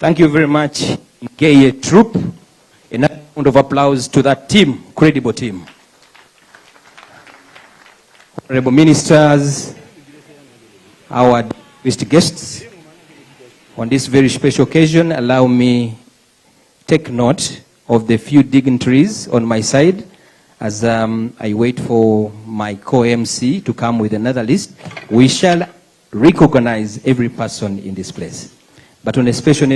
Thank you very much, Gay Troop. Another round of applause to that team, credible team. Honorable Ministers, our distinguished guests, on this very special occasion, allow me take note of the few dignitaries on my side as I wait for my co-MC to come with another list. We shall recognize every person in this place. But on a special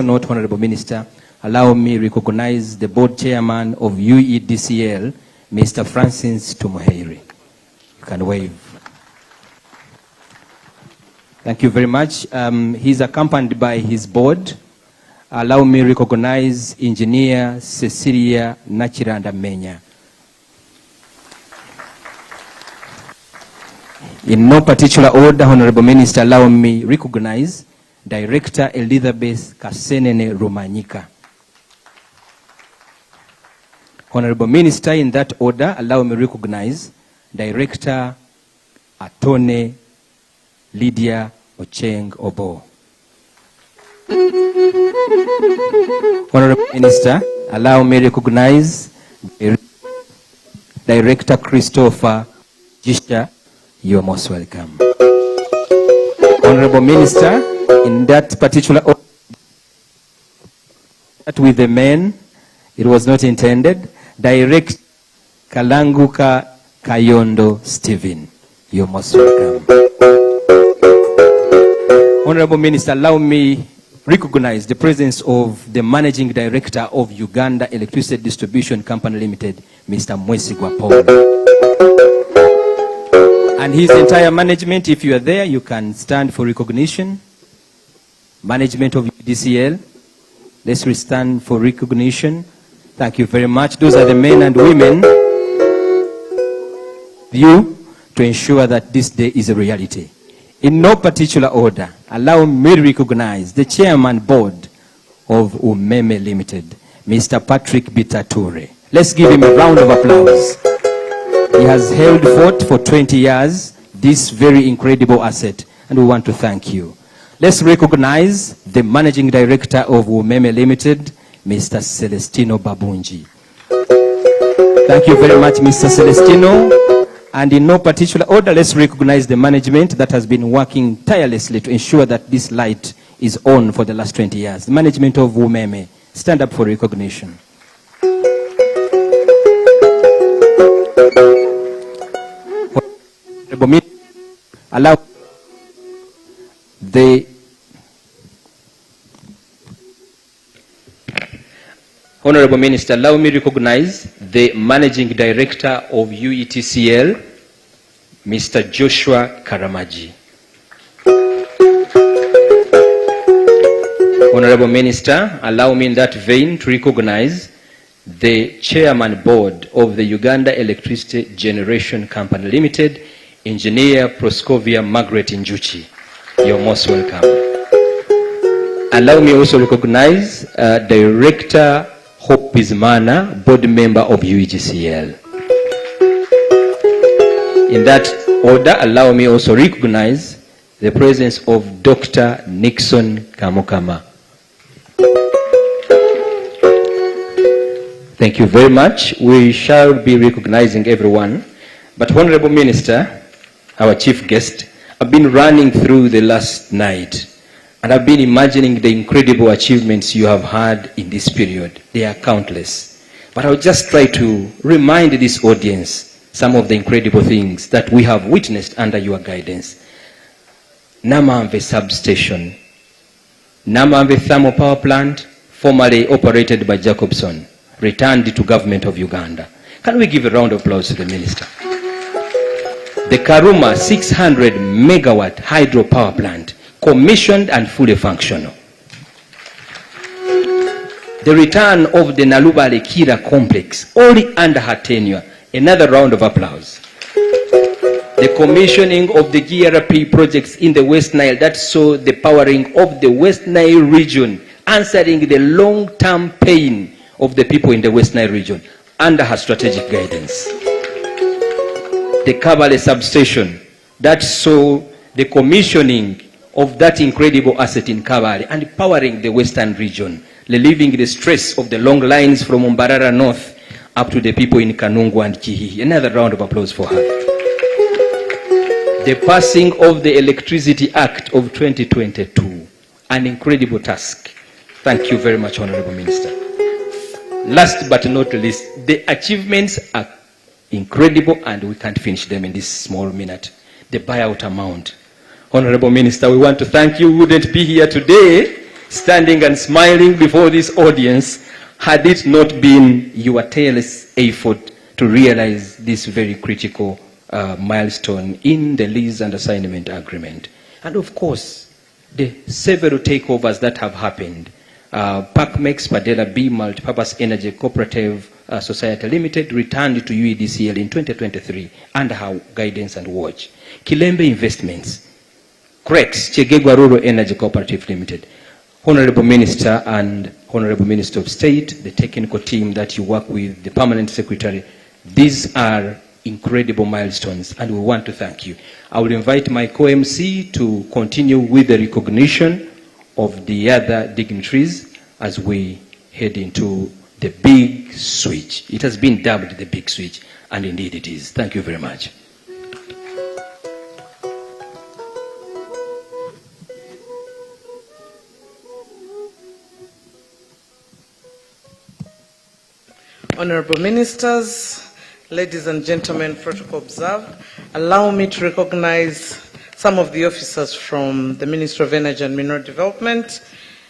note, Honorable Minister, allow me recognize the Board Chairman of UEDCL, Mr. Francis Tumuheire. You can wave. Thank you very much. He's accompanied by his board. Allow me recognize Engineer Cecilia Nachiranda Menya. In no particular order, Honorable Minister, allow me recognize Director Elizabeth Kasenene Romanyika. Honorable Minister, in that order, allow me recognize Director Atone Lydia Ocheng Obo. Honorable Minister, allow me recognize Director Christopher Jisha. You are most welcome. Honorable Minister, in that particular order, with the men, it was not intended. Direct Kalanguka Kayondo Stephen. You are most welcome. Honorable Minister, allow me recognize the presence of the Managing Director of Uganda Electricity Distribution Company Limited, Mr. Mwesigwa Paul. And his entire management. If you are there, you can stand for recognition. Management of UEDCL, let's stand for recognition. Thank you very much. Those are the men and women to ensure that this day is a reality. In no particular order, allow me to recognize the Chairman Board of Umeme Limited, Mr. Patrick Bitature. Let's give him a round of applause. He has held fort for 20 years, this very incredible asset, and we want to thank you. Let's recognize the Managing Director of Umeme Limited, Mr. Celestino Babunji. Thank you very much, Mr. Celestino. And in no particular order, let's recognize the management that has been working tirelessly to ensure that this light is on for the last 20 years. The management of Umeme, stand up for recognition. Allow the Honorable Minister, allow me to recognize the Managing Director of UEDCL, Mr. Joshua Karamaji. Honorable Minister, allow me in that vein to recognize the Chairman Board of the Uganda Electricity Generation Company Limited, Engineer Proscovia Margaret Njuchi. You're most welcome. Allow me also to recognize Director Hope Bizmana, Board Member of UEDCL. In that order, allow me also recognize the presence of Dr. Nixon Kamukama. Thank you very much. We shall be recognizing everyone. But Honorable Minister, our chief guest, I've been running through the last night and I've been imagining the incredible achievements you have had in this period. They are countless. But I'll just try to remind this audience some of the incredible things that we have witnessed under your guidance. Namamve substation, Namamve thermal power plant, formerly operated by Jacobson, returned to government of Uganda. Can we give a round of applause to the minister? The Karuma 600 megawatt hydro power plant, commissioned and fully functional. The return of the Nalubale Kira complex, only under her tenure. Another round of applause. The commissioning of the GRP projects in the West Nile that saw the powering of the West Nile region, answering the long-term pain of the people in the West Nile region under her strategic guidance. The Kabale substation that saw the commissioning of that incredible asset in Kabale and powering the western region, relieving the stress of the long lines from Mbarara North up to the people in Kanungu and Kihihi. Another round of applause for her. The passing of the Electricity Act of 2022, an incredible task. Thank you very much, Honorable Minister. Last but not least, the achievements are incredible and we can't finish them in this small minute. The buyout amount. Honorable Minister, we want to thank you. We wouldn't be here today standing and smiling before this audience had it not been your tireless effort to realize this very critical milestone in the lease and assignment agreement. And of course, the several takeovers that have happened. PACMEX, Padela B Multipurpose Energy Cooperative Society Limited returned to UEDCL in 2023 under her guidance and watch. Kilembe Investments, CREX, Chegegwa Rural Energy Cooperative Limited. Honorable Minister and Honorable Minister of State, the technical team that you work with, the Permanent Secretary, these are incredible milestones and we want to thank you. I will invite my co-MC to continue with the recognition of the other dignitaries as we head into the big switch. It has been dubbed the big switch, and indeed it is. Thank you very much. Honorable Ministers, ladies and gentlemen, protocol observed, allow me to recognize some of the officers from the Ministry of Energy and Mineral Development.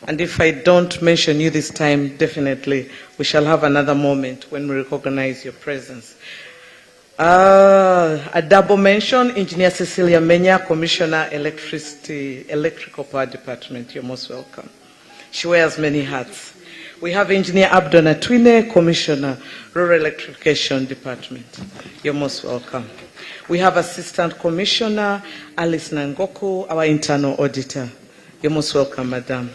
And if I don't mention you this time, definitely we shall have another moment when we recognize your presence. A double mention, Engineer Cecilia Menya, Commissioner, Electrical Power Department. You're most welcome. She wears many hats. We have Engineer Abdon Atwine, Commissioner, Rural Electrification Department. You're most welcome. We have Assistant Commissioner Alice Nangoku, our Internal Auditor. You're most welcome, Madam.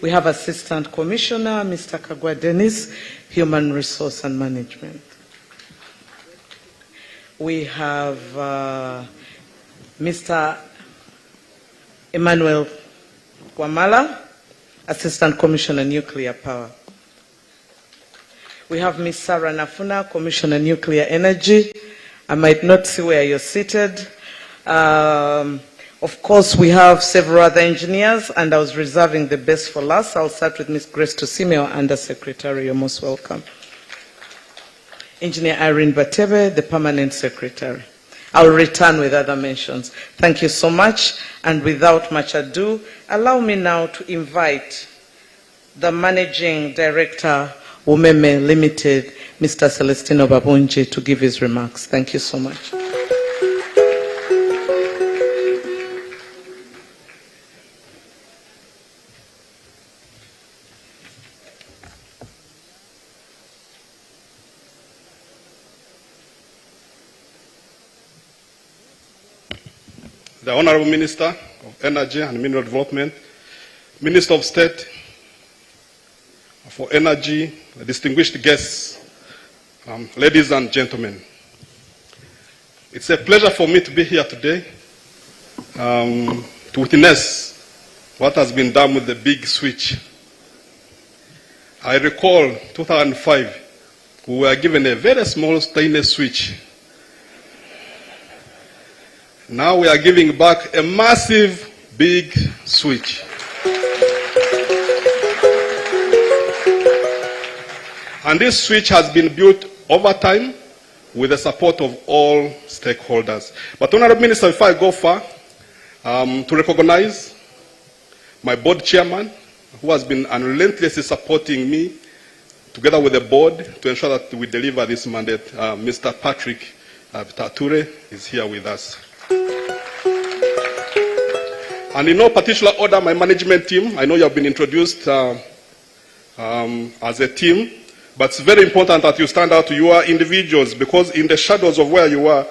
We have Assistant Commissioner Mr. Kagwa Dennis, Human Resource and Management. We have Mr. Emmanuel Wamala, Assistant Commissioner Nuclear Power. We have Ms. Sarah Nafuna, Commissioner Nuclear Energy. I might not see where you're seated. Of course, we have several other engineers, and I was reserving the best for last. I'll start with Ms. Grace Tusime, our Undersecretary. You're most welcome. Engineer Irene Batebe, the Permanent Secretary. I'll return with other mentions. Thank you so much. And without much ado, allow me now to invite the Managing Director, Umeme Limited, Mr. Celestino Babunji, to give his remarks. Thank you so much. The Honorable Minister of Energy and Mineral Development, Minister of State for Energy, distinguished guests, ladies and gentlemen. It's a pleasure for me to be here today to witness what has been done with the big switch. I recall 2005, we were given a very small stainless switch. Now we are giving back a massive, big switch. And this switch has been built over time with the support of all stakeholders. But Honorable Minister, before I go far, to recognize my board chairman, who has been unrelentlessly supporting me, together with the board, to ensure that we deliver this mandate. Mr. Patrick Tature is here with us. And in no particular order, my management team, I know you have been introduced as a team, but it's very important that you stand out to your individuals, because in the shadows of where you are,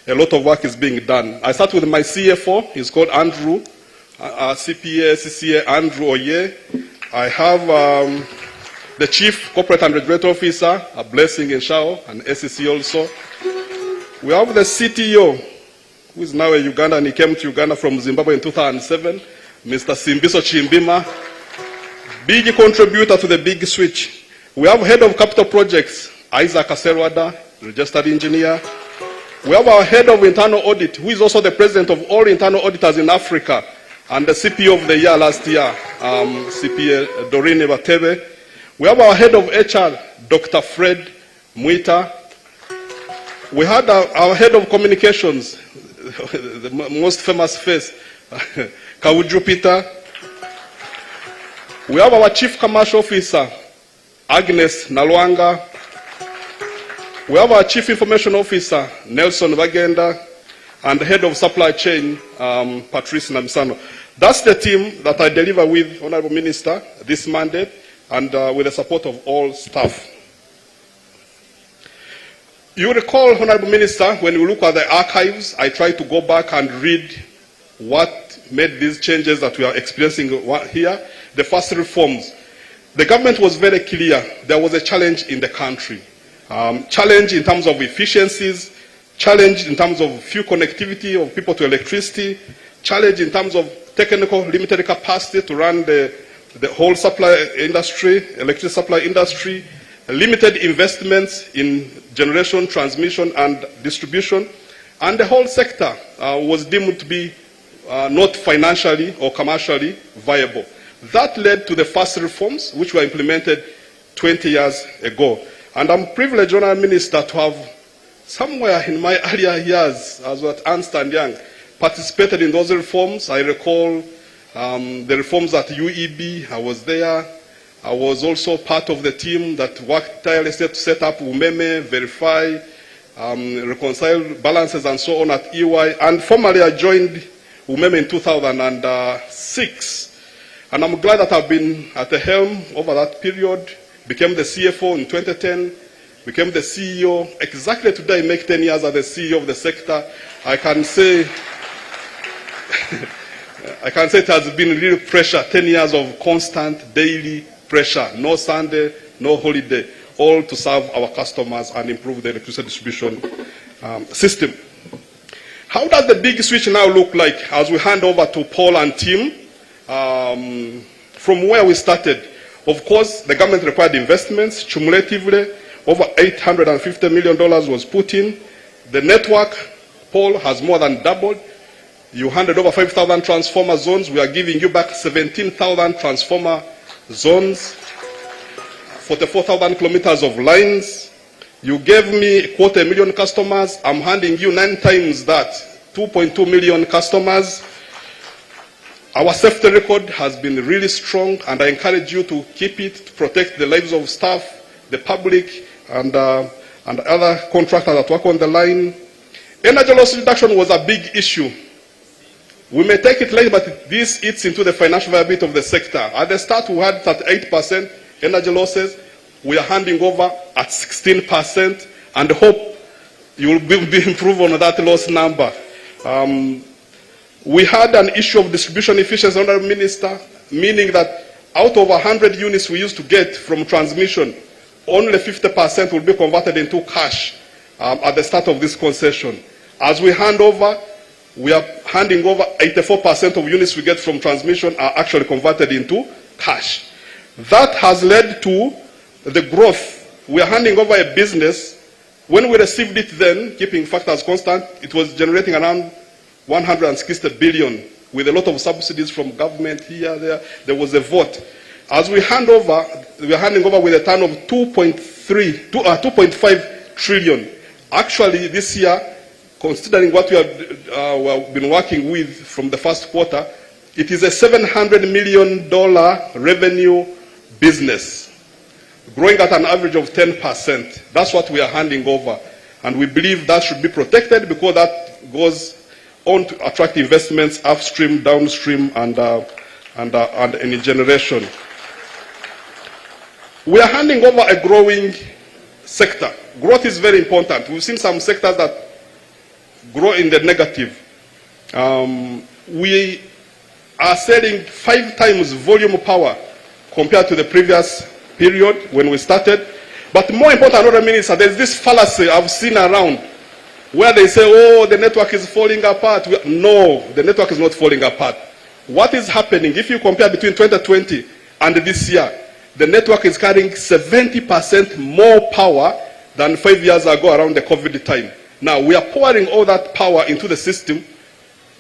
a lot of work is being done. I start with my CFO, he's called Andrew, CPA, CCA, Andrew Oye. I have the Chief Corporate and Regulatory Officer, a Blessing in Shao, and SEC also. We have the CTO, who is now a Ugandan. He came to Uganda from Zimbabwe in 2007. Mr. Simbiso Chimbima, big contributor to the big switch. We have head of capital projects, Isaac Aserwada, registered engineer. We have our head of internal audit, who is also the president of all internal auditors in Africa, and the CPO of the year last year, CPA Dorine Batebe. We have our head of HR, Dr. Fred Muita. We had our head of communications, the most famous face, Kawuju Peter. We have our chief commercial officer, Agnes Nalwanga. We have our chief information officer, Nelson Bagenda, and the head of supply chain, Patrice Namisano. That's the team that I deliver with, Honorable Minister, this mandate, and with the support of all staff. You recall, Honorable Minister, when we look at the archives, I tried to go back and read what made these changes that we are experiencing here. The first reforms. The government was very clear. There was a challenge in the country. Challenge in terms of efficiencies, challenge in terms of fuel connectivity of people to electricity, challenge in terms of technical limited capacity to run the whole supply industry, electricity supply industry, limited investments in generation, transmission, and distribution, and the whole sector was deemed to be not financially or commercially viable. That led to the first reforms, which were implemented 20 years ago. And I'm privileged, Honourable Minister, to have somewhere in my earlier years, as at Ernst & Young, participated in those reforms. I recall the reforms at UEB. I was there. I was also part of the team that worked tirelessly to set up Umeme, verify, reconcile balances and so on at EY. And formally I joined Umeme in 2006. And I'm glad that I've been at the helm over that period. Became the CFO in 2010, became the CEO. Exactly today, I make 10 years as the CEO of the sector. I can say it has been real pressure, 10 years of constant daily pressure. No Sunday, no holiday, all to serve our customers and improve the electricity distribution system. How does the big switch now look like as we hand over to Paul and team from where we started? Of course, the government required investments. Cumulatively, over $850 million was put in. The network, Paul, has more than doubled. You handed over 5,000 transformer zones. We are giving you back 17,000 transformer zones, 44,000 kilometers of lines. You gave me 250,000 customers. I'm handing you 9 times that, 2.2 million customers. Our safety record has been really strong, and I encourage you to keep it, to protect the lives of staff, the public, and other contractors that work on the line. Energy loss reduction was a big issue. We may take it later, but this eats into the financial viability of the sector. At the start, we had 38% energy losses. We are handing over at 16%, and hope you will be improved on that loss number. We had an issue of distribution efficiency, Honourable Minister, meaning that out of 100 units we used to get from transmission, only 50% will be converted into cash at the start of this concession. As we hand over, we are handing over 84% of units we get from transmission are actually converted into cash. That has led to the growth. We are handing over a business. When we received it then, keeping factors constant, it was generating around 160 billion with a lot of subsidies from government here, there. There was a vote. As we hand over, we are handing over with a turn of 2.5 trillion. Actually, this year, considering what we have been working with from the first quarter, it is a $700 million revenue business, growing at an average of 10%. That's what we are handing over. And we believe that should be protected because that goes on to attract investments upstream, downstream, and in generation. We are handing over a growing sector. Growth is very important. We've seen some sectors that grow in the negative. We are selling 5 times volume power compared to the previous period when we started. But more important, Honourable Minister, there's this fallacy I've seen around where they say, oh, the network is falling apart. No, the network is not falling apart. What is happening, if you compare between 2020 and this year, the network is carrying 70% more power than 5 years ago around the COVID time. Now, we are pouring all that power into the system,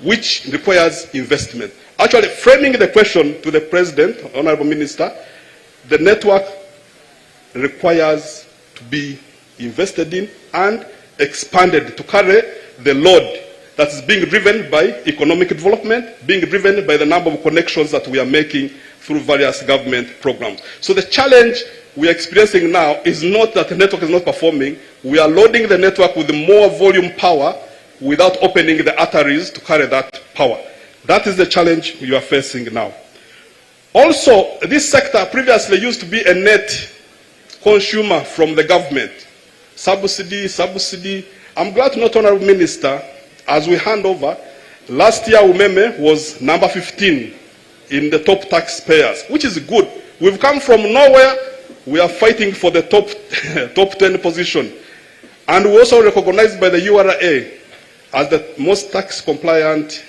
which requires investment. Actually, framing the question to the President, Honorable Minister, the network requires to be invested in and expanded to carry the load that is being driven by economic development, being driven by the number of connections that we are making through various government programs. So the challenge we are experiencing now is not that the network is not performing. We are loading the network with more volume power without opening the arteries to carry that power. That is the challenge you are facing now. Also, this sector previously used to be a net consumer from the government. Subsidy. I'm glad to note, Honorable Minister, as we hand over, last year Umeme was number 15 in the top taxpayers, which is good. We've come from nowhere. We are fighting for the top 10 position. And we're also recognized by the URA as the most tax compliant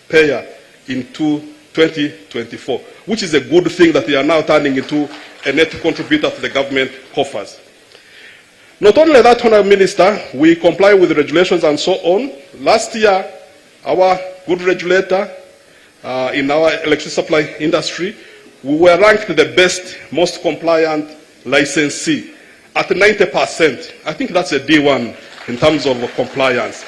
payer in 2024, which is a good thing that they are now turning into a net contributor to the government coffers. Not only that, Honourable Minister, we comply with the regulations and so on. Last year, our good regulator in our electricity supply industry, we were ranked the best, most compliant licensee at 90%. I think that's a D1 in terms of compliance.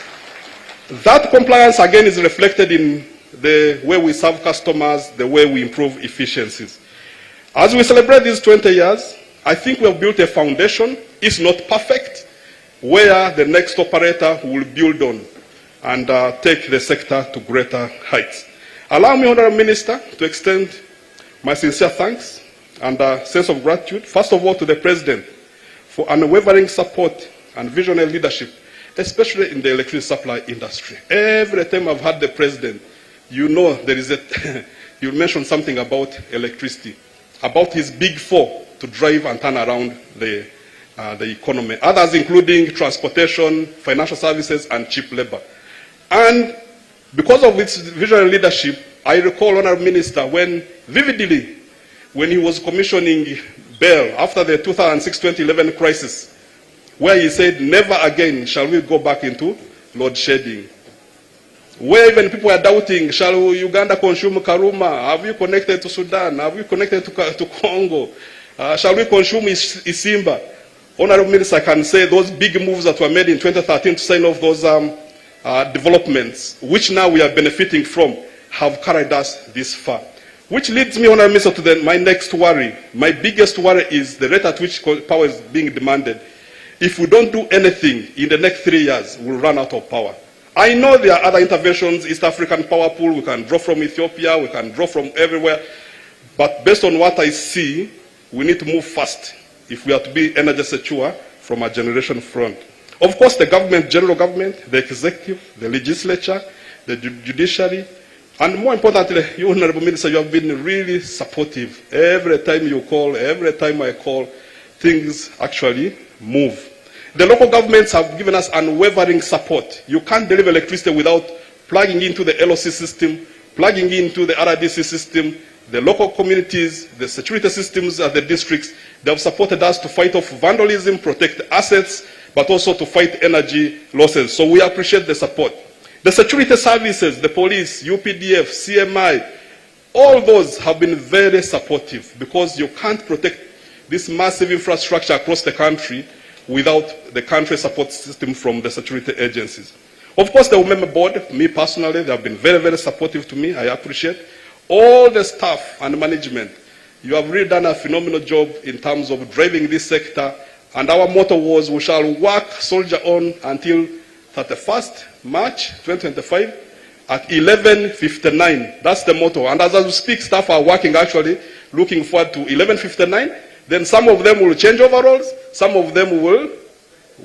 That compliance, again, is reflected in the way we serve customers, the way we improve efficiencies. As we celebrate these 20 years, I think we have built a foundation. It's not perfect, where the next operator will build on and take the sector to greater heights. Allow me, Honourable Minister, to extend my sincere thanks and sense of gratitude, first of all, to the President for unwavering support and visionary leadership, especially in the electricity supply industry. Every time I've had the President, you know there is you mentioned something about electricity, about his big four to drive and turn around the economy. Others including transportation, financial services, and cheap labor. And because of its visionary leadership, I recall, Honourable Minister, vividly when he was commissioning BEL after the 2006-2011 crisis, where he said, never again shall we go back into load shedding. Where even people are doubting, shall Uganda consume Karuma? Have you connected to Sudan? Have you connected to Congo? Shall we consume Isimba? Honourable Minister, I can say those big moves that were made in 2013 to sign off those developments, which now we are benefiting from, have carried us this far. Which leads me, Honourable Minister, to my next worry. My biggest worry is the rate at which power is being demanded. If we don't do anything in the next 3 years, we'll run out of power. I know there are other interventions, East African power pool, we can draw from Ethiopia, we can draw from everywhere. But based on what I see, we need to move fast if we are to be energy secure from a generation front. Of course, the government, general government, the executive, the legislature, the judiciary, and more importantly, you, Honourable Minister, you have been really supportive. Every time you call, every time I call, things actually move. The local governments have given us unwavering support. You can't deliver electricity without plugging into the LOC system, plugging into the RDC system, the local communities, the security systems at the districts. They have supported us to fight off vandalism, protect assets, but also to fight energy losses. So we appreciate the support. The security services, the police, UPDF, CMI, all those have been very supportive because you can't protect this massive infrastructure across the country without the country support system from the security agencies. Of course, the Umeme Board, me personally, they have been very, very supportive to me. I appreciate all the staff and management. You have really done a phenomenal job in terms of driving this sector. And our motto was, we shall work, soldier on until 31st March 2025 at 11:59. That's the motto. And as we speak, staff are working actually, looking forward to 11:59. Then some of them will change overalls, some of them will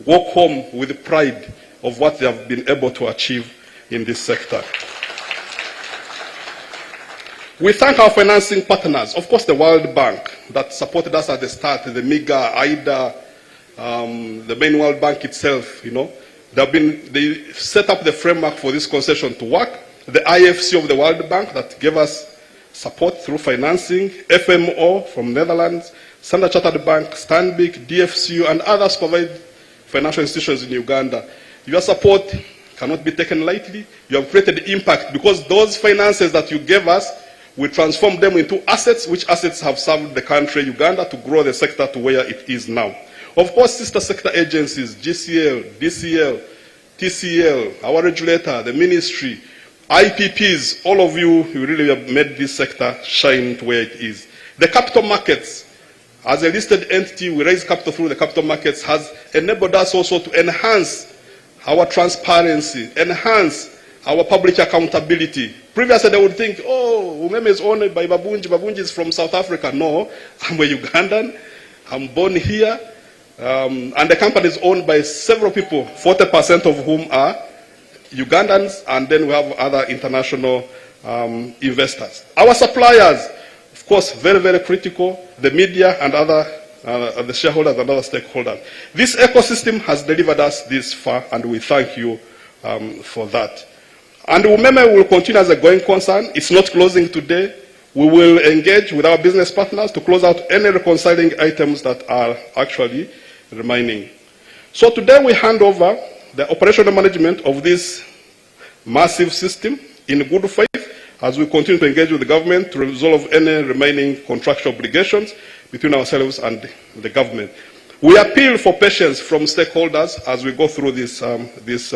walk home with pride of what they have been able to achieve in this sector. We thank our financing partners, of course the World Bank that supported us at the start, the MIGA, IDA, the main World Bank itself, you know. They set up the framework for this concession to work. The IFC of the World Bank that gave us support through financing, FMO from Netherlands, Standard Chartered Bank, Stanbic, DFCU, and others provide financial institutions in Uganda. Your support cannot be taken lightly. You have created impact because those finances that you gave us, we transform them into assets, which assets have served the country, Uganda, to grow the sector to where it is now. Of course, sister sector agencies, GCL, DCL, TCL, our regulator, the ministry, IPPs, all of you really have made this sector shine to where it is. The capital markets, as a listed entity, we raise capital through the capital markets, has enabled us also to enhance our transparency, enhance our public accountability. Previously, they would think, oh, Umeme is owned by Babunji. Babunji is from South Africa. No, I'm a Ugandan. I'm born here. And the company is owned by several people, 40% of whom are Ugandans, and then we have other international investors. Our suppliers, of course, very, very critical, the media and other the shareholders and other stakeholders. This ecosystem has delivered us this far, and we thank you for that. And Umeme will continue as a going concern. It's not closing today. We will engage with our business partners to close out any reconciling items that are actually remaining. So today we hand over the operational management of this massive system in good faith as we continue to engage with the government to resolve any remaining contractual obligations between ourselves and the government. We appeal for patience from stakeholders as we go through this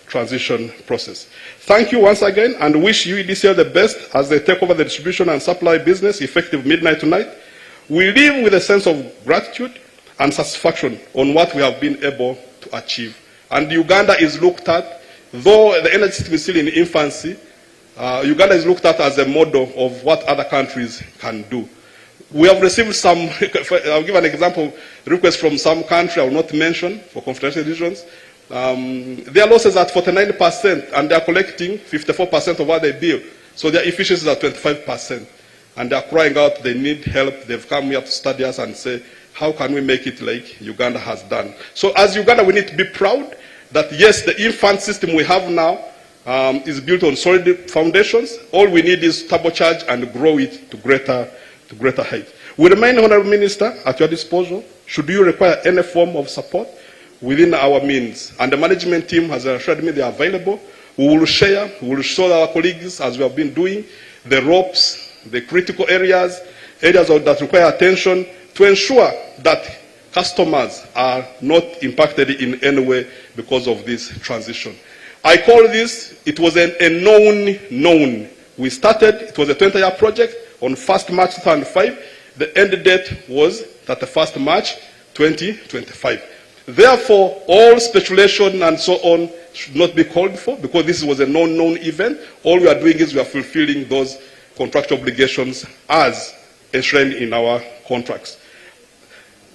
transition process. Thank you once again and wish UEDCL the best as they take over the distribution and supply business effective midnight tonight. We live with a sense of gratitude and satisfaction on what we have been able to achieve. And Uganda is looked at, though the energy system is still in infancy, Uganda is looked at as a model of what other countries can do. We have received some, I'll give an example, requests from some country I will not mention for confidential reasons. Their losses are at 49% and they are collecting 54% of what they bill. So their efficiency is at 25%. And they are crying out they need help. They've come here to study us and say, how can we make it like Uganda has done? So as Uganda, we need to be proud that yes, the infant system we have now is built on solid foundations. All we need is turbocharge and grow it to greater height. We remain, Honourable Minister, at your disposal should you require any form of support within our means. And the management team has assured me they are available. We will share, we will show our colleagues, as we have been doing, the ropes, the critical areas that require attention to ensure that customers are not impacted in any way because of this transition. I call this, it was a known. We started, it was a 20-year project on 1st March 2005. The end date was 31st March 2025. Therefore, all speculation and so on should not be called for because this was a known event. All we are doing is we are fulfilling those contractual obligations as enshrined in our contracts.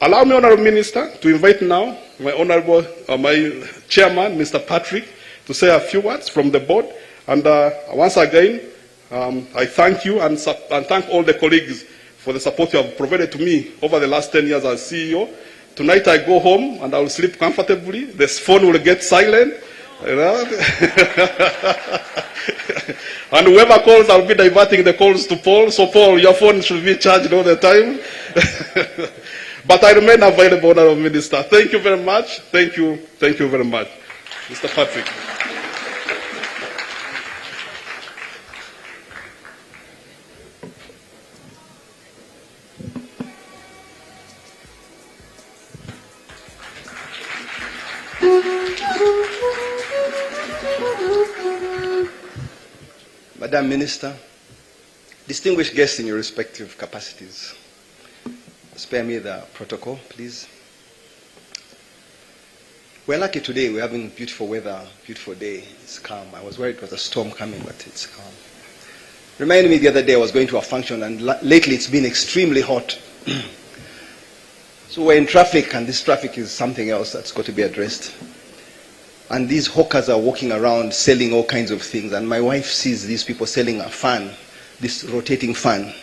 Allow me, Honourable Minister, to invite now my chairman, Mr. Patrick, to say a few words from the board. And once again, I thank you and thank all the colleagues for the support you have provided to me over the last 10 years as CEO. Tonight I go home and I will sleep comfortably. The phone will get silent. You know? And whoever calls, I'll be diverting the calls to Paul. So Paul, your phone should be charged all the time. But I remain available, Honourable Minister. Thank you very much. Thank you very much. Mr. Patrick. Madam Minister, distinguished guests in your respective capacities, spare me the protocol, please. We're lucky today, we're having beautiful weather, beautiful day, it's calm. I was worried it was a storm coming, but it's calm. Reminded me the other day I was going to a function and lately it's been extremely hot. So we're in traffic and this traffic is something else that's got to be addressed. And these hawkers are walking around selling all kinds of things. And my wife sees these people selling a fan, this rotating fan.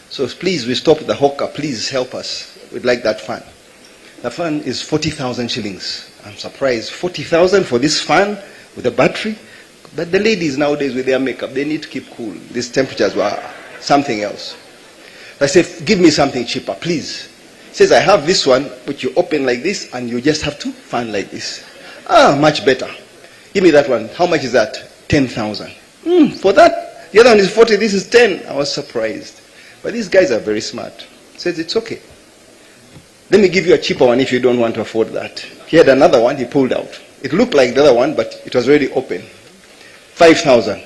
So please, we stop the hawker. Please help us. We'd like that fan. The fan is 40,000 shillings. I'm surprised. 40,000 for this fan with a battery? But the ladies nowadays with their makeup, they need to keep cool. These temperatures were something else. I said, give me something cheaper, please. He says, I have this one, which you open like this, and you just have to fan like this. Ah, much better. Give me that one. How much is that? 10,000. For that, the other one is 40, this is 10. I was surprised. But these guys are very smart. He says, it's okay. Let me give you a cheaper one if you don't want to afford that. He had another one, he pulled out. It looked like the other one, but it was already open. 5,000.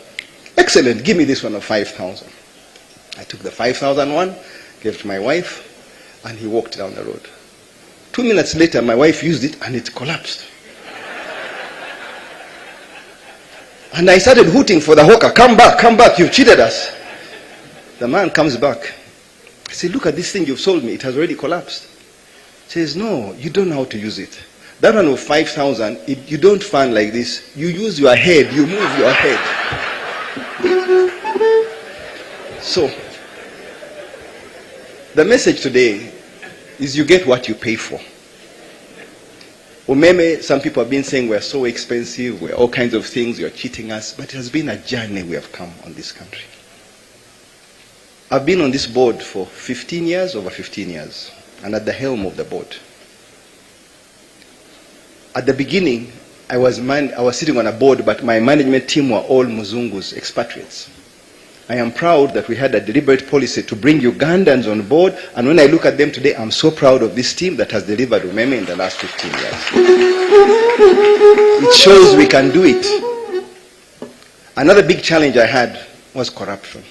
Excellent, give me this one of 5,000. I took the 5,000 one, gave it to my wife, and he walked down the road. 2 minutes later, my wife used it and it collapsed. And I started hooting for the hawker, come back, you've cheated us. The man comes back. I said, look at this thing you've sold me, it has already collapsed. He says, no, you don't know how to use it. That one of 5,000, you don't fan like this. You use your head, you move your head. So, the message today is you get what you pay for. Umeme, some people have been saying we're so expensive, we're all kinds of things, you're cheating us, but it has been a journey we have come on this country. I've been on this board for 15 years, over 15 years, and at the helm of the board. At the beginning, I was sitting on a board, but my management team were all Muzungus, expatriates. I am proud that we had a deliberate policy to bring Ugandans on board, and when I look at them today, I'm so proud of this team that has delivered Umeme in the last 15 years. It shows we can do it. Another big challenge I had was corruption.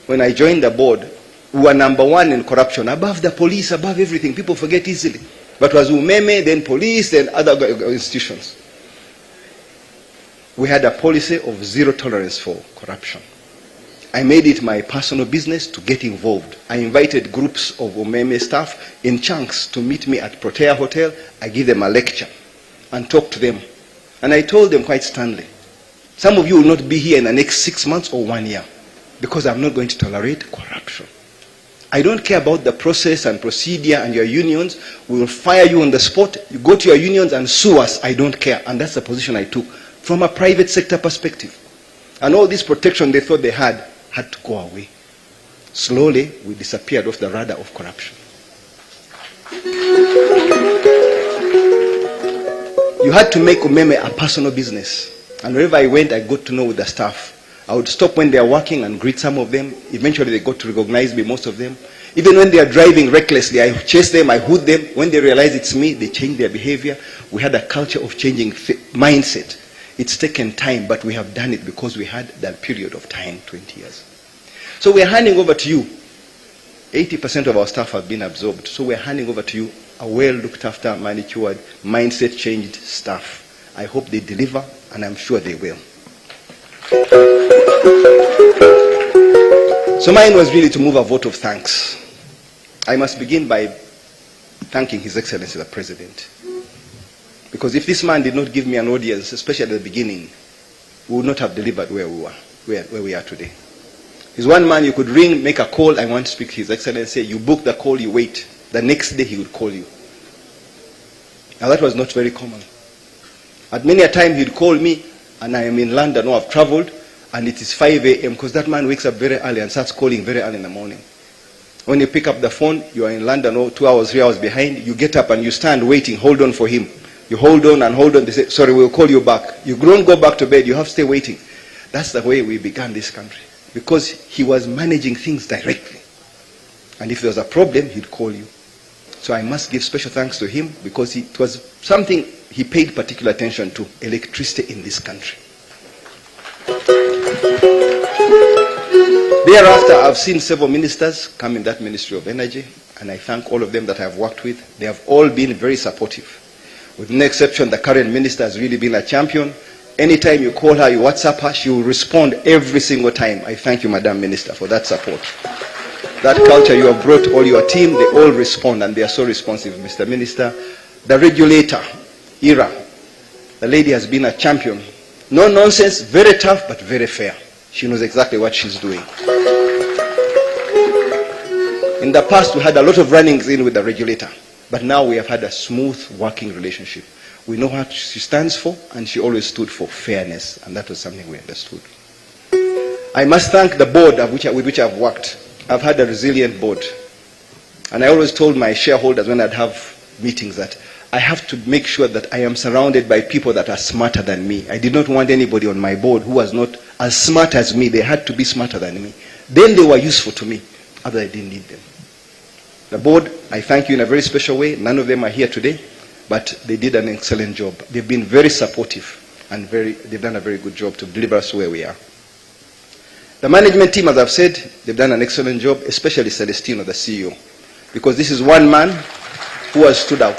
When I joined the board, we were number one in corruption, above the police, above everything. People forget easily. But it was Umeme, then police, then other institutions. We had a policy of zero tolerance for corruption. I made it my personal business to get involved. I invited groups of Umeme staff in chunks to meet me at Protea Hotel. I give them a lecture and talk to them. And I told them quite sternly, some of you will not be here in the next 6 months or 1 year because I'm not going to tolerate corruption. I don't care about the process and procedure and your unions. We will fire you on the spot. You go to your unions and sue us. I don't care. And that's the position I took from a private sector perspective. And all this protection they thought they had to go away. Slowly, we disappeared off the radar of corruption. You had to make Umeme a personal business. And wherever I went, I got to know with the staff. I would stop when they are working and greet some of them. Eventually, they got to recognize me, most of them. Even when they are driving recklessly, I chase them, I hood them. When they realize it's me, they change their behavior. We had a culture of changing mindset. It's taken time, but we have done it because we had that period of time, 20 years. So we're handing over to you. 80% of our staff have been absorbed. So we're handing over to you a well-looked after, manicured, mindset-changed staff. I hope they deliver, and I'm sure they will. So mine was really to move a vote of thanks. I must begin by thanking His Excellency the President. Because if this man did not give me an audience, especially at the beginning, we would not have delivered where we were, where we are today. He's one man you could ring, make a call, I want to speak to His Excellency. You book the call, you wait. The next day he would call you. Now that was not very common. At many a time he'd call me, and I am in London, or I've traveled, and it is 5 a.m. because that man wakes up very early and starts calling very early in the morning. When you pick up the phone, you are in London, or 2 hours, 3 hours behind, you get up and you stand waiting, hold on for him. You hold on and hold on, they say, sorry, we'll call you back. You don't go back to bed, you have to stay waiting. That's the way we began this country. Because he was managing things directly. And if there was a problem, he'd call you. So I must give special thanks to him because it was something he paid particular attention to, electricity in this country. Thereafter, I've seen several ministers come in that Ministry of Energy, and I thank all of them that I've worked with. They have all been very supportive. With no exception, the current minister has really been a champion. Anytime you call her, you WhatsApp her, she will respond every single time. I thank you, Madam Minister, for that support. That culture you have brought all your team, they all respond, and they are so responsive, Mr. Minister. The regulator, Ira, the lady has been a champion. No nonsense, very tough, but very fair. She knows exactly what she's doing. In the past, we had a lot of run-ins in with the regulator, but now we have had a smooth working relationship. We know what she stands for, and she always stood for fairness, and that was something we understood. I must thank the board with which I've worked. I've had a resilient board. And I always told my shareholders when I'd have meetings that I have to make sure that I am surrounded by people that are smarter than me. I did not want anybody on my board who was not as smart as me. They had to be smarter than me. Then they were useful to me. Otherwise I didn't need them. The board, I thank you in a very special way. None of them are here today, but they did an excellent job. They've been very supportive and they've done a very good job to deliver us where we are. The management team, as I've said, they've done an excellent job, especially Celestino, the CEO, because this is one man who has stood out.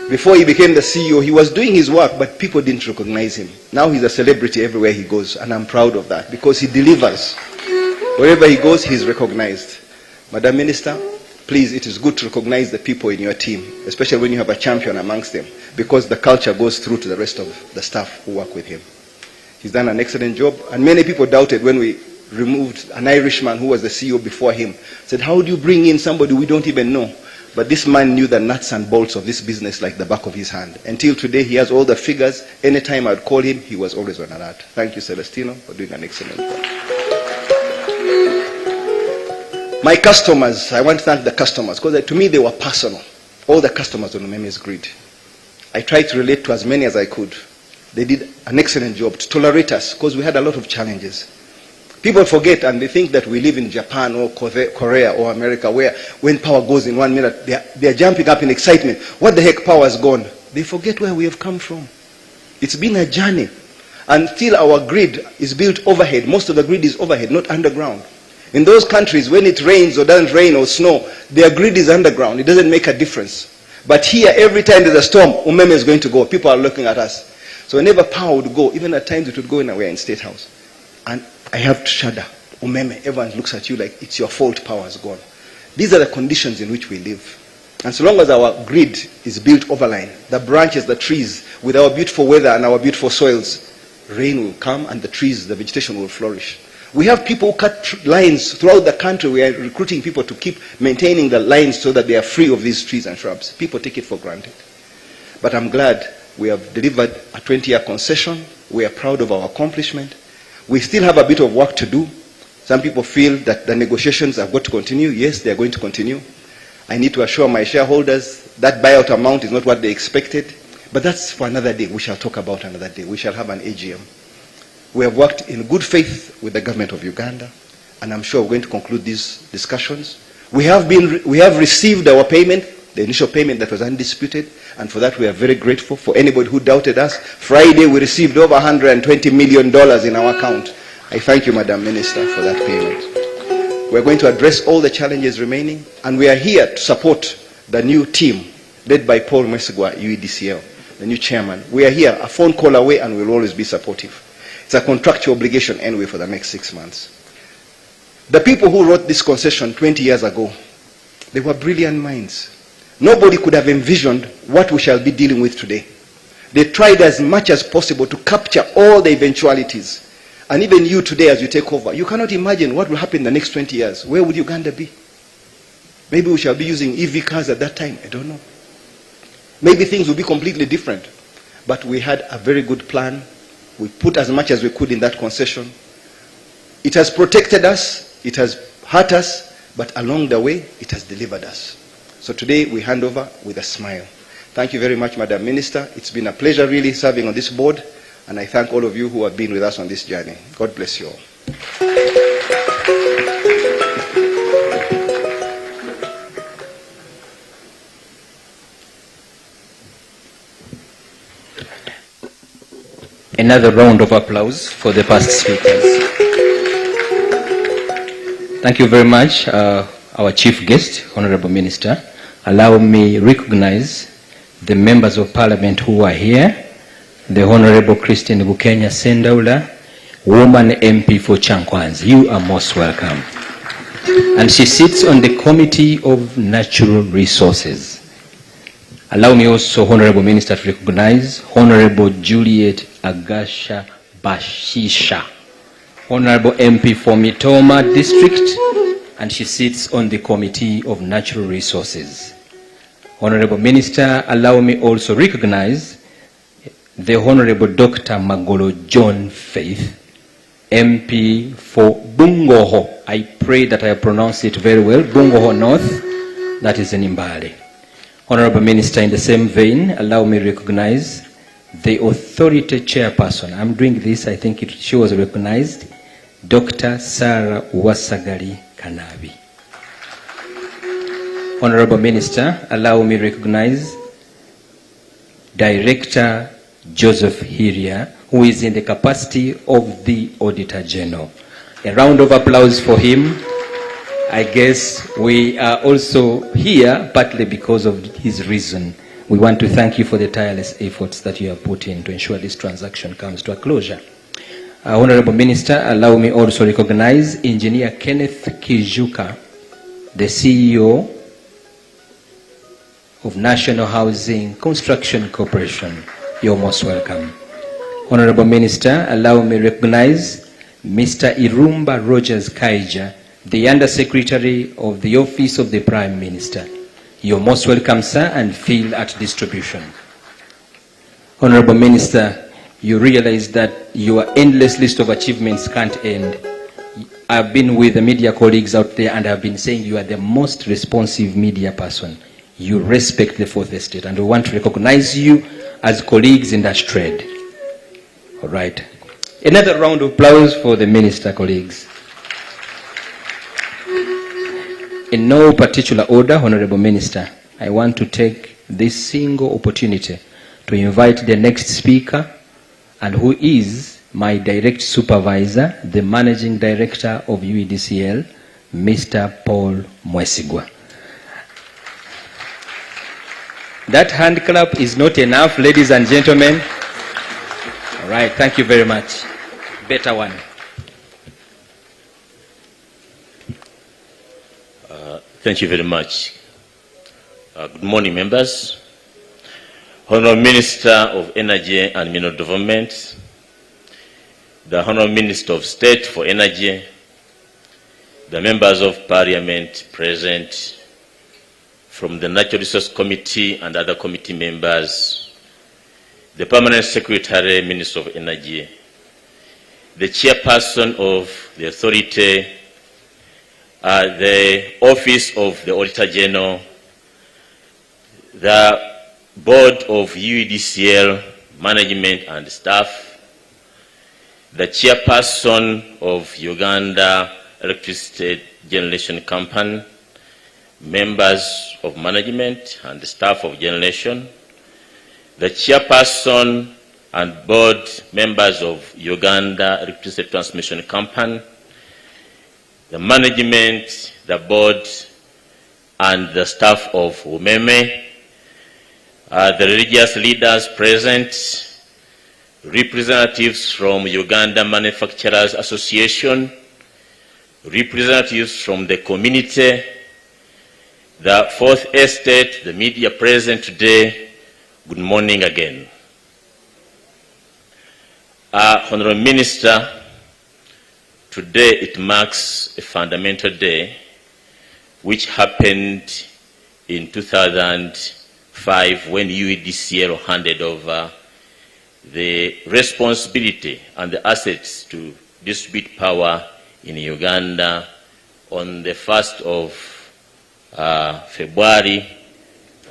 Before he became the CEO, he was doing his work, but people didn't recognize him. Now he's a celebrity everywhere he goes, and I'm proud of that, because he delivers. Wherever he goes, he's recognized. Madam Minister, please, it is good to recognize the people in your team, especially when you have a champion amongst them, because the culture goes through to the rest of the staff who work with him. He's done an excellent job, and many people doubted when we removed an Irishman who was the CEO before him. Said, how do you bring in somebody we don't even know? But this man knew the nuts and bolts of this business like the back of his hand. Until today, he has all the figures. Anytime I'd call him, he was always on alert. Thank you, Celestino, for doing an excellent job. My customers, I want to thank the customers, because to me they were personal. All the customers on Umeme's grid. I tried to relate to as many as I could. They did an excellent job to tolerate us, because we had a lot of challenges. People forget and they think that we live in Japan or Korea or America, where when power goes in 1 minute, they are jumping up in excitement. What the heck, power has gone? They forget where we have come from. It's been a journey. Until our grid is built overhead, most of the grid is overhead, not underground. In those countries, when it rains or doesn't rain or snow, their grid is underground. It doesn't make a difference. But here, every time there's a storm, Umeme is going to go. People are looking at us. So whenever power would go, even at times it would go in away in State House. And I have to shudder. Umeme, everyone looks at you like it's your fault, power has gone. These are the conditions in which we live. And so long as our grid is built overline, the branches, the trees, with our beautiful weather and our beautiful soils, rain will come and the trees, the vegetation will flourish. We have people who cut lines throughout the country. We are recruiting people to keep maintaining the lines so that they are free of these trees and shrubs. People take it for granted. But I'm glad we have delivered a 20-year concession. We are proud of our accomplishment. We still have a bit of work to do. Some people feel that the negotiations have got to continue. Yes, they are going to continue. I need to assure my shareholders that buyout amount is not what they expected. But that's for another day. We shall talk about another day. We shall have an AGM. We have worked in good faith with the government of Uganda, and I'm sure we're going to conclude these discussions. We have received our payment, the initial payment that was undisputed, and for that we are very grateful. For anybody who doubted us, Friday we received over $120 million in our account. I thank you, Madam Minister, for that payment. We're going to address all the challenges remaining, and we are here to support the new team led by Paul Mwesigwa, UEDCL, the new chairman. We are here, a phone call away, and we'll always be supportive. It's a contractual obligation anyway for the next 6 months. The people who wrote this concession 20 years ago, they were brilliant minds. Nobody could have envisioned what we shall be dealing with today. They tried as much as possible to capture all the eventualities. And even you today, as you take over, you cannot imagine what will happen in the next 20 years. Where would Uganda be? Maybe we shall be using EV cars at that time. I don't know. Maybe things will be completely different. But we had a very good plan. We put as much as we could in that concession. It has protected us, it has hurt us, but along the way, it has delivered us. So today, we hand over with a smile. Thank you very much, Madam Minister. It's been a pleasure really serving on this board, and I thank all of you who have been with us on this journey. God bless you all. Another round of applause for the past speakers. Thank you very much, our chief guest, Honorable Minister. Allow me to recognize the members of Parliament who are here. The Honorable Christine Bukenya Sendaula, Woman MP for Chankwanzi. You are most welcome. And she sits on the Committee of Natural Resources. Allow me also, Honorable Minister, to recognize Honorable Juliet Agasha Bashisha, Honorable MP for Mitoma District, and she sits on the Committee of Natural Resources. Honorable Minister, allow me also recognize the Honorable Dr. Magolo John Faith, MP for Bungoho. I pray that I pronounce it very well. Bungoho North, that is in Mbale. Honorable Minister, in the same vein, allow me to recognize the authority chairperson. I'm doing this, I think she was recognized, Dr. Sarah Wasagali Kanabi. Honorable Minister, allow me to recognize Director Joseph Hiria, who is in the capacity of the Auditor General. A round of applause for him. I guess we are also here partly because of his reason. We want to thank you for the tireless efforts that you have put in to ensure this transaction comes to a closure. Honorable Minister, allow me also to recognize Engineer Kenneth Kijuka, the CEO of National Housing Construction Corporation. You're most welcome. Honorable Minister, allow me to recognize Mr. Irumba Rogers Kaija, the Undersecretary of the Office of the Prime Minister. You're most welcome, sir, and feel at distribution. Honorable Minister, you realize that your endless list of achievements can't end. I've been with the media colleagues out there and I've been saying you are the most responsive media person. You respect the Fourth Estate and we want to recognize you as colleagues in that trade. All right. Another round of applause for the Minister, colleagues. In no particular order, Honorable Minister, I want to take this single opportunity to invite the next speaker, and who is my direct supervisor, the Managing Director of UEDCL, Mr. Paul Mwesigwa. That hand clap is not enough, ladies and gentlemen. All right, thank you very much. Better one. Thank you very much. Good morning, members. Honorable Minister of Energy and Mineral Development, the Honorable Minister of State for Energy, the members of Parliament present from the Natural Resource Committee and other committee members, the Permanent Secretary, Minister of Energy, the Chairperson of the Authority, the Office of the Auditor General, the Board of UEDCL Management and Staff, the Chairperson of Uganda Electricity Generation Company, members of management and the staff of generation, the Chairperson and board members of Uganda Electricity Transmission Company, the management, the board, and the staff of Umeme, the religious leaders present, representatives from Uganda Manufacturers Association, representatives from the community, the Fourth Estate, the media present today, good morning again. Honorable Minister, today it marks a fundamental day which happened in 2005 when UEDCL handed over the responsibility and the assets to distribute power in Uganda on the 1st of February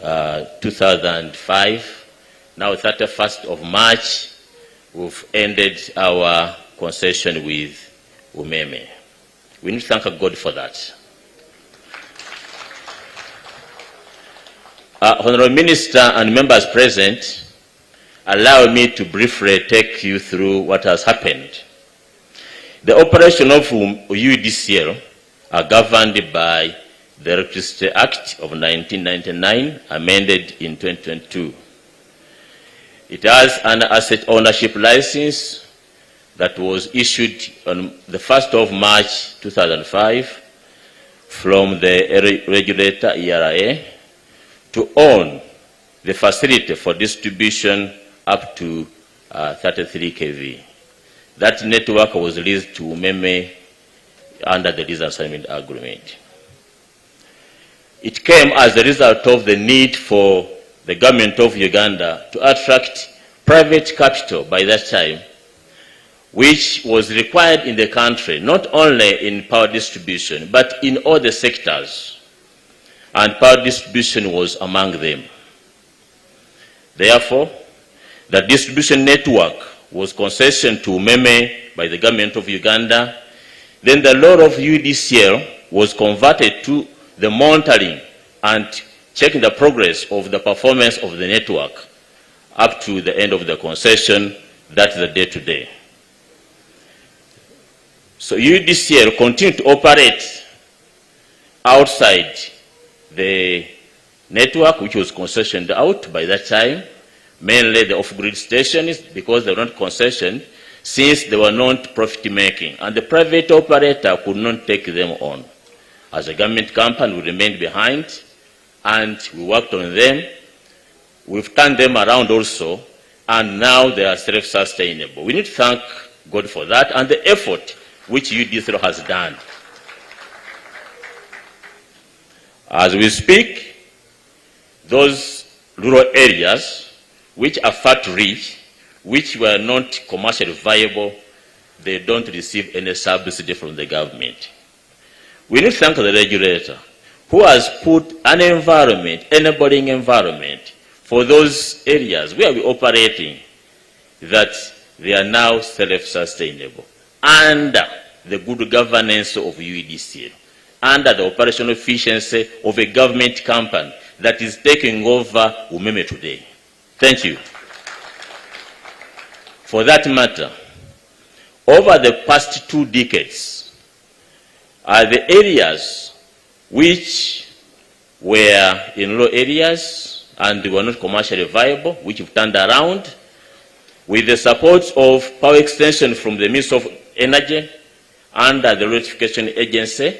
2005. Now 31st of March, we've ended our concession with Umeme. We need to thank God for that. Honorable Minister and members present, allow me to briefly take you through what has happened. The operation of UEDCL are governed by the Electricity Act of 1999, amended in 2022. It has an asset ownership license that was issued on the 1st of March 2005 from the regulator ERA to own the facility for distribution up to 33 kV. That network was leased to Umeme under the lease assignment agreement. It came as a result of the need for the government of Uganda to attract private capital by that time which was required in the country, not only in power distribution, but in all the sectors. And power distribution was among them. Therefore, the distribution network was concessioned to Umeme by the government of Uganda. Then the law of UEDCL was converted to the monitoring and checking the progress of the performance of the network up to the end of the concession, that's the day-to-day. So UEDCL continued to operate outside the network, which was concessioned out by that time, mainly the off-grid stations, because they were not concessioned, since they were not profit-making, and the private operator could not take them on. As a government company, we remained behind, and we worked on them. We've turned them around also, and now they are self-sustainable. We need to thank God for that and the effort which UEDCL has done. As we speak, those rural areas which are far to reach, which were not commercially viable, they don't receive any subsidy from the government. We need to thank the regulator who has put an environment, enabling environment for those areas where we're operating, that they are now self-sustainable under the good governance of UEDCL, under the operational efficiency of a government company that is taking over Umeme today. Thank you. For that matter, over the past 2 decades, the areas which were in rural areas and were not commercially viable, which have turned around, with the support of power extension from the Ministry of Energy under the Electrification Agency.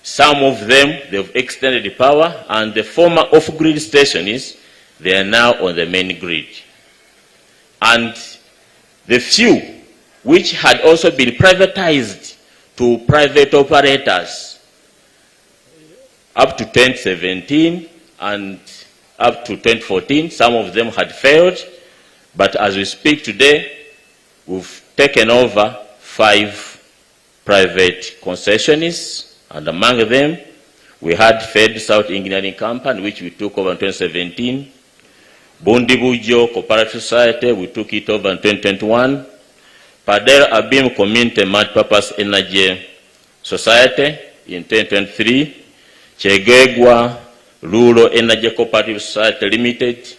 Some of them, they've extended the power, and the former off-grid stations, they are now on the main grid. And the few which had also been privatized to private operators up to 2017 and up to 2014, some of them had failed, but as we speak today, we've taken over 5 private concessions, and among them, we had Fed South Engineering Company, which we took over in 2017, Bundibujo Cooperative Society, we took it over in 2021, Padel Abim Community Multipurpose Energy Society in 2023, Chegegwa Rural Energy Cooperative Society Limited,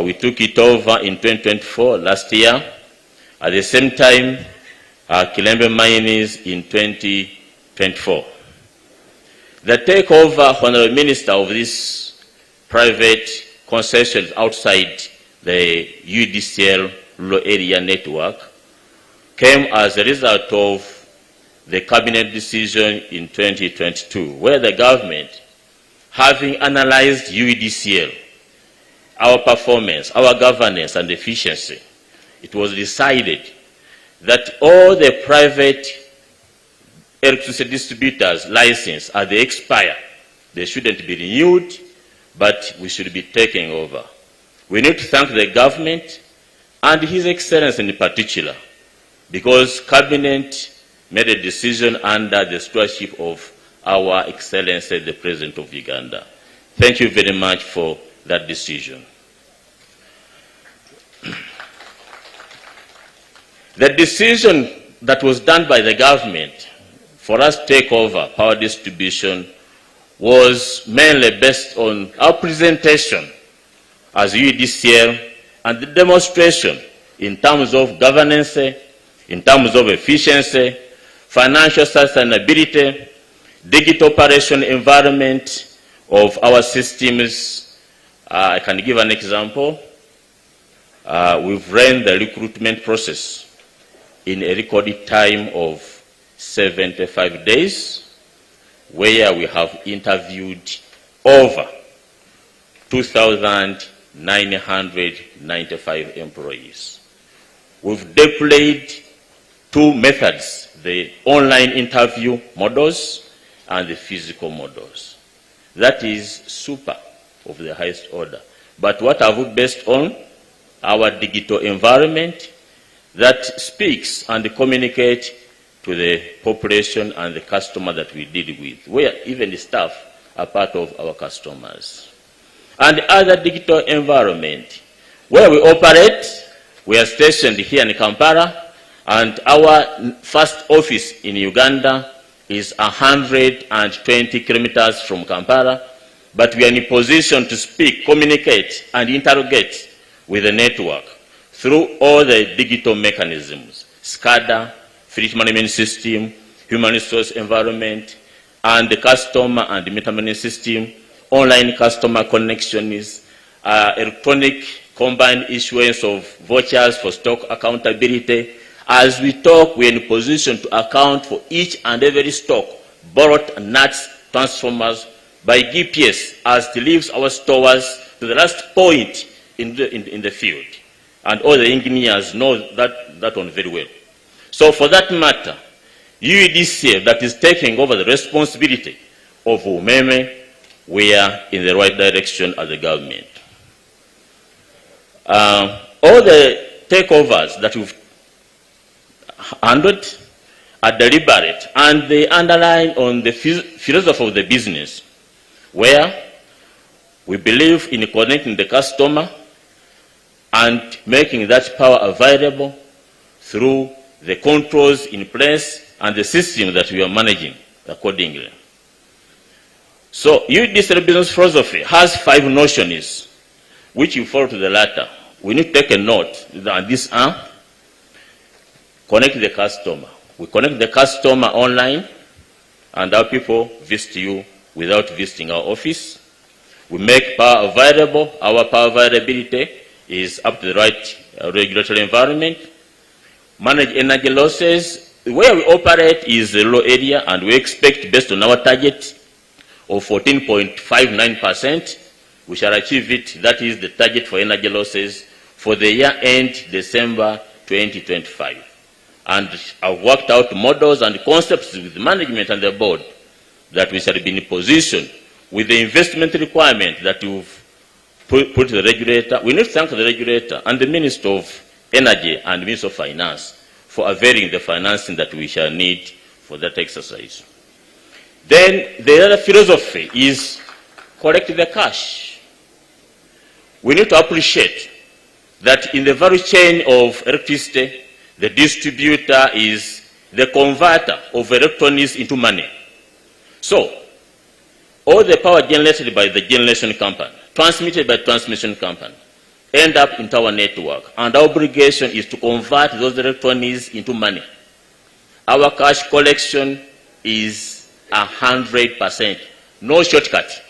we took it over in 2024, last year. At the same time, Kilembe Mines in 2024. The takeover, Honorable Minister, of this private concessions outside the UEDCL rural area network came as a result of the cabinet decision in 2022, where the government, having analyzed UEDCL, our performance, our governance and efficiency, it was decided that all the private electricity distributors' license, as they expire, they shouldn't be renewed, but we should be taking over. We need to thank the government and His Excellency in particular, because Cabinet made a decision under the stewardship of our Excellency, the President of Uganda. Thank you very much for that decision. The decision that was done by the government for us to take over power distribution was mainly based on our presentation as UEDCL and the demonstration in terms of governance, in terms of efficiency, financial sustainability, digital operation environment of our systems. I can give an example. We've ran the recruitment process in a recorded time of 75 days, where we have interviewed over 2,995 employees. We've deployed 2 methods, the online interview models and the physical models. That is super of the highest order. But what have we based on? Our digital environment that speaks and communicates to the population and the customer that we deal with, where even the staff are part of our customers. And other digital environment. Where we operate, we are stationed here in Kampala, and our first office in Uganda is 120 kilometers from Kampala, but we are in a position to speak, communicate, and interrogate with the network through all the digital mechanisms, SCADA, fleet management system, human resource environment, and the customer and the meter management system, online customer connections, electronic combined issuance of vouchers for stock accountability. As we talk, we are in a position to account for each and every stock, bought nuts, transformers, by GPS as it leaves our stores to the last point in the field. And all the engineers know that one very well. So for that matter, UEDCL that is taking over the responsibility of Umeme, we are in the right direction as a government. All the takeovers that we've handled are deliberate, and they underline on the philosophy of the business, where we believe in connecting the customer and making that power available through the controls in place and the system that we are managing accordingly. So UEDCL business philosophy has 5 notions which you follow to the latter. We need to take a note that these are: connect the customer. We connect the customer online, and our people visit you without visiting our office. We make power available. Our power availability is up to the right regulatory environment. Manage energy losses. Where we operate is a low area, and we expect, based on our target of 14.59%, we shall achieve it. That is the target for energy losses for the year end December 2025. And I've worked out models and concepts with the management and the board that we shall be in a position with the investment requirement that you've put to the regulator. We need to thank the regulator and the Minister of Energy and the Minister of Finance for availing the financing that we shall need for that exercise. Then the other philosophy is collect the cash. We need to appreciate that in the value chain of electricity, the distributor is the converter of electronics into money. So, all the power generated by the generation company, transmitted by transmission company, end up into our network. And our obligation is to convert those electronics into money. Our cash collection is 100%. No shortcut.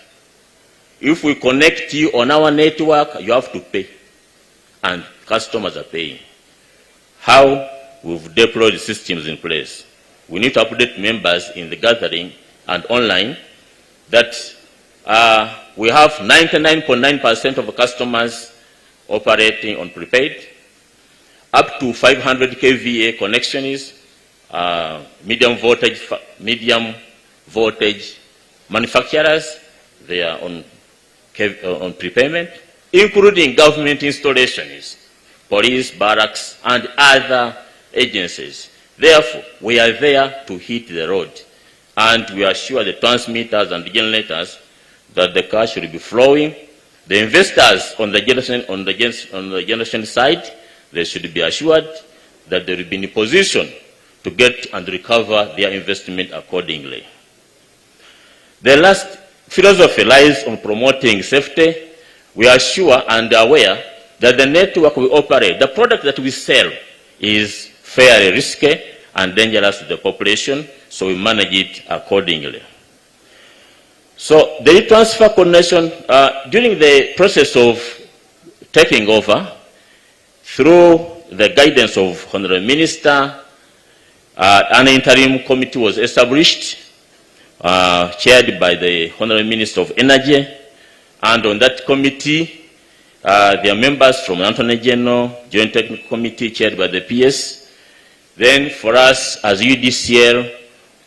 If we connect you on our network, you have to pay. And customers are paying. How we've deployed systems in place. We need to update members in the gathering and online that we have 99.9% of Customers operating on prepaid, up to 500 kVA connections, medium voltage manufacturers, they are on prepayment, including government installations, police, barracks, and other agencies. Therefore, we are there to hit the road, and we assure the transmitters and the generators that the cash will be flowing. The investors on the generation side, they should be assured that they will be in a position to get and recover their investment accordingly. The last philosophy lies on promoting safety. We are sure and aware that the network we operate, the product that we sell, is fairly risky and dangerous to the population, so we manage it accordingly. So the transfer coordination, during the process of taking over, through the guidance of Honorable Minister, an interim committee was established, chaired by the Honorable Minister of Energy, and on that committee, there are members from Attorney General, Joint Technical Committee, chaired by the PS. Then for us as UEDCL,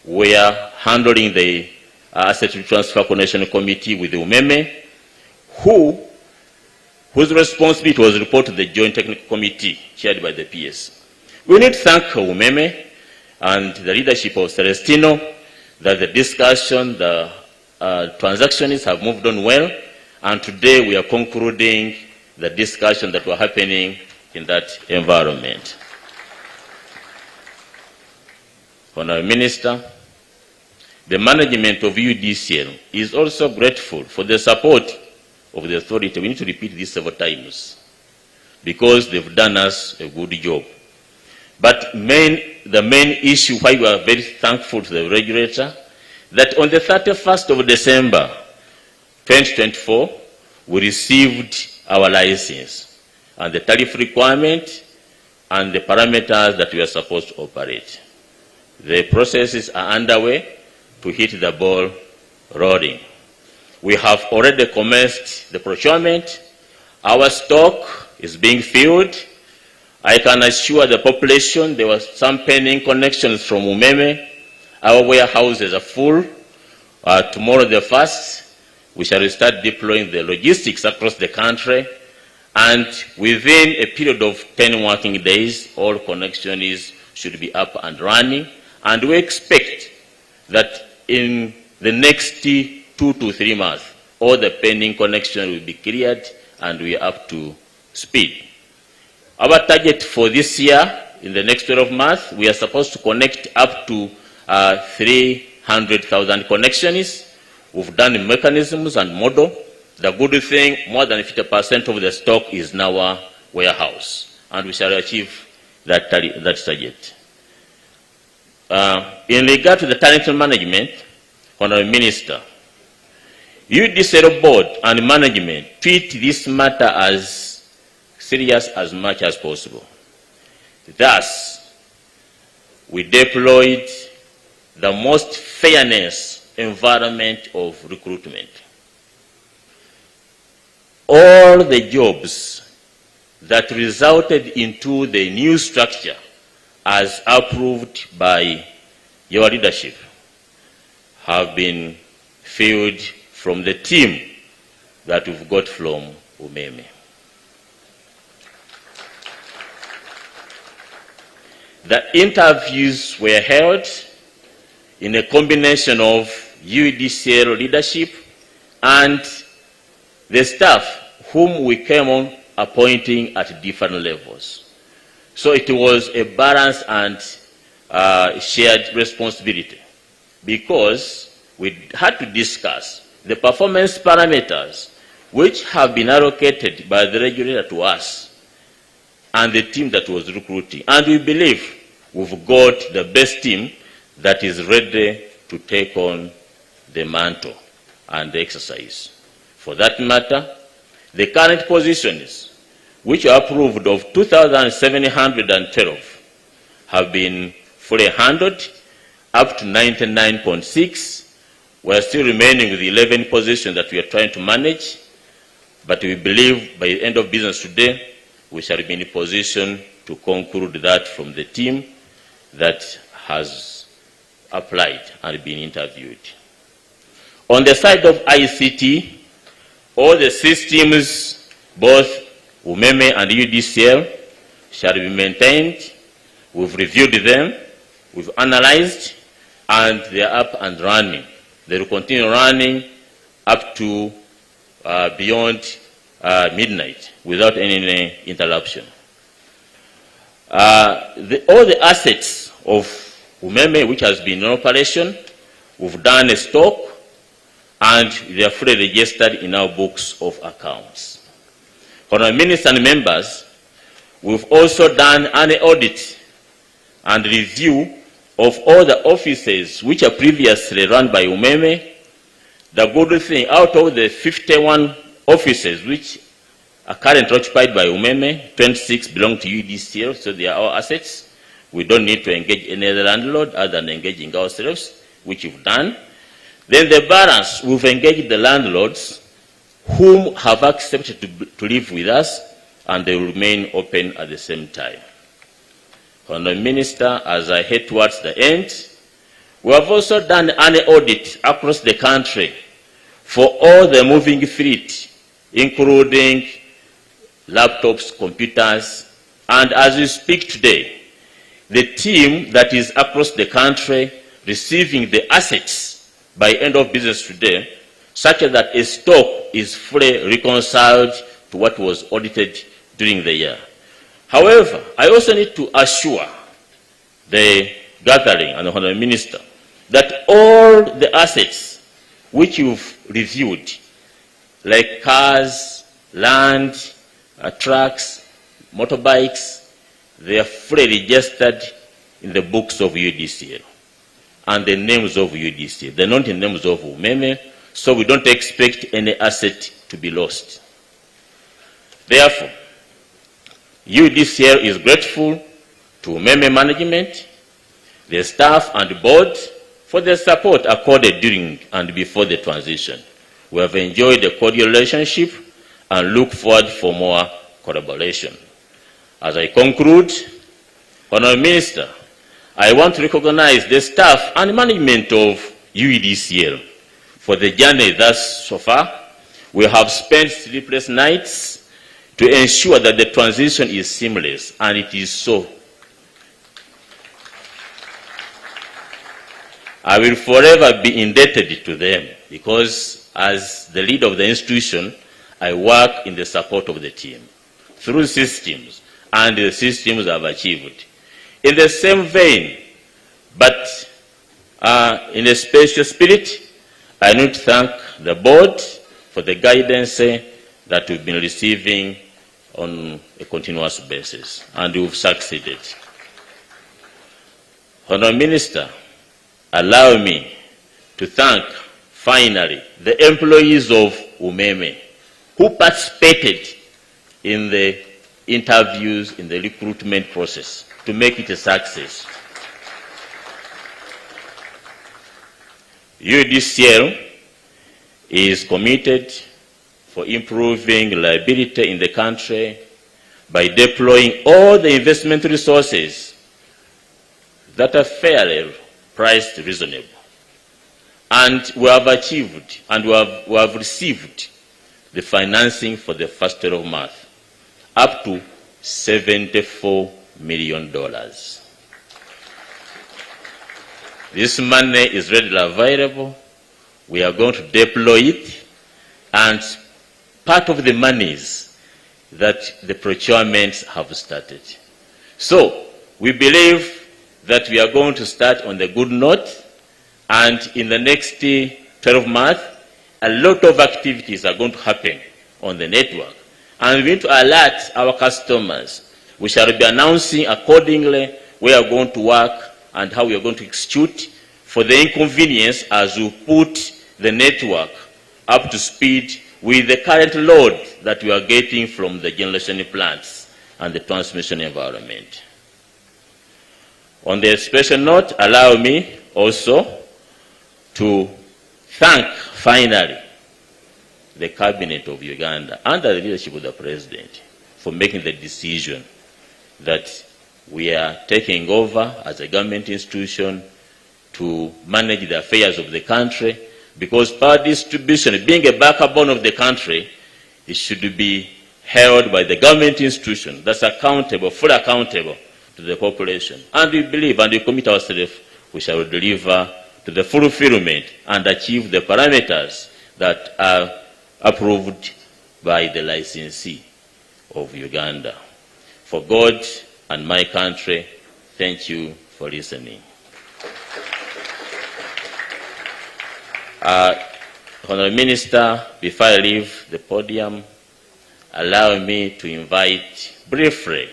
we are handling the Asset Transfer Coordination Committee with the Umeme, whose responsibility was reported to the Joint Technical Committee, chaired by the PS. We need to thank Umeme and the leadership of Celestino that the discussion, the transactions have moved on well, and today we are concluding the discussion that were happening in that environment. Honourable Minister, the management of UEDCL is also grateful for the support of the authority. We need to repeat this several times because they've done us a good job. But the main issue why we are very thankful to the regulator, that on the 31st of December 2024, we received our license and the tariff requirement and the parameters that we are supposed to operate. The processes are underway to hit the ball rolling. We have already commenced the procurement. Our stock is being filled. I can assure the population there were some pending connections from Umeme. Our warehouses are full. Tomorrow the 1st, we shall start deploying the logistics across the country. And within a period of 10 working days, all connections should be up and running. And we expect that in the next 2 to 3 months, all the pending connections will be cleared and we are up to speed. Our target for this year, in the next 12 months, we are supposed to connect up to 300,000 connections. We've done mechanisms and model. The good thing, more than 50% of the stock is in our warehouse, and we shall achieve that target. In regard to the talent management, Honourable Minister, UEDCL Board and management treat this matter as serious as much as possible. Thus, we deployed the most fairness environment of recruitment. All the jobs that resulted into the new structure as approved by your leadership have been filled from the team that we've got from Umeme. The interviews were held in a combination of UEDCL leadership and the staff whom we came on appointing at different levels. So it was a balanced and shared responsibility because we had to discuss the performance parameters which have been allocated by the regulator to us and the team that was recruiting. And we believe we've got the best team that is ready to take on the mantle and the exercise. For that matter, the current positions, which are approved of 2,712, have been fully handled up to 99.6. We are still remaining with 11 positions that we are trying to manage, but we believe by the end of business today, we shall be in a position to conclude that from the team that has applied and been interviewed. On the side of ICT, all the systems, both Umeme and UEDCL, shall be maintained. We've reviewed them, we've analyzed, and they are up and running. They will continue running up to beyond midnight without any interruption. All the assets of Umeme, which has been in operation, we've done a stock, and they are fully registered in our books of accounts. For our ministers and members, we've also done an audit and review of all the offices which are previously run by Umeme. The good thing, out of the 51 offices which are currently occupied by Umeme, 26 belong to UEDCL, so they are our assets. We don't need to engage any other landlord other than engaging ourselves, which we've done. Then the balance, we've engaged the landlords whom have accepted to live with us, and they will remain open at the same time. Honourable Minister, as I head towards the end, we have also done an audit across the country for all the moving fleet, including laptops, computers, and as we speak today, the team that is across the country receiving the assets by end of business today, such that a stock is fully reconciled to what was audited during the year. However, I also need to assure the gathering and the Honourable Minister that all the assets which you've reviewed, like cars, land, trucks, motorbikes, they are fully registered in the books of UEDCL and the names of UEDCL. They're not in the names of Umeme, so we don't expect any asset to be lost. Therefore, UEDCL is grateful to Umeme management, the staff and the board for the support accorded during and before the transition. We have enjoyed a cordial relationship and look forward for more collaboration. As I conclude, Honourable Minister, I want to recognize the staff and management of UEDCL for the journey thus so far. We have spent sleepless nights to ensure that the transition is seamless, and it is so. I will forever be indebted to them because as the leader of the institution, I work in the support of the team through systems, and the systems have achieved. In the same vein, but in a special spirit, I need to thank the board for the guidance that we've been receiving on a continuous basis, and we've succeeded. Honourable Minister, allow me to thank, finally, the employees of Umeme who participated in the interviews, in the recruitment process to make it a success. UEDCL is committed for improving reliability in the country by deploying all the investment resources that are fairly priced reasonable. And we have achieved and we have received the financing for the first 12 months, up to $74 million. This money is readily available. We are going to deploy it, and part of the monies that the procurements have started. So we believe that we are going to start on the good note, and in the next 12 months, a lot of activities are going to happen on the network. And we need to alert our customers. We shall be announcing accordingly where we are going to work and how we are going to execute for the inconvenience as we put the network up to speed with the current load that we are getting from the generation plants and the transmission environment. On the special note, allow me also to thank, finally, the Cabinet of Uganda under the leadership of the President for making the decision that we are taking over as a government institution to manage the affairs of the country, because power distribution, being a backbone of the country, it should be held by the government institution that's accountable, fully accountable to the population. And we believe and we commit ourselves, we shall deliver to the fulfillment and achieve the parameters that are approved by the licensee of Uganda. For God and my country, thank you for listening. Honourable Minister, before I leave the podium, allow me to invite briefly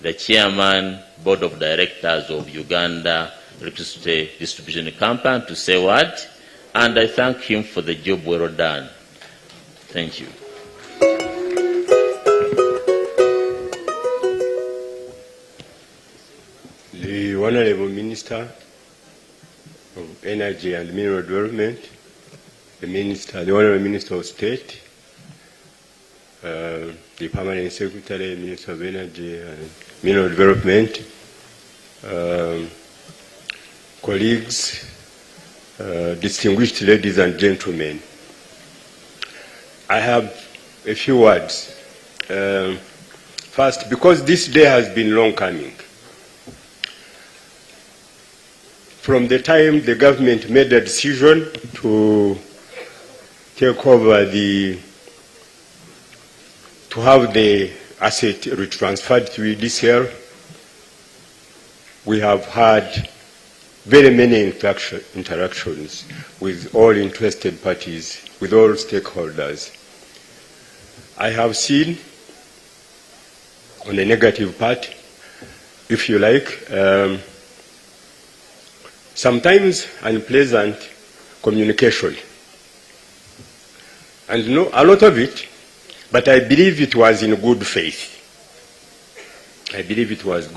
the Chairman, Board of Directors of Uganda Electricity Distribution Company to say a word, and I thank him for the job well done. Thank you. The Honourable Minister of Energy and Mineral Development, the Honourable Minister of State, the Permanent Secretary, Minister of Energy and Mineral Development, colleagues, distinguished ladies and gentlemen, I have a few words. First, because this day has been long coming, from the time the government made a decision to take over to have the asset retransferred to UEDCL, we have had very many interactions with all interested parties, with all stakeholders. I have seen, on the negative part, if you like, sometimes unpleasant communication. And no, a lot of it, but I believe it was in good faith. I believe it was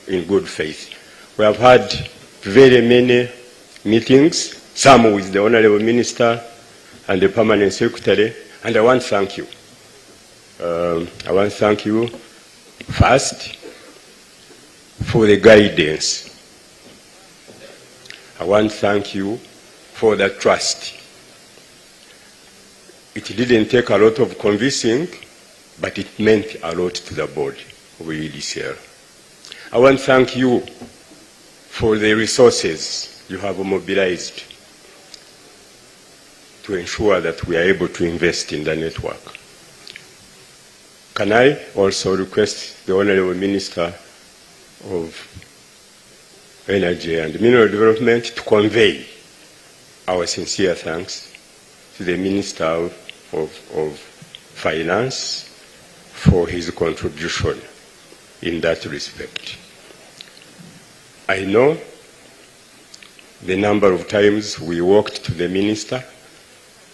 in good faith. We have had very many meetings, some with the Honorable Minister and the Permanent Secretary, and I want to thank you. I want to thank you first for the guidance. I want to thank you for the trust. It didn't take a lot of convincing, but it meant a lot to the board of UEDCL. I want to thank you for the resources you have mobilized to ensure that we are able to invest in the network. Can I also request the Honorable Minister of Energy and Mineral Development to convey our sincere thanks to the Minister of Finance for his contribution in that respect. I know the number of times we walked to the Minister,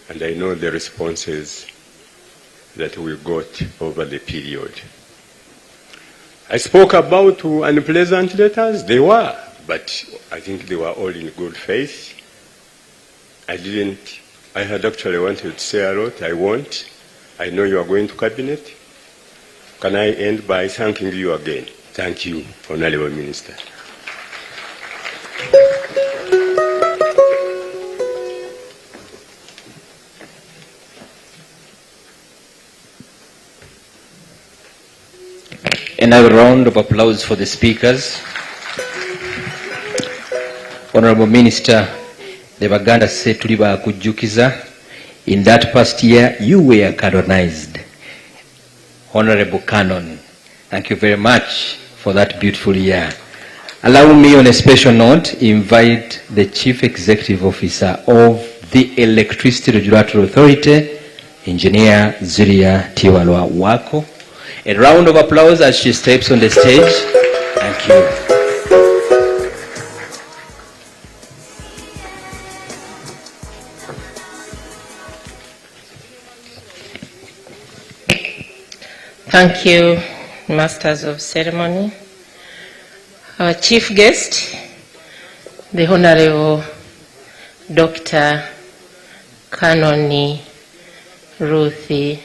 and I know the responses that we got over the period. I spoke about unpleasant letters. They were, but I think they were all in good faith. I had actually wanted to say a lot. I won't. I know you are going to Cabinet. Can I end by thanking you again? Thank you, Honorable Minister. Another round of applause for the speakers. Honorable Minister, the Baganda said to Liba Kujukiza, in that past year you were canonized. Honorable Canon, thank you very much for that beautiful year. Allow me on a special note invite the Chief Executive Officer of the Electricity Regulatory Authority, Engineer Zulia Tiwalwa Wako. A round of applause as she steps on the stage. Thank you. Thank you, Masters of Ceremony. Our chief guest, the Honorable Dr. Kanoni Ruthie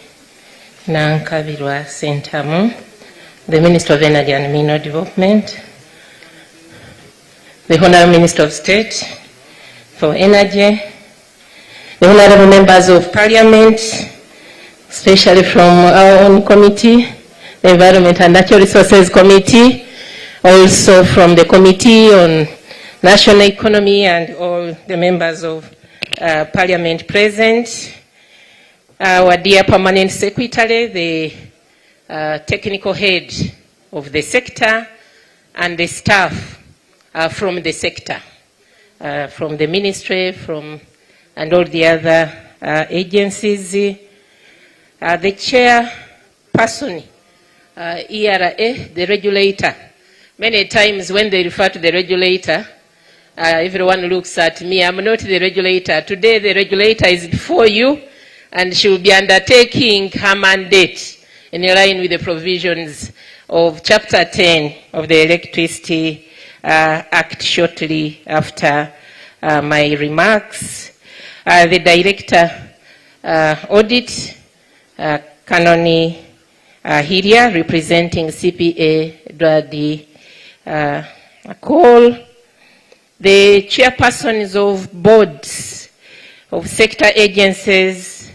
Nankabirwa Sentamu, the Minister of Energy and Mineral Development, the Honorable Minister of State for Energy, the Honorable Members of Parliament, especially from our own committee, the Environment and Natural Resources Committee, also from the Committee on National Economy and all the members of Parliament present, our dear Permanent Secretary, the technical head of the sector, and the staff from the sector, from the Ministry, and all the other agencies. The chairperson, ERA, the regulator. Many times when they refer to the regulator, everyone looks at me. I'm not the regulator. Today the regulator is before you, and she will be undertaking her mandate in line with the provisions of Chapter 10 of the Electricity Act shortly after my remarks. The Director Audit, Kanoni Hiria, representing CPA Dwadi Call, the chairpersons of boards of sector agencies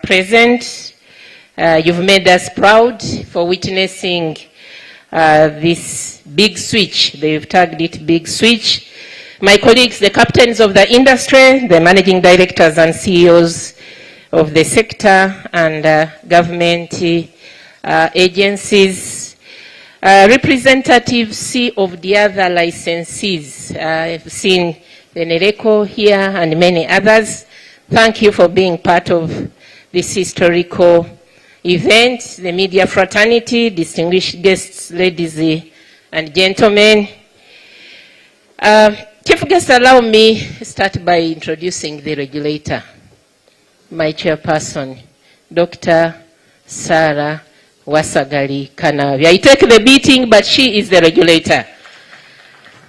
present. You've made us proud for witnessing this big switch. They've tagged it big switch. my colleagues, the captains of the industry, the managing directors and CEOs of the sector and government agencies, representatives of the other licensees. I've seen the NERECO here and many others. Thank you for being part of this historical event. The media fraternity, distinguished guests, ladies and gentlemen. Chief guest, allow me to start by introducing the regulator, my chairperson, Dr. Sarah Wasagali Kanavi. I take the beating, but she is the regulator.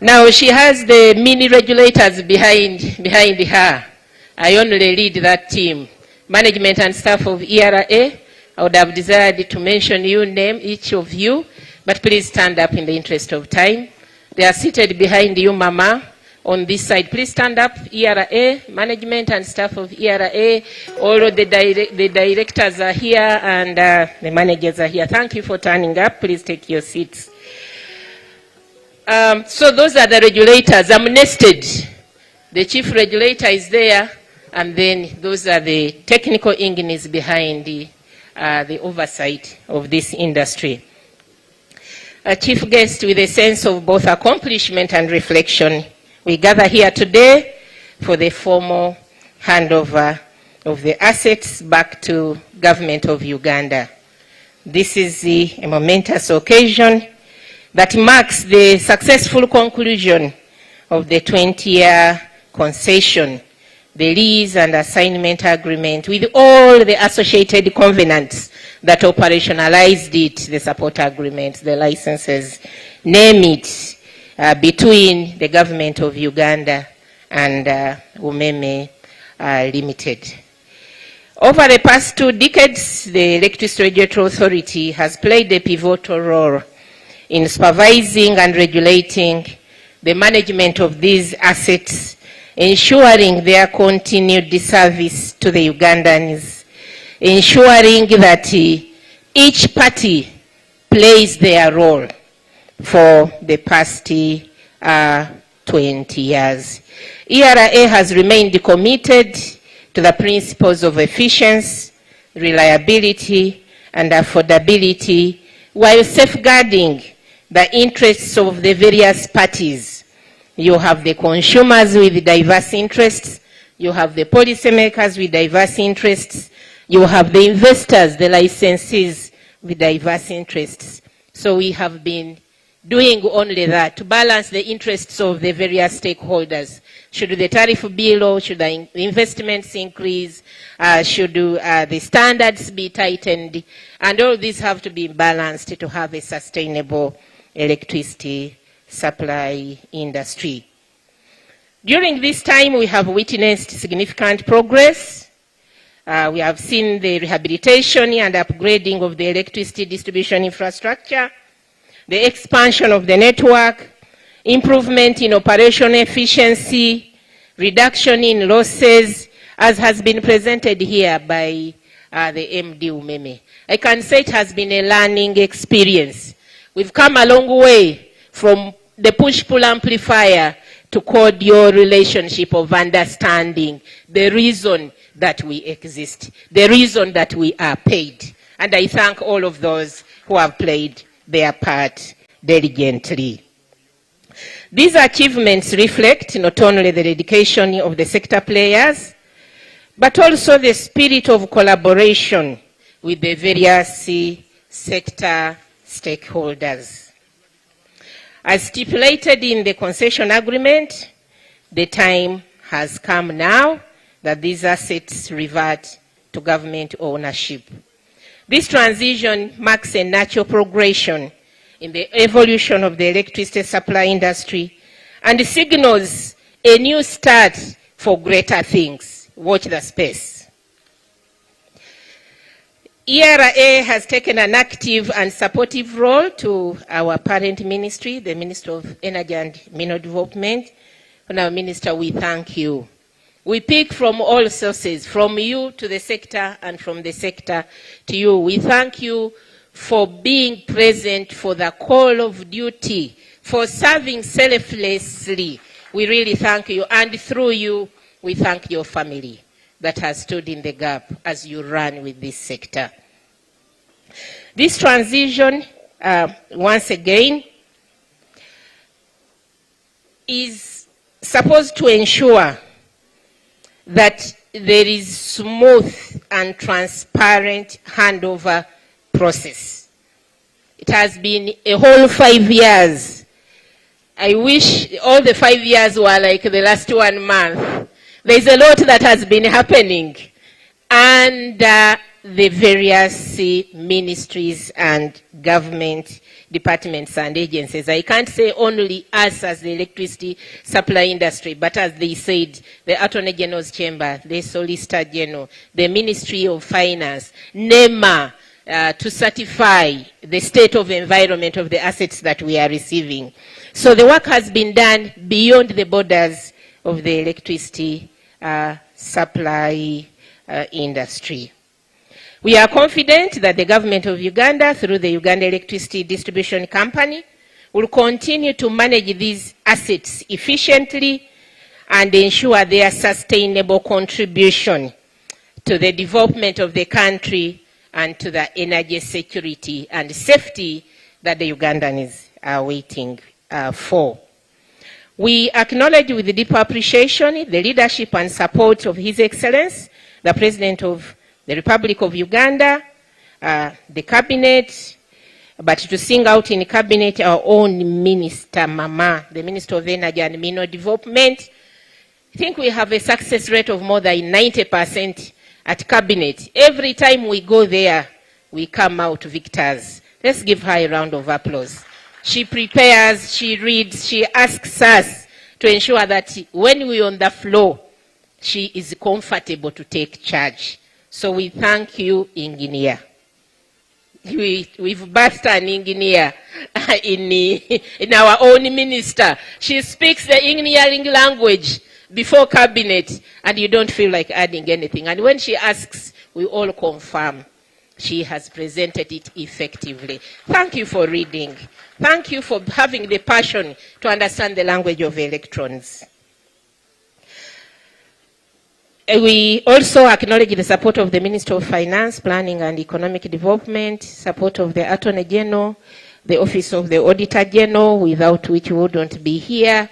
Now, she has the mini regulators behind her. I only lead that team. Management and staff of ERA, I would have desired to mention you, name each of you, but please stand up in the interest of time. They are seated behind you, Mama, on this side. Please stand up, ERA, management and staff of ERA. All of the directors are here and the managers are here. Thank you for turning up. Please take your seats. So those are the regulators. I'm nested. The chief regulator is there, and then those are the technical engineers behind the oversight of this industry. A chief guest with a sense of both accomplishment and reflection, we gather here today for the formal handover of the assets back to government of Uganda. This is a momentous occasion that marks the successful conclusion of the 20-year concession, the lease and assignment agreement with all the associated covenants that operationalized it, the support agreements, the licenses, name it, between the government of Uganda and Umeme Limited. Over the past 2 decades, the Electricity Regulatory Authority has played a pivotal role in supervising and regulating the management of these assets, ensuring their continued service to the Ugandans, ensuring that each party plays their role for the past 20 years. ERA has remained committed to the principles of efficiency, reliability, and affordability, while safeguarding the interests of the various parties. You have the consumers with diverse interests, you have the policymakers with diverse interests, you have the investors, the licensees with diverse interests. So we have been doing only that to balance the interests of the various stakeholders. Should the tariff be low, should the investments increase, should the standards be tightened, and all these have to be balanced to have a sustainable electricity supply industry. During this time, we have witnessed significant progress. We have seen the rehabilitation and upgrading of the electricity distribution infrastructure, the expansion of the network, improvement in operation efficiency, reduction in losses, as has been presented here by the MD Umeme. I can say it has been a learning experience. We've come a long way from the push-pull amplifier to cordial relationship of understanding the reason that we exist, the reason that we are paid. And I thank all of those who have played their part diligently. These achievements reflect not only the dedication of the sector players, but also the spirit of collaboration with the various sector stakeholders. As stipulated in the concession agreement, the time has come now that these assets revert to government ownership. This transition marks a natural progression in the evolution of the electricity supply industry and signals a new start for greater things. Watch the space. ERA has taken an active and supportive role to our parent ministry, the Ministry of Energy and Mineral Development. Now, Minister, we thank you. We pick from all sources, from you to the sector and from the sector to you. We thank you for being present, for the call of duty, for serving selflessly We really thank you, and through you, we thank your family that has stood in the gap as you run with this sector. This transition, once again, is supposed to ensure that there is smooth and transparent handover process. It has been a whole 5 years. I wish all the 5 years were like the last 1 month. There's a lot that has been happening. And the various ministries and government departments and agencies. I can't say only us as the electricity supply industry, but as they said, the Attorney General's Chamber, the Solicitor General, the Ministry of Finance, NEMA, to certify the state of environment of the assets that we are receiving. So the work has been done beyond the borders of the electricity supply industry. We are confident that the government of Uganda, through the Uganda Electricity Distribution Company, will continue to manage these assets efficiently and ensure their sustainable contribution to the development of the country and to the energy security and safety that the Ugandans are waiting for. We acknowledge with deep appreciation the leadership and support of His Excellency, the President of the Republic of Uganda, the Cabinet, but to sing out in Cabinet our own Minister Mama, the Minister of Energy and Mineral Development. I think we have a success rate of more than 90% at Cabinet. Every time we go there, we come out victors. Let's give her a round of applause. She prepares, she reads, she asks us to ensure that when we're on the floor, she is comfortable to take charge. So we thank you, engineer. We've birthed an engineer in our own minister. She speaks the engineering language before cabinet, and you don't feel like adding anything. And when she asks, we all confirm she has presented it effectively. Thank you for reading. Thank you for having the passion to understand the language of electrons. We also acknowledge the support of the Minister of Finance, Planning and Economic Development, support of the Attorney General, the Office of the Auditor General, without which we wouldn't be here,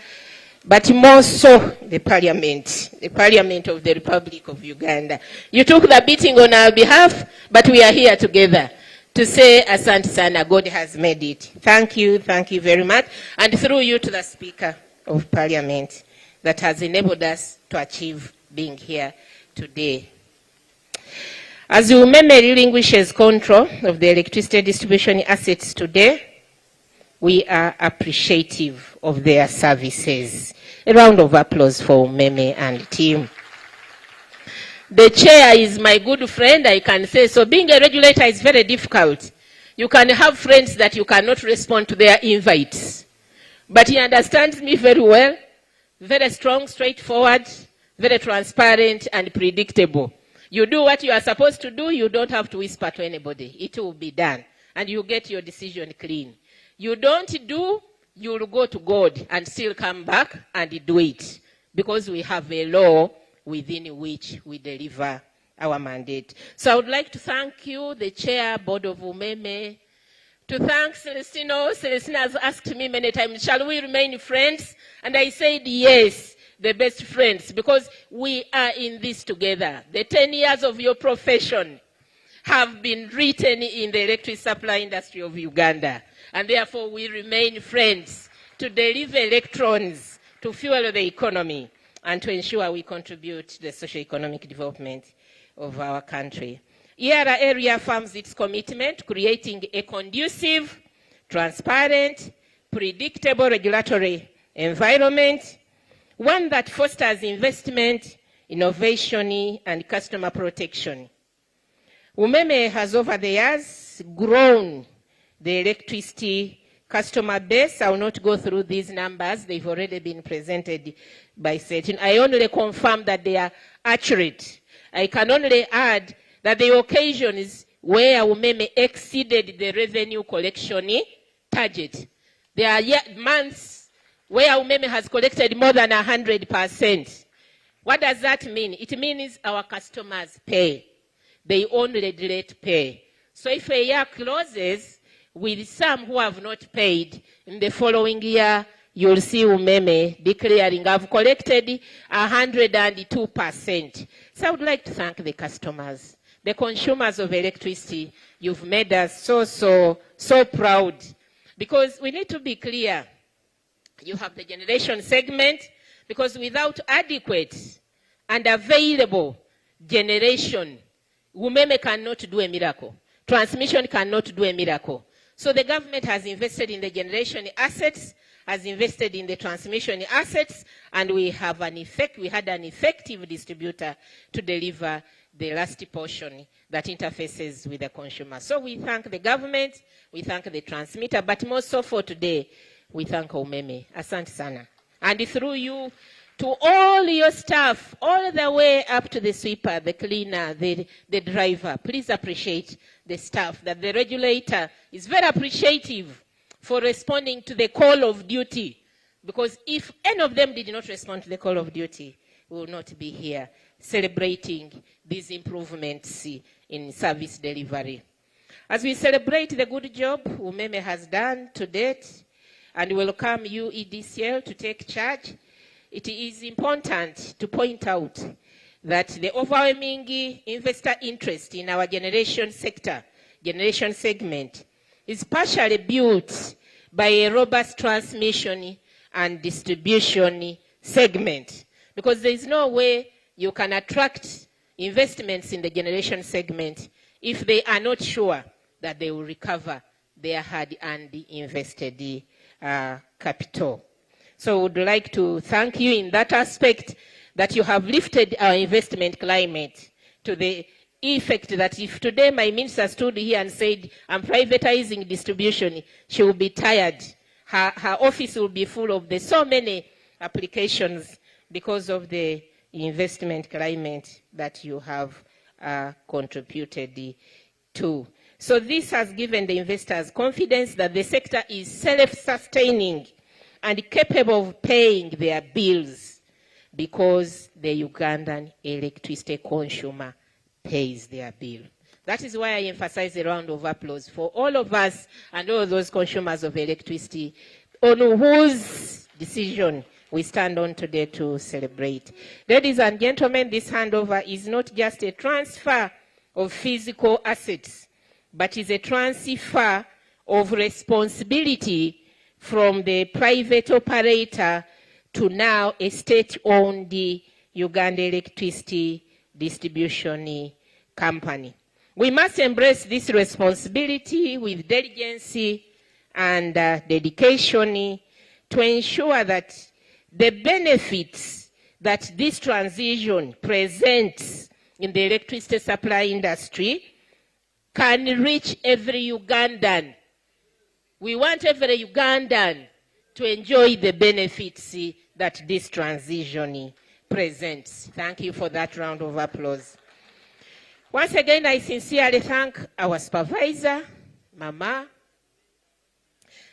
but more so the Parliament of the Republic of Uganda. You took the beating on our behalf, but we are here together to say Asante Sana, God has made it. Thank you very much, and through you to the Speaker of Parliament that has enabled us to achieve being here today. As Umeme relinquishes control of the electricity distribution assets today, we are appreciative of their services. A round of applause for Umeme and team. The chair is my good friend, I can say. So being a regulator is very difficult. You can have friends that you cannot respond to their invites. But he understands me very well, very strong, straightforward, very transparent and predictable. You do what you are supposed to do, you don't have to whisper to anybody. It will be done. And you get your decision clean. You don't do, you will go to God and still come back and do it. Because we have a law within which we deliver our mandate. So I would like to thank you, the Chair, Board of Umeme, to thank Celestino. Celestino has asked me many times, shall we remain friends? And I said yes. The best friends, because we are in this together. The 10 years of your profession have been written in the electric supply industry of Uganda, and therefore we remain friends to deliver electrons to fuel the economy and to ensure we contribute to the socio-economic development of our country. ERA area affirms its commitment creating a conducive, transparent, predictable regulatory environment, one that fosters investment, innovation, and customer protection. Umeme has over the years grown the electricity customer base. I will not go through these numbers. They've already been presented by Setin. I only confirm that they are accurate. I can only add that the occasions where Umeme exceeded the revenue collection target. There are months where Umeme has collected more than 100%. What does that mean? It means our customers pay. They only late pay. So if a year closes with some who have not paid, in the following year, you'll see Umeme declaring, I've collected 102%. So I would like to thank the customers, the consumers of electricity. You've made us so proud. Because we need to be clear. You have the generation segment, because without adequate and available generation, Umeme cannot do a miracle. Transmission cannot do a miracle. So the government has invested in the generation assets, has invested in the transmission assets, and we had an effective distributor to deliver the last portion that interfaces with the consumer. So we thank the government, we thank the transmitter, but more so for today, we thank Umeme. Asante sana. And through you, to all your staff, all the way up to the sweeper, the cleaner, the driver, please appreciate the staff, that the regulator is very appreciative for responding to the call of duty. Because if any of them did not respond to the call of duty, we will not be here celebrating these improvements in service delivery. As we celebrate the good job Umeme has done to date, and welcome UEDCL to take charge, it is important to point out that the overwhelming investor interest in our generation segment, is partially built by a robust transmission and distribution segment. Because there is no way you can attract investments in the generation segment if they are not sure that they will recover their hard-earned invested capital. So I would like to thank you in that aspect, that you have lifted our investment climate to the effect that if today my minister stood here and said, I'm privatizing distribution, she will be tired. Her office will be full of so many applications because of the investment climate that you have contributed to. So this has given the investors confidence that the sector is self-sustaining and capable of paying their bills, because the Ugandan electricity consumer pays their bill. That is why I emphasize a round of applause for all of us and all those consumers of electricity on whose decision we stand on today to celebrate. Ladies and gentlemen, this handover is not just a transfer of physical assets, but is a transfer of responsibility from the private operator to now a state-owned Uganda electricity distribution company. We must embrace this responsibility with diligence and dedication to ensure that the benefits that this transition presents in the electricity supply industry can reach every Ugandan. We want every Ugandan to enjoy the benefits that this transition presents. Thank you for that round of applause. Once again, I sincerely thank our supervisor, Mama,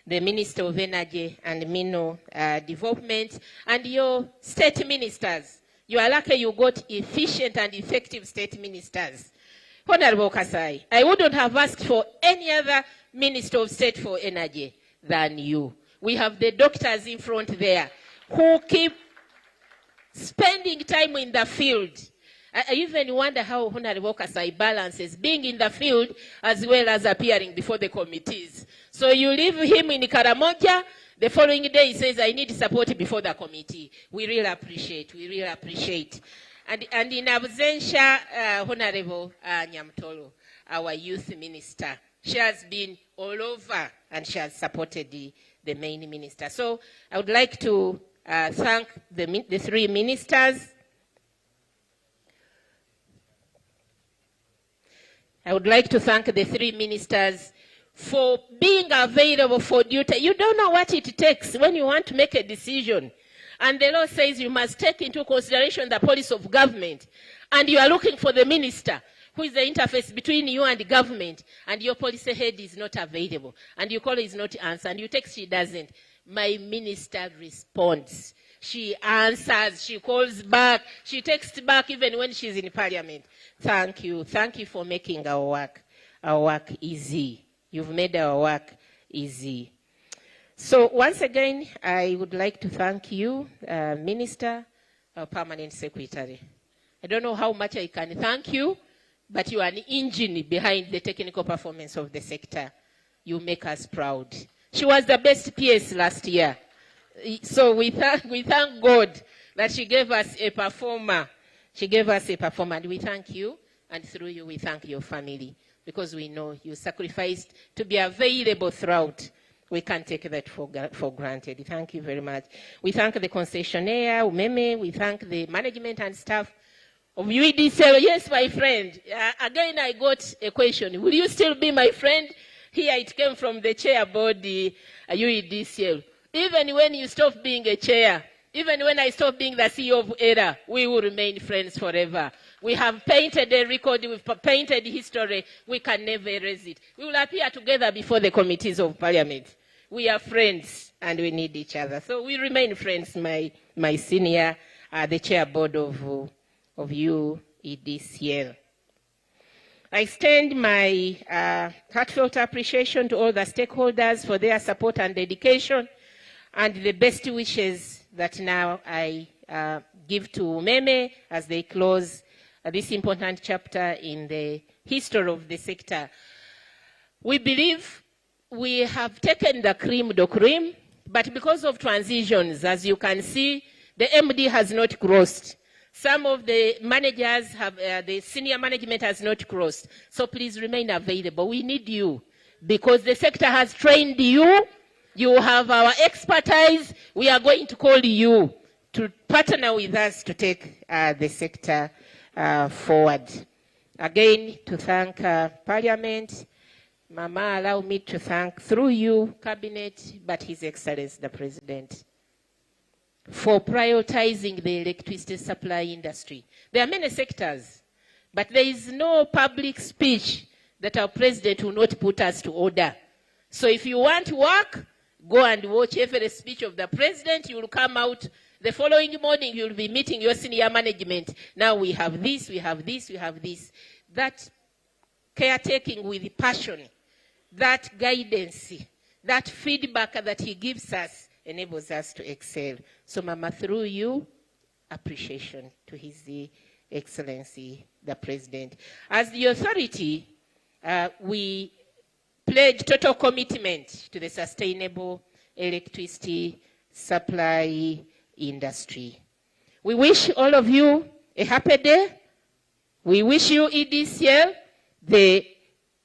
the Minister of Energy and Mineral Development, and your state ministers. You are lucky you got efficient and effective state ministers. Honorable Kasai, I wouldn't have asked for any other Minister of State for Energy than you. We have the doctors in front there who keep spending time in the field. I even wonder how Honorable Kasai balances being in the field as well as appearing before the committees. So you leave him in Karamoja, the following day he says, I need support before the committee. We really appreciate. And in absentia, Honorable Nyamtolo, our youth minister, she has been all over and she has supported the main minister. So I would like to thank the three ministers. I would like to thank the three ministers for being available for duty. You don't know what it takes when you want to make a decision. And the law says you must take into consideration the policy of government. And you are looking for the minister, who is the interface between you and the government, and your policy head is not available. And you call, is not answered, and you text, she doesn't. my minister responds. She answers, she calls back, she texts back even when she's in parliament. Thank you. Thank you for making our work easy. You've made our work easy. So once again, I would like to thank you, Minister, our Permanent Secretary. I don't know how much I can thank you, but you are an engine behind the technical performance of the sector. You make us proud. She was the best PS last year. So we thank God that she gave us a performer. She gave us a performer, and we thank you, and through you we thank your family, because we know you sacrificed to be available throughout. We can't take that for granted. Thank you very much. We thank the concessionaire, Umeme. We thank the management and staff of UEDCL. Yes, my friend. Again, I got a question. Will you still be my friend? Here it came from the chair board, the UEDCL. Even when you stop being a chair, even when I stop being the CEO of ERA, we will remain friends forever. We have painted a record, we've painted history, we can never erase it. We will appear together before the committees of parliament. We are friends and we need each other. So we remain friends, my senior, the chair board of UEDCL. I extend my heartfelt appreciation to all the stakeholders for their support and dedication, and the best wishes that now I give to Umeme as they close this important chapter in the history of the sector. We believe we have taken the cream de cream, but because of transitions, as you can see, the MD has not crossed. Some of the managers have, the senior management has not crossed. So please remain available. We need you because the sector has trained you. You have our expertise. We are going to call you to partner with us to take the sector forward. Again, to thank Parliament. Mama, allow me to thank through you, Cabinet, but His Excellency the President, for prioritizing the electricity supply industry. There are many sectors, but there is no public speech that our President will not put us to order. So if you want to work, go and watch every speech of the President. You will come out the following morning, you will be meeting your senior management. Now we have this, we have this, we have this. That caretaking with passion, that guidance, that feedback that he gives us enables us to excel. So Mama, through you, appreciation to His Excellency, the President. As the authority, we pledge total commitment to the sustainable electricity supply industry. We wish all of you a happy day. We wish you UEDCL the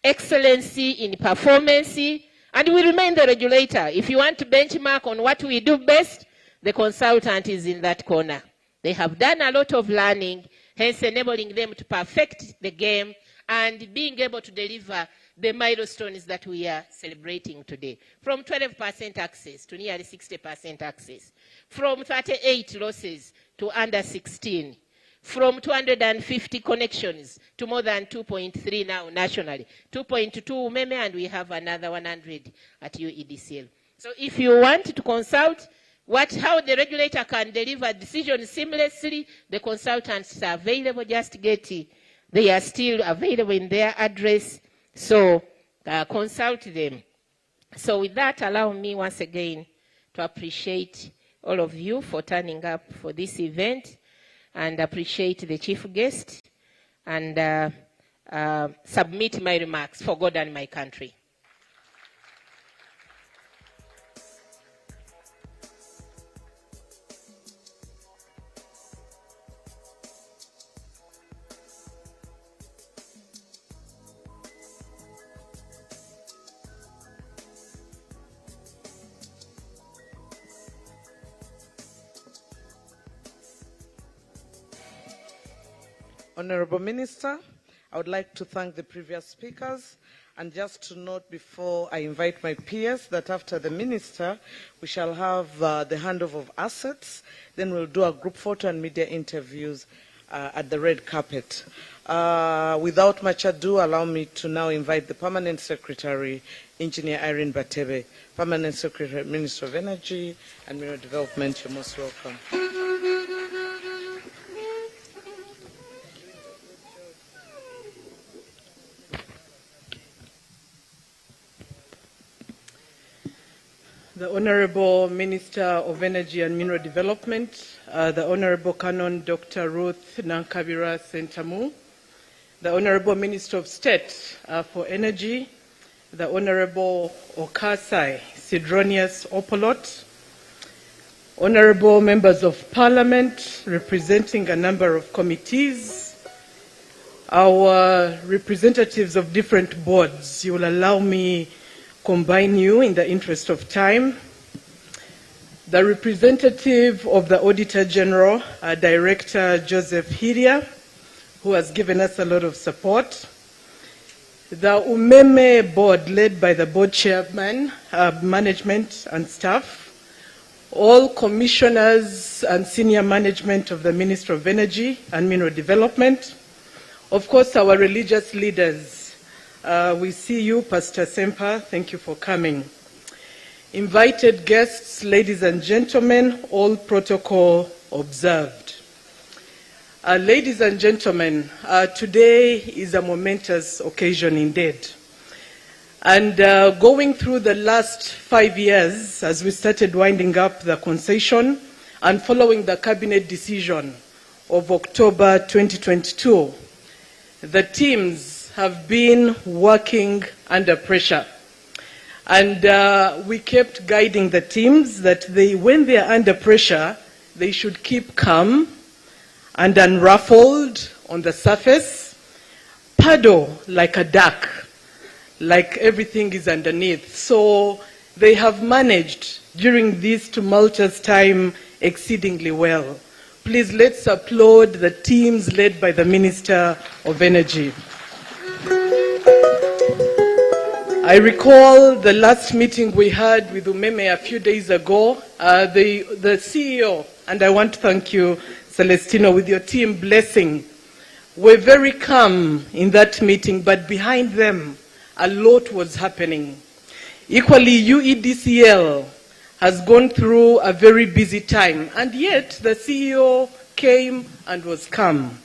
excellency in performance, and we remain the regulator. If you want to benchmark on what we do best, the consultant is in that corner. They have done a lot of learning, hence enabling them to perfect the game and being able to deliver the milestones that we are celebrating today. From 12% access to nearly 60% access. From 38 losses to under 16. From 250 connections to more than 2.3 now nationally. 2.2 Umeme, and we have another 100 at UEDCL. So if you want to consult how the regulator can deliver decisions seamlessly, the consultants are available. Just get it. They are still available in their address. So consult them. So with that, allow me once again to appreciate all of you for turning up for this event, and appreciate the chief guest, and submit my remarks for God and my country. Honorable Minister, I would like to thank the previous speakers, and just to note before I invite my peers that after the Minister, we shall have the handover of assets, then we'll do a group photo and media interviews at the red carpet. Without much ado, allow me to now invite the Permanent Secretary, Engineer Irene Batebe. Permanent Secretary, Minister of Energy and Mineral Development, you're most welcome. The Honorable Minister of Energy and Mineral Development, the Honorable Canon Dr. Ruth Nankabira Sentamu, the Honorable Minister of State for Energy, the Honorable Okasai Sidronius Opolot, Honorable Members of Parliament representing a number of committees, our representatives of different boards. You will allow me combine you in the interest of time. The representative of the Auditor General, Director Joseph Hiria, who has given us a lot of support. The Umeme Board, led by the Board Chairman, management and staff. All commissioners and senior management of the Ministry of Energy and Mineral Development. Of course, our religious leaders. We see you, Pastor Semper. Thank you for coming. Invited guests, ladies and gentlemen, all protocol observed. Ladies and gentlemen, today is a momentous occasion indeed. And going through the last 5 years, as we started winding up the concession and following the cabinet decision of October 2022, the teams have been working under pressure. And we kept guiding the teams that when they are under pressure, they should keep calm and unruffled on the surface, paddle like a duck, like everything is underneath. So they have managed during this tumultuous time exceedingly well. Please let's applaud the teams led by the Minister of Energy. I recall the last meeting we had with Umeme a few days ago. The CEO, and I want to thank you, Celestino, with your team blessing, were very calm in that meeting, but behind them, a lot was happening. Equally, UEDCL has gone through a very busy time, and yet the CEO came and was calm.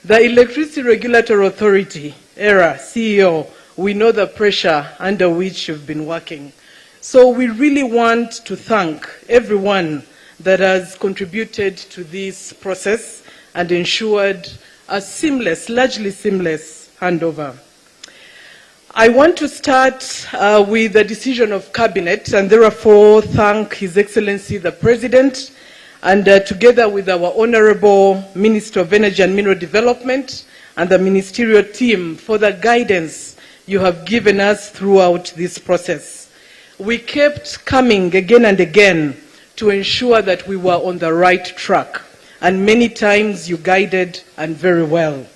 The Electricity Regulatory Authority, ERA, CEO, we know the pressure under which you've been working. So we really want to thank everyone that has contributed to this process and ensured a seamless, largely seamless handover. I want to start with the decision of Cabinet and therefore thank His Excellency the President and together with our Honorable Minister of Energy and Mineral Development and the Ministerial team for the guidance you have given us throughout this process. We kept coming again and again to ensure that we were on the right track, and many times you guided and very well.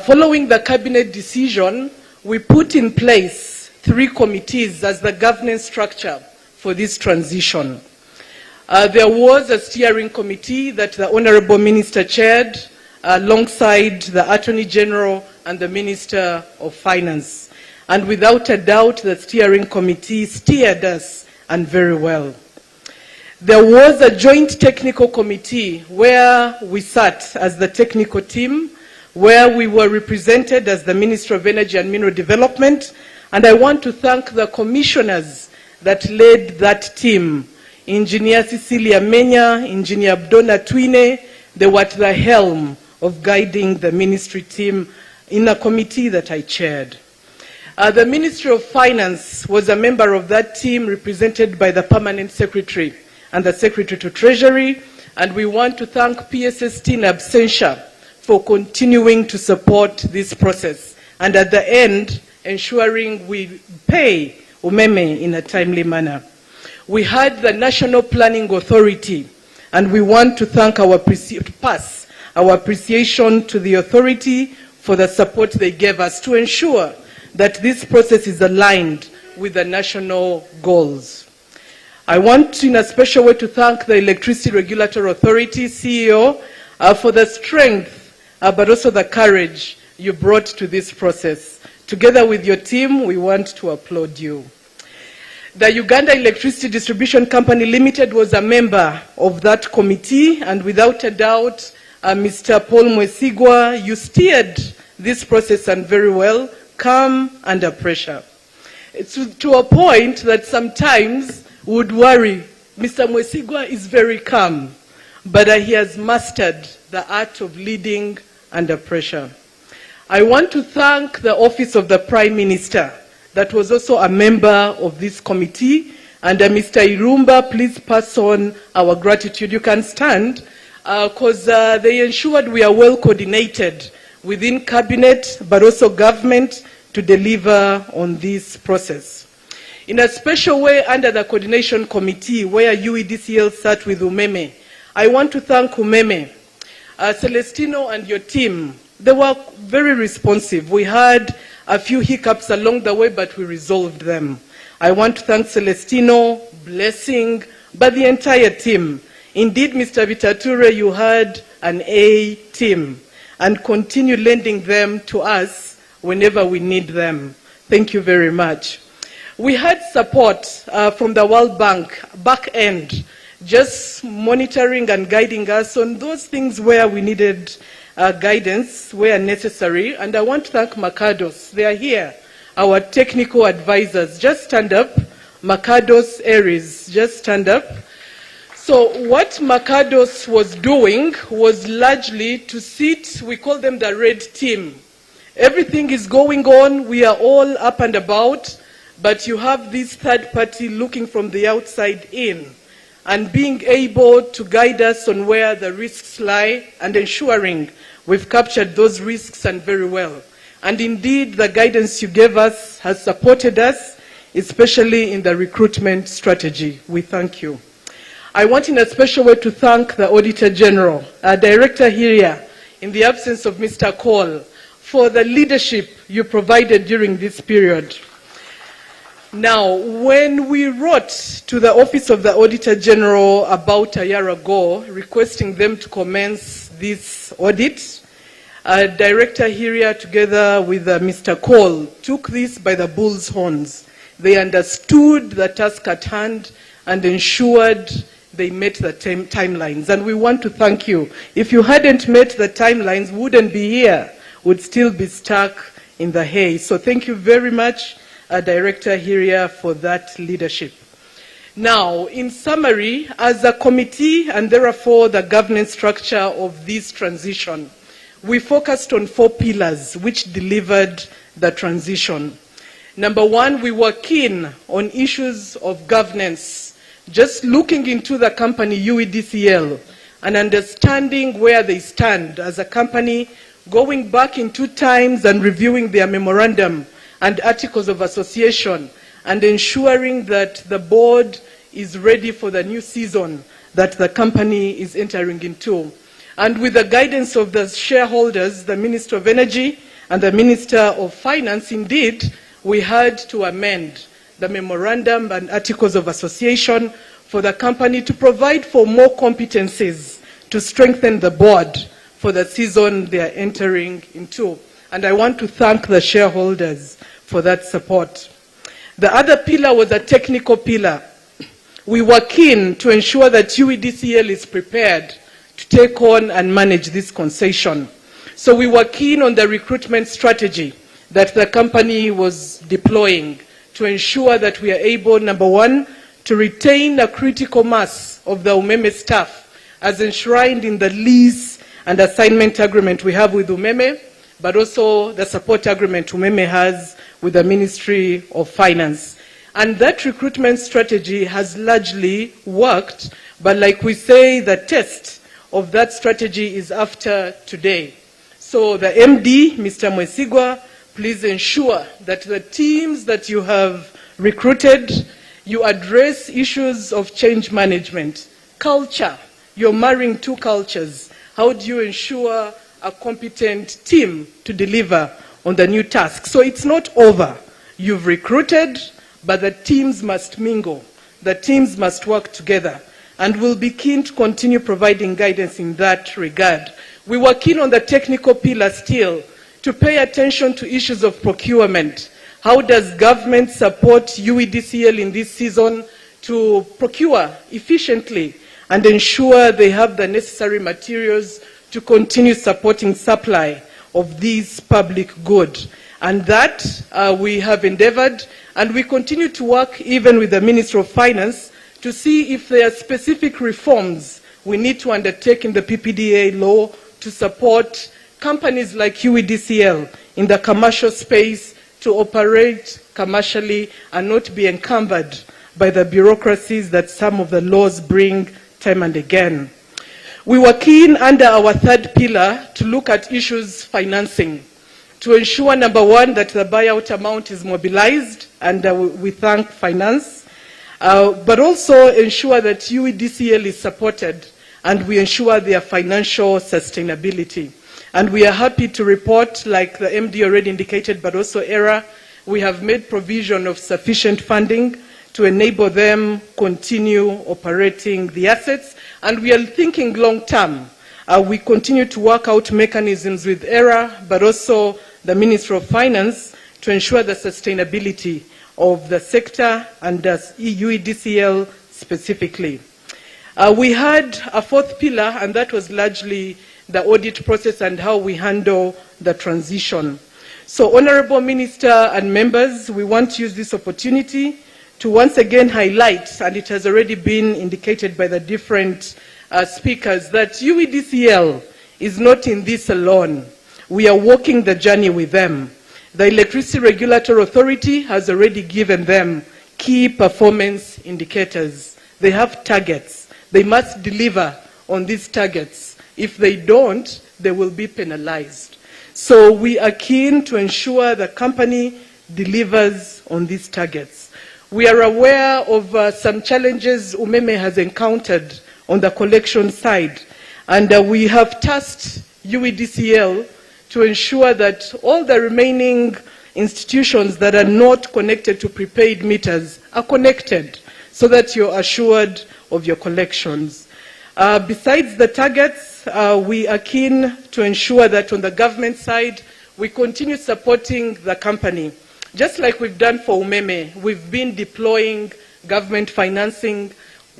Following the Cabinet decision, we put in place 3 committees as the governance structure for this transition. There was a steering committee that the Honorable Minister chaired alongside the Attorney General and the Minister of Finance. And without a doubt, the steering committee steered us, and very well. There was a joint technical committee where we sat as the technical team, where we were represented as the Minister of Energy and Mineral Development, and I want to thank the commissioners that led that team. Engineer Cecilia Menya, Engineer Abdona Twine, they were at the helm of guiding the ministry team in a committee that I chaired. The Ministry of Finance was a member of that team represented by the Permanent Secretary and the Secretary to Treasury, and we want to thank PSST in absentia for continuing to support this process, and at the end, ensuring we pay Umeme in a timely manner. We had the National Planning Authority, and we want to thank our appreciation to the authority for the support they gave us to ensure that this process is aligned with the national goals. I want in a special way to thank the Electricity Regulatory Authority CEO for the strength, but also the courage you brought to this process. Together with your team, we want to applaud you. The Uganda Electricity Distribution Company Limited was a member of that committee, and without a doubt, Mr. Paul Mwesigwa, you steered this process and very well, calm under pressure. It's to a point that sometimes would worry. Mr. Mwesigwa is very calm, but he has mastered the art of leading under pressure. I want to thank the Office of the Prime Minister, that was also a member of this committee, and Mr. Irumba, please pass on our gratitude. You can stand, because they ensured we are well coordinated within cabinet, but also government, to deliver on this process. In a special way, under the coordination committee, where UEDCL sat with Umeme, I want to thank Umeme, Celestino and your team. They were very responsive. We had a few hiccups along the way, but we resolved them. I want to thank Celestino, Blessing, but the entire team. Indeed, Mr. Vitature, you had an A team, and continue lending them to us whenever we need them. Thank you very much. We had support from the World Bank, back end, just monitoring and guiding us on those things where we needed guidance where necessary. And I want to thank Makados. They are here, our technical advisors. Just stand up. Makados Aries, just stand up. So what Makados was doing was largely to sit, we call them the red team. Everything is going on, we are all up and about, but you have this third party looking from the outside in and being able to guide us on where the risks lie and ensuring we've captured those risks and very well. And indeed, the guidance you gave us has supported us, especially in the recruitment strategy. We thank you. I want in a special way to thank the Auditor General, our Director here, in the absence of Mr. Cole, for the leadership you provided during this period. Now, when we wrote to the Office of the Auditor General about a year ago, requesting them to commence this audit, Director Hiria, together with Mr. Cole, took this by the bull's horns. They understood the task at hand and ensured they met the timelines. And we want to thank you. If you hadn't met the timelines, we wouldn't be here, would still be stuck in the hay. So thank you very much, Director Hiria, for that leadership. Now, in summary, as a committee and therefore the governance structure of this transition, we focused on 4 pillars which delivered the transition. Number 1, we were keen on issues of governance, just looking into the company UEDCL and understanding where they stand as a company, going back in 2 times and reviewing their memorandum and articles of association and ensuring that the board is ready for the new season that the company is entering into. And with the guidance of the shareholders, the Minister of Energy and the Minister of Finance, indeed, we had to amend the memorandum and articles of association for the company to provide for more competencies to strengthen the board for the season they are entering into. And I want to thank the shareholders for that support. The other pillar was a technical pillar. We were keen to ensure that UEDCL is prepared to take on and manage this concession. So we were keen on the recruitment strategy that the company was deploying to ensure that we are able, number 1, to retain a critical mass of the Umeme staff as enshrined in the lease and assignment agreement we have with Umeme, but also the support agreement Umeme has with the Ministry of Finance. And that recruitment strategy has largely worked, but like we say, the test of that strategy is after today. So the MD, Mr. Mwesigwa, please ensure that the teams that you have recruited, you address issues of change management, culture. You're marrying 2 cultures. How do you ensure a competent team to deliver on the new task? So it's not over. You've recruited, but the teams must mingle. The teams must work together. and will be keen to continue providing guidance in that regard. We were keen on the technical pillar still to pay attention to issues of procurement. How does government support UEDCL in this season to procure efficiently and ensure they have the necessary materials to continue supporting supply of these public goods? And that we have endeavored, and we continue to work even with the Ministry of Finance to see if there are specific reforms we need to undertake in the PPDA law to support companies like UEDCL in the commercial space to operate commercially and not be encumbered by the bureaucracies that some of the laws bring time and again. We were keen under our third pillar to look at issues financing, to ensure, number one, that the buyout amount is mobilized, and we thank finance, but also ensure that UEDCL is supported and we ensure their financial sustainability. And we are happy to report, like the MD already indicated, but also ERA, we have made provision of sufficient funding to enable them continue operating the assets, and we are thinking long term. We continue to work out mechanisms with ERA, but also the Ministry of Finance to ensure the sustainability of the sector and UEDCL specifically. We had a fourth pillar, and that was largely the audit process and how we handle the transition. So, Honorable Minister and members, we want to use this opportunity to once again highlight, and it has already been indicated by the different speakers, that UEDCL is not in this alone. We are walking the journey with them. The Electricity Regulatory Authority has already given them key performance indicators. They have targets. They must deliver on these targets. If they don't, they will be penalized. So we are keen to ensure the company delivers on these targets. We are aware of some challenges Umeme has encountered on the collection side, and we have tasked UEDCL to ensure that all the remaining institutions that are not connected to prepaid meters are connected so that you're assured of your collections. Besides the targets, we are keen to ensure that on the government side, we continue supporting the company. Just like we've done for Umeme, we've been deploying government financing,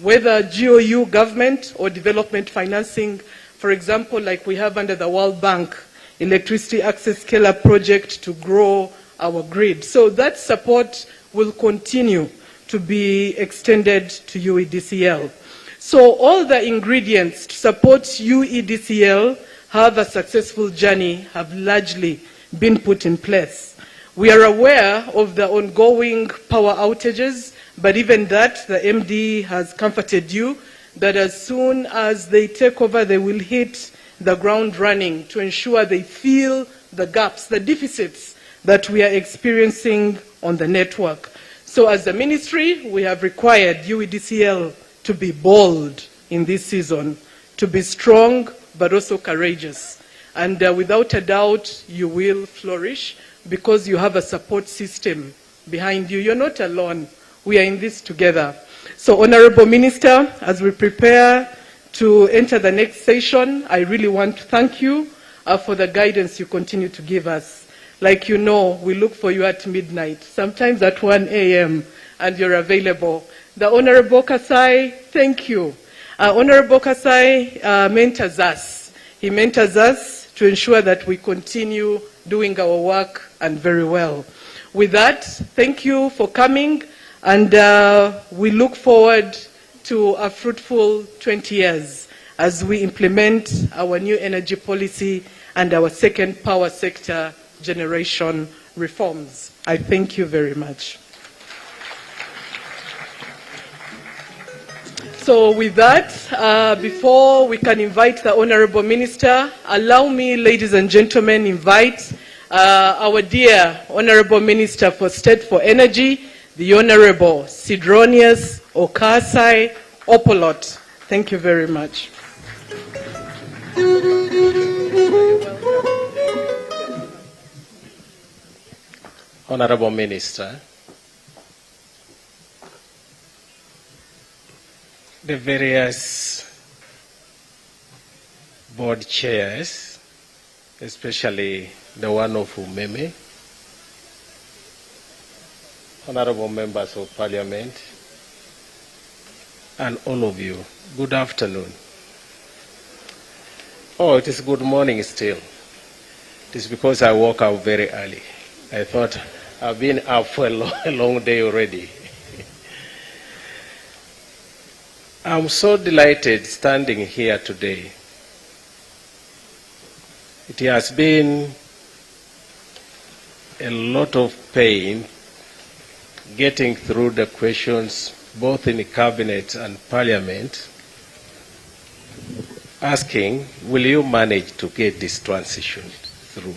whether GOU government or development financing, for example, like we have under the World Bank Electricity Access Scale-Up project to grow our grid. So that support will continue to be extended to UEDCL. So all the ingredients to support UEDCL have a successful journey have largely been put in place. We are aware of the ongoing power outages, but even that, the MD has comforted you that as soon as they take over, they will hit the ground running to ensure they fill the gaps, the deficits that we are experiencing on the network. So as a ministry, we have required UEDCL to be bold in this season, to be strong but also courageous. And without a doubt, you will flourish because you have a support system behind you. You're not alone. We are in this together. So, Honorable Minister, as we prepare to enter the next session, I really want to thank you for the guidance you continue to give us. Like you know, we look for you at midnight, sometimes at 1 a.m., and you're available. The Honorable Kasai, thank you. Honorable Kasai mentors us. He mentors us to ensure that we continue doing our work and very well. With that, thank you for coming, and we look forward to a fruitful 20 years as we implement our new energy policy and our second power sector generation reforms. I thank you very much. So with that, before we can invite the Honorable Minister, allow me, ladies and gentlemen, invite our dear Honorable Minister for State for Energy, the Honorable Sidronius Okasai Opolot. Thank you very much. the various board chairs, especially the one of Umeme, honorable members of parliament, and all of you, good afternoon. Oh, it is good morning still. It is because I woke up very early. I thought I've been up for a long day already. I'm so delighted standing here today. It has been a lot of pain getting through the questions both in the cabinet and parliament, asking, will you manage to get this transition through?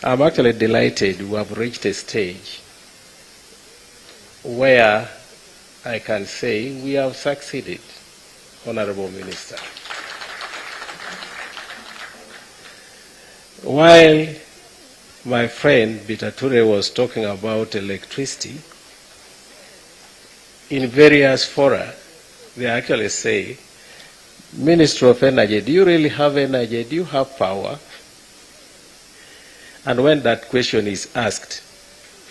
I'm actually delighted we have reached a stage where I can say we have succeeded, Honorable Minister. While my friend Dignitary was talking about electricity, in various fora, they actually say, Minister of Energy, do you really have energy? Do you have power? And when that question is asked,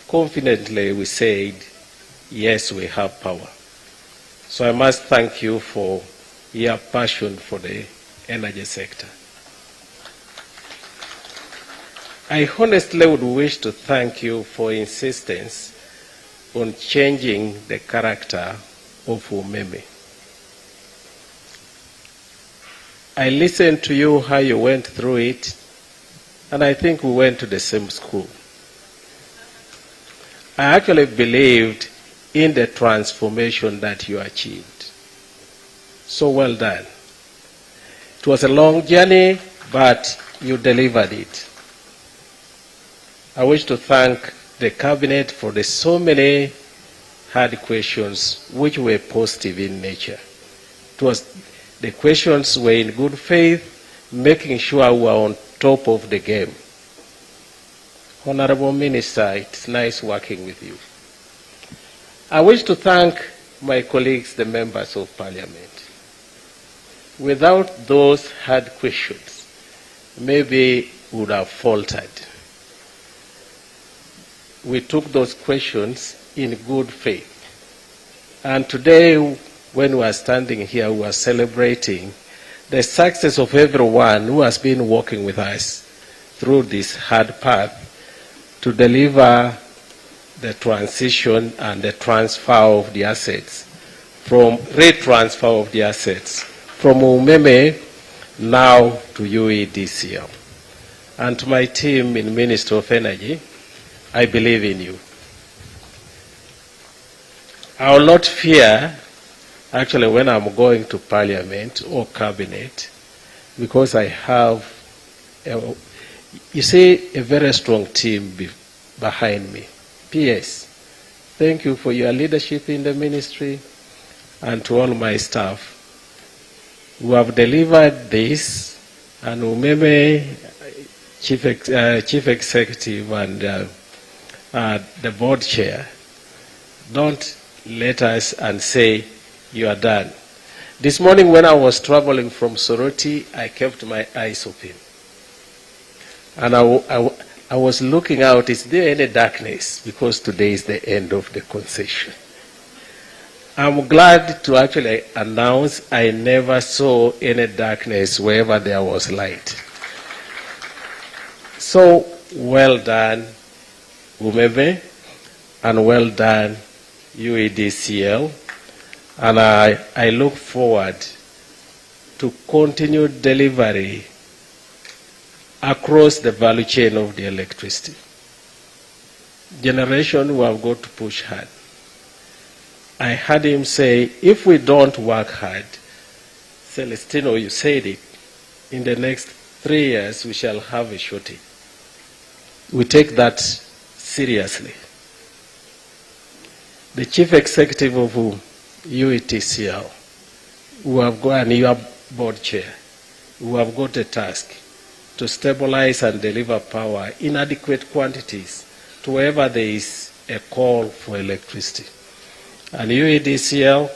confidently we said, yes, we have power. So I must thank you for your passion for the energy sector. I honestly would wish to thank you for insistence on changing the character of Umeme. I listened to you how you went through it, and I think we went to the same school. I actually believed in the transformation that you achieved. So well done. It was a long journey, but you delivered it. I wish to thank the cabinet for the so many hard questions which were positive in nature. The questions were in good faith, making sure we are on top of the game. Honorable Minister, it's nice working with you. I wish to thank my colleagues, the members of parliament. Without those hard questions, maybe we would have faltered. We took those questions in good faith. And today, when we are standing here, we are celebrating the success of everyone who has been working with us through this hard path to deliver the transition and the transfer of the assets, from retransfer of the assets from Umeme now to UEDCL. And to my team in Ministry of Energy, I believe in you. I will not fear, actually, when I'm going to Parliament or Cabinet, because I have, a very strong team behind me. P.S. Thank you for your leadership in the ministry, and to all my staff who have delivered this, and Umeme Chief Executive and the Board Chair. Don't let us and say, you are done. This morning when I was traveling from Soroti, I kept my eyes open. And I was looking out, is there any darkness? Because today is the end of the concession. I'm glad to actually announce I never saw any darkness wherever there was light. So, well done, Umeme, and well done, UEDCL. And I look forward to continued delivery across the value chain of the electricity. Generation who have got to push hard. I heard him say, if we don't work hard, Celestino, you said it, in the next 3 years we shall have a shortage. We take that seriously. The Chief Executive of UEDCL, who have got, and your Board Chair, who have got a task to stabilize and deliver power in adequate quantities to wherever there is a call for electricity. And UEDCL,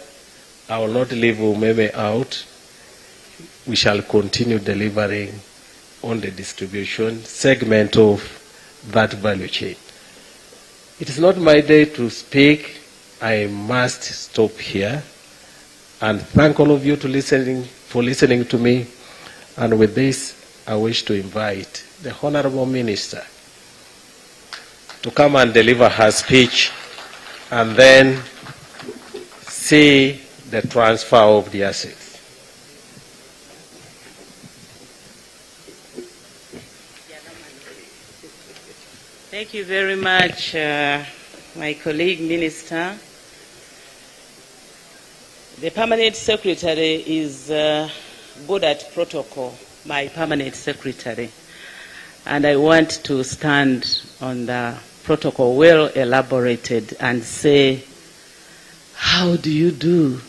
I will not leave Umeme out. We shall continue delivering on the distribution segment of that value chain. It is not my day to speak. I must stop here and thank all of you for listening to me. And with this, I wish to invite the Honorable Minister to come and deliver her speech and then see the transfer of the assets. Thank you very much, my colleague Minister. The Permanent Secretary is good at protocol, my Permanent Secretary. And I want to stand on the protocol well elaborated and say, how do you do?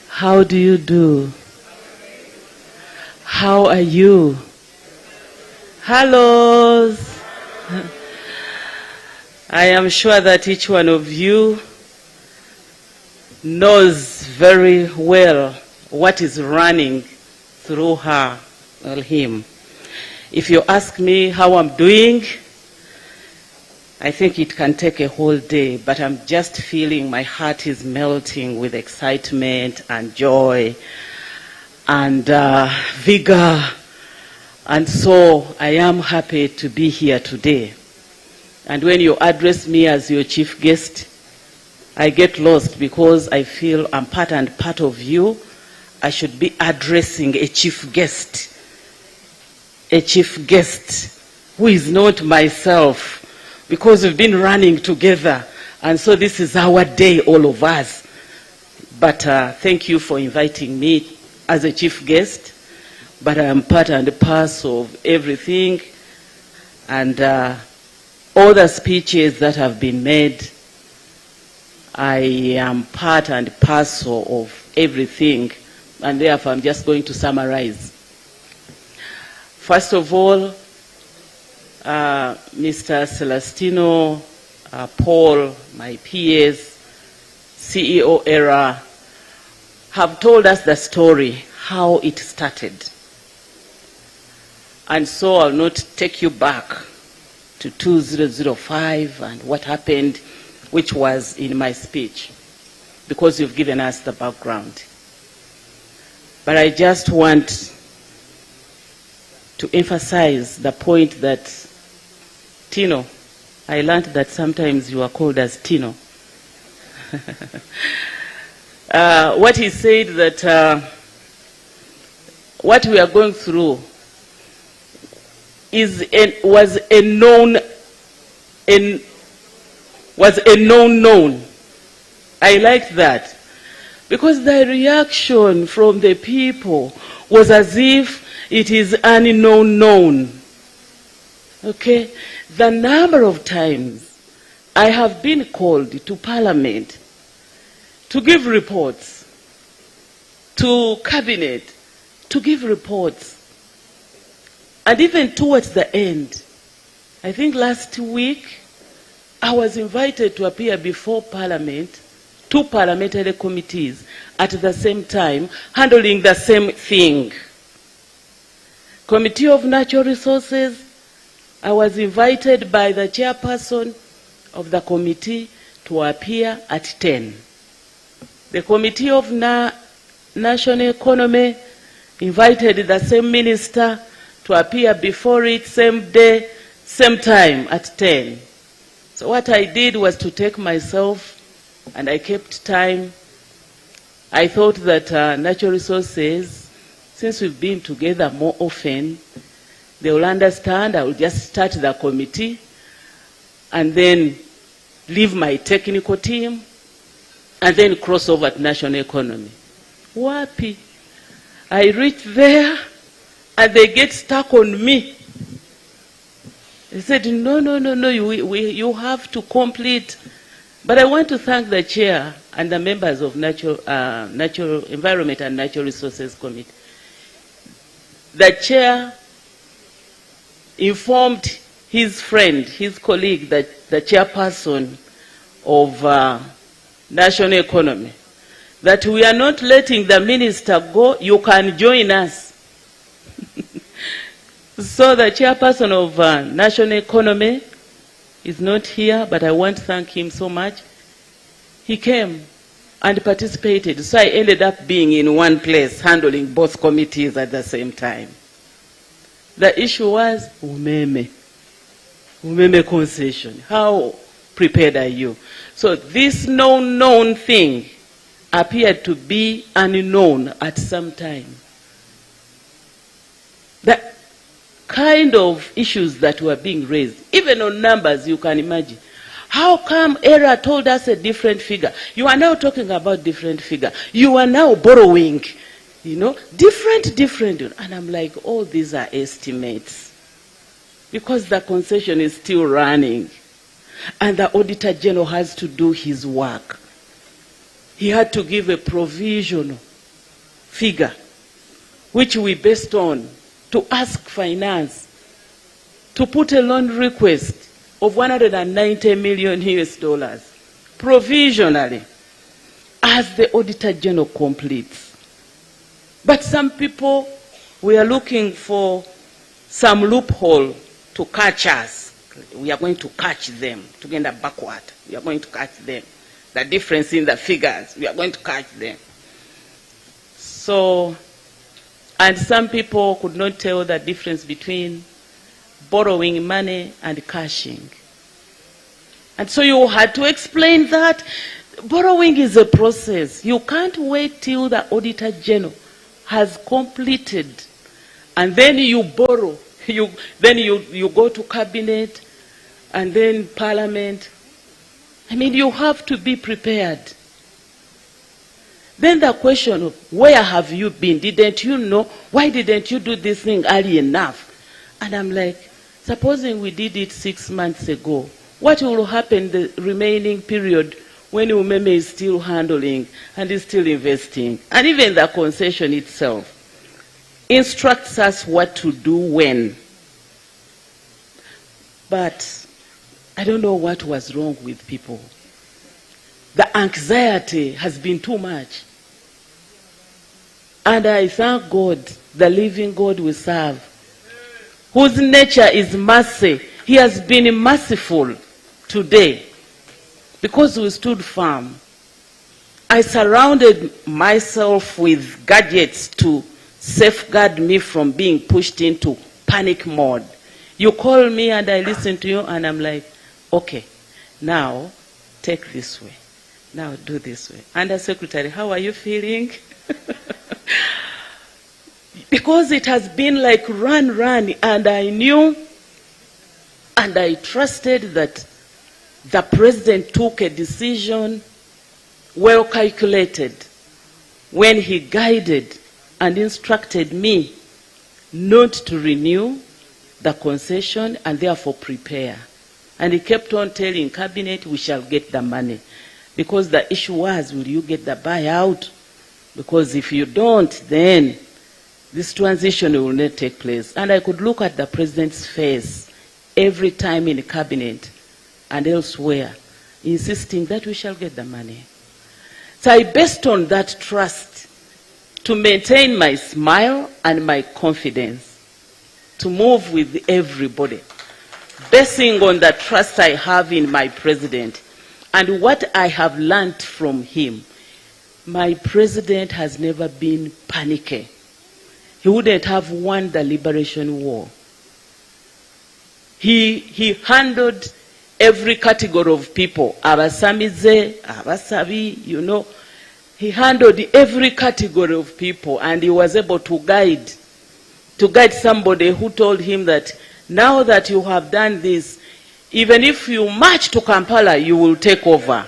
How do you do? How are you? Hello. I am sure that each one of you knows very well what is running through her or him. If you ask me how I'm doing, I think it can take a whole day, but I'm just feeling my heart is melting with excitement and joy and vigor. And so I am happy to be here today. And when you address me as your chief guest, I get lost because I feel I'm part and part of you. I should be addressing a chief guest who is not myself, because we've been running together. And so this is our day, all of us. But thank you for inviting me as a chief guest. But I am part and parcel of everything. And all the speeches that have been made, I am part and parcel of everything. And therefore, I'm just going to summarize. First of all, Mr. Celestino, Paul, my PS, CEO era, have told us the story, how it started. And so I'll not take you back to 2005 and what happened, which was in my speech, because you've given us the background. But I just want to emphasize the point that Tino, I learned that sometimes you are called as Tino. What he said that what we are going through was a known known. I liked that because the reaction from the people was as if it is unknown known. Okay, the number of times I have been called to Parliament to give reports, to Cabinet, to give reports. And even towards the end, I think last week, I was invited to appear before Parliament, 2 parliamentary committees at the same time, handling the same thing. Committee of Natural Resources, I was invited by the chairperson of the committee to appear at 10. The Committee of National Economy invited the same minister to appear before it, same day, same time at 10. So what I did was to take myself, and I kept time. I thought that Natural Resources, since we've been together more often, they will understand. I will just start the committee and then leave my technical team and then cross over to national economy. Wapi. I reach there and they get stuck on me. They said, no, you have to complete. But I want to thank the chair and the members of Natural Environment and Natural Resources Committee. The chair informed his friend, his colleague, the chairperson of national economy, that we are not letting the minister go, you can join us. So the chairperson of national economy is not here, but I want to thank him so much. He came and participated, so I ended up being in one place, handling both committees at the same time. The issue was Umeme concession. How prepared are you? So this known thing appeared to be unknown at some time. The kind of issues that were being raised, even on numbers, you can imagine. How come ERA told us a different figure? You are now talking about different figure. You are now borrowing, you know, different. And I'm like, all these are estimates. Because the concession is still running. And the Auditor General has to do his work. He had to give a provisional figure, which we based on to ask finance to put a loan request of 190 million US dollars, provisionally, as the Auditor General completes. But some people were looking for some loophole to catch us. We are going to catch them, to get backward. We are going to catch them. The difference in the figures, we are going to catch them. So, and some people could not tell the difference between borrowing money and cashing. And so you had to explain that borrowing is a process. You can't wait till the Auditor General has completed and then you borrow. Then you go to Cabinet and then Parliament. I mean, you have to be prepared. Then the question of where have you been? Didn't you know? Why didn't you do this thing early enough? And I'm like, supposing we did it 6 months ago, what will happen the remaining period when Umeme is still handling and is still investing? And even the concession itself instructs us what to do when. But I don't know what was wrong with people. The anxiety has been too much. And I thank God, the living God we serve, whose nature is mercy. He has been merciful today because we stood firm. I surrounded myself with gadgets to safeguard me from being pushed into panic mode. You call me and I listen to you and I'm like, okay, now take this way. Now do this way. Under Secretary, how are you feeling? Because it has been like run, and I knew and I trusted that the President took a decision well calculated when he guided and instructed me not to renew the concession and therefore prepare. And he kept on telling Cabinet, we shall get the money. Because the issue was, will you get the buyout? Because if you don't, then this transition will not take place. And I could look at the President's face every time in the Cabinet and elsewhere, insisting that we shall get the money. So I based on that trust to maintain my smile and my confidence, to move with everybody, basing on the trust I have in my President and what I have learned from him. My President has never been panicky. He wouldn't have won the liberation war. He handled every category of people. Abasamize, Abasabi, you know. He handled every category of people and he was able to guide somebody who told him that now that you have done this, even if you march to Kampala, you will take over.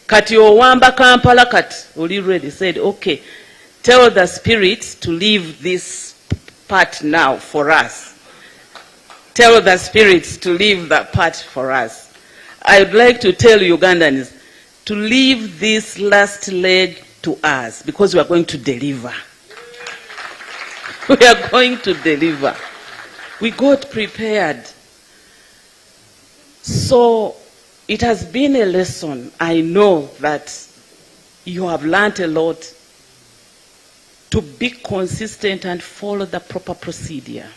Kati owamba Kampala kati, Uli ready said, okay, tell the spirits to leave this part now for us. Tell the spirits to leave that part for us. I would like to tell Ugandans to leave this last leg to us because we are going to deliver. We are going to deliver. We got prepared. So it has been a lesson. I know that you have learned a lot, to be consistent and follow the proper procedure.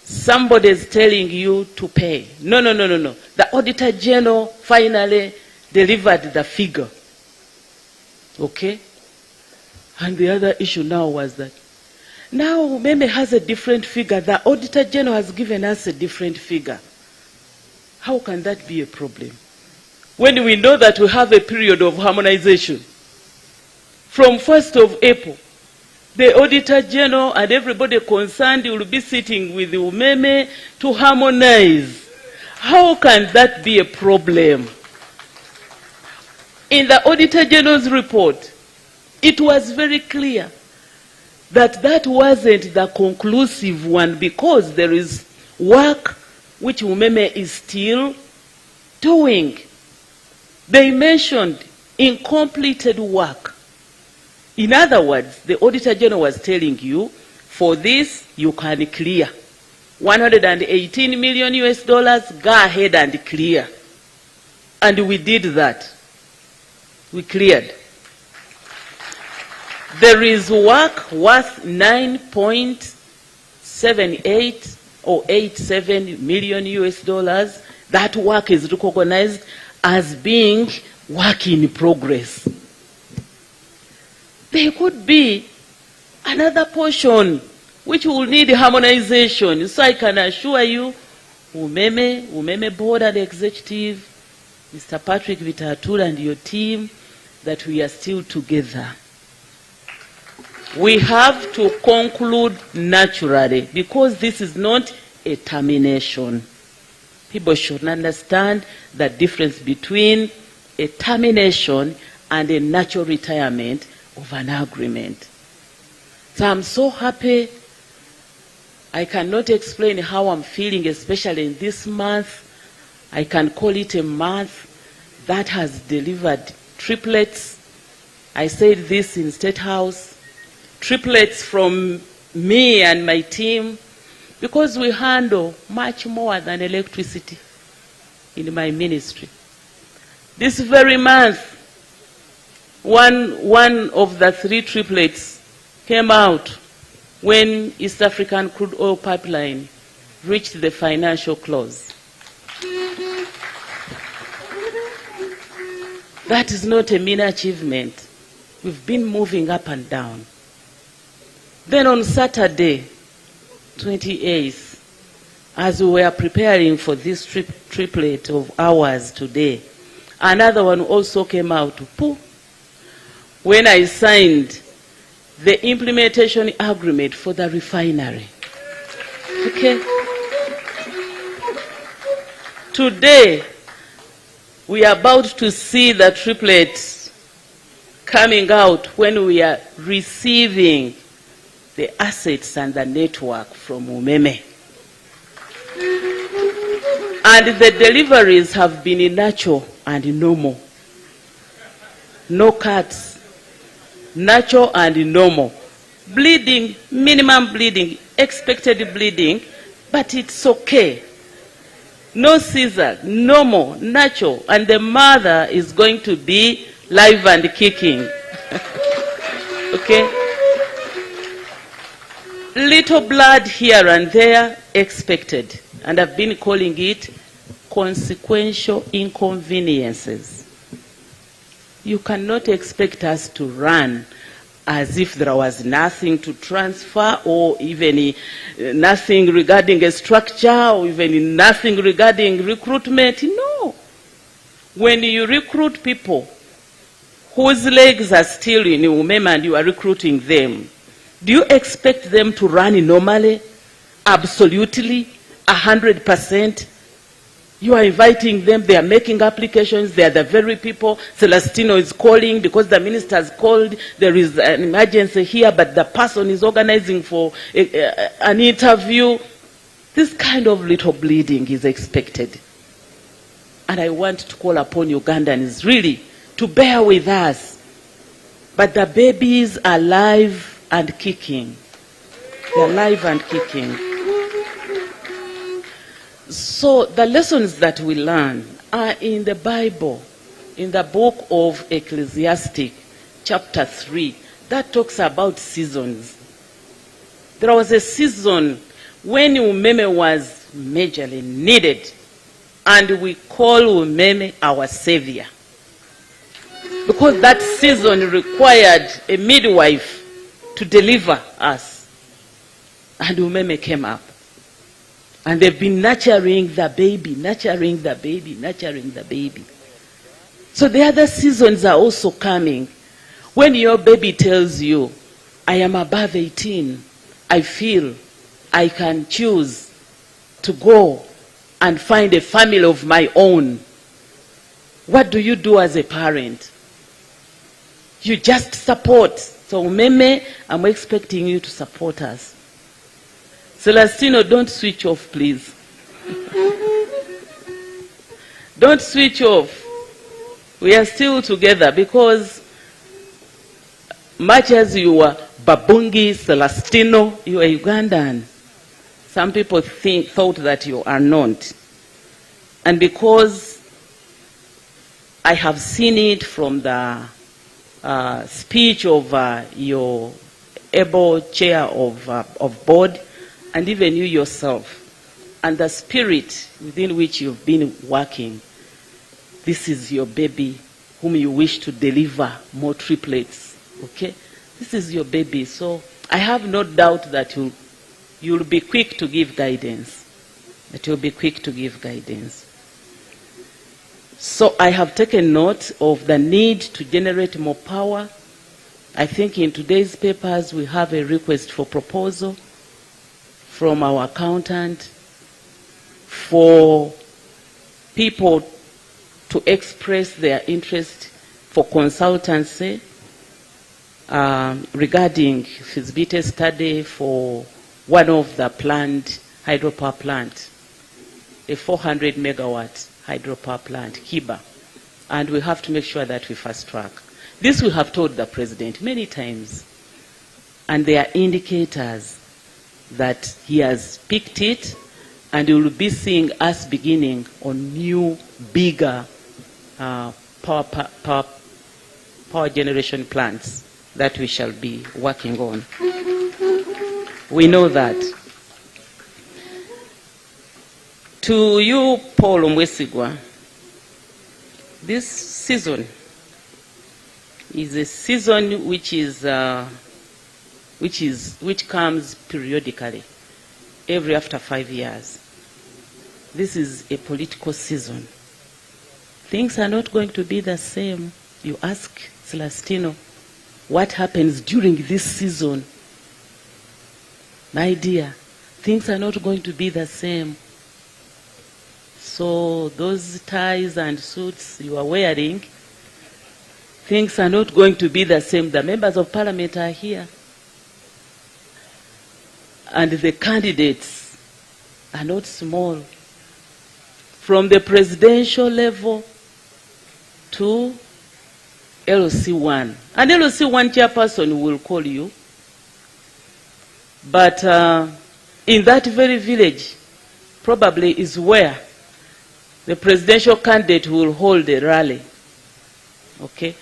Somebody is telling you to pay. No. The Auditor General finally delivered the figure. Okay? And the other issue now was that now Umeme has a different figure. The Auditor General has given us a different figure. How can that be a problem? When we know that we have a period of harmonization. From 1st of April, the Auditor General and everybody concerned will be sitting with the Umeme to harmonize. How can that be a problem? In the Auditor General's report, it was very clear that that wasn't the conclusive one, because there is work which Umeme is still doing. They mentioned incompleted work. In other words, the Auditor General was telling you, for this you can clear. $118 million US, go ahead and clear. And we did that. We cleared. There is work worth 9.78 or 87 million US dollars. That work is recognized as being work in progress. There could be another portion which will need harmonization. So I can assure you, Umeme Board and Executive, Mr. Patrick Vitatul and your team, that we are still together. We have to conclude naturally, because this is not a termination. People should understand the difference between a termination and a natural retirement of an agreement. So I'm so happy. I cannot explain how I'm feeling, especially in this month. I can call it a month that has delivered triplets. I said this in State House. Triplets from me and my team, because we handle much more than electricity in my ministry. This very month, one of the 3 triplets came out when East African crude oil pipeline reached the financial close. That is not a mean achievement. We've been moving up and down. Then on Saturday, 28th, as we were preparing for this triplet of hours today, another one also came out. When I signed the implementation agreement for the refinery. Okay? Today, we are about to see the triplets coming out when we are receiving the assets and the network from Umeme. And the deliveries have been natural and normal. No cuts. Natural and normal. Bleeding, minimum bleeding, expected bleeding, but it's okay. No scissor, normal, natural, and the mother is going to be live and kicking. Okay? Little blood here and there, expected. And I've been calling it consequential inconveniences. You cannot expect us to run as if there was nothing to transfer, or even nothing regarding a structure, or even nothing regarding recruitment. No. When you recruit people whose legs are still in Umeme and you are recruiting them, do you expect them to run normally? Absolutely? 100%? You are inviting them, they are making applications, they are the very people. Celestino is calling because the minister has called, there is an emergency here, but the person is organizing for an interview. This kind of little bleeding is expected. And I want to call upon Ugandans really to bear with us. But the babies are alive and kicking. They are alive and kicking. So the lessons that we learn are in the Bible. in the book of Ecclesiastes, chapter 3, that talks about seasons. There was a season when Umeme was majorly needed, and we call Umeme our savior. Because that season required a midwife to deliver us. And Umeme came up. And they've been nurturing the baby, nurturing the baby, nurturing the baby. So the other seasons are also coming. When your baby tells you, I am above 18, I feel I can choose to go and find a family of my own, what do you do as a parent? You just support. So Umeme, I'm expecting you to support us. Celestino, don't switch off, please. Don't switch off. We are still together, because much as you are Babungi, Celestino, you are Ugandan. Some people thought that you are not. And because I have seen it from the speech of your able chair of board, and even you yourself, and the spirit within which you've been working, this is your baby whom you wish to deliver more triplets, okay? This is your baby, so I have no doubt that you'll be quick to give guidance, So I have taken note of the need to generate more power. I think in today's papers we have a request for proposal from our accountant for people to express their interest for consultancy regarding feasibility study for one of the planned hydropower plant, a 400 megawatt hydropower plant, Kiba. And we have to make sure that we fast track. This we have told the president many times. And there are indicators that he has picked it, and you will be seeing us beginning on new, bigger power generation plants that we shall be working on. We know that. To you, Paul Umwesigwa, this season is a season which comes periodically, every after 5 years. This is a political season. Things are not going to be the same. You ask Celestino, what happens during this season? My dear, things are not going to be the same. So those ties and suits you are wearing, things are not going to be the same. The members of parliament are here. And the candidates are not small. From the presidential level to LC1. And LC1 chairperson will call you. But in that very village, probably is where the presidential candidate will hold a rally. Okay?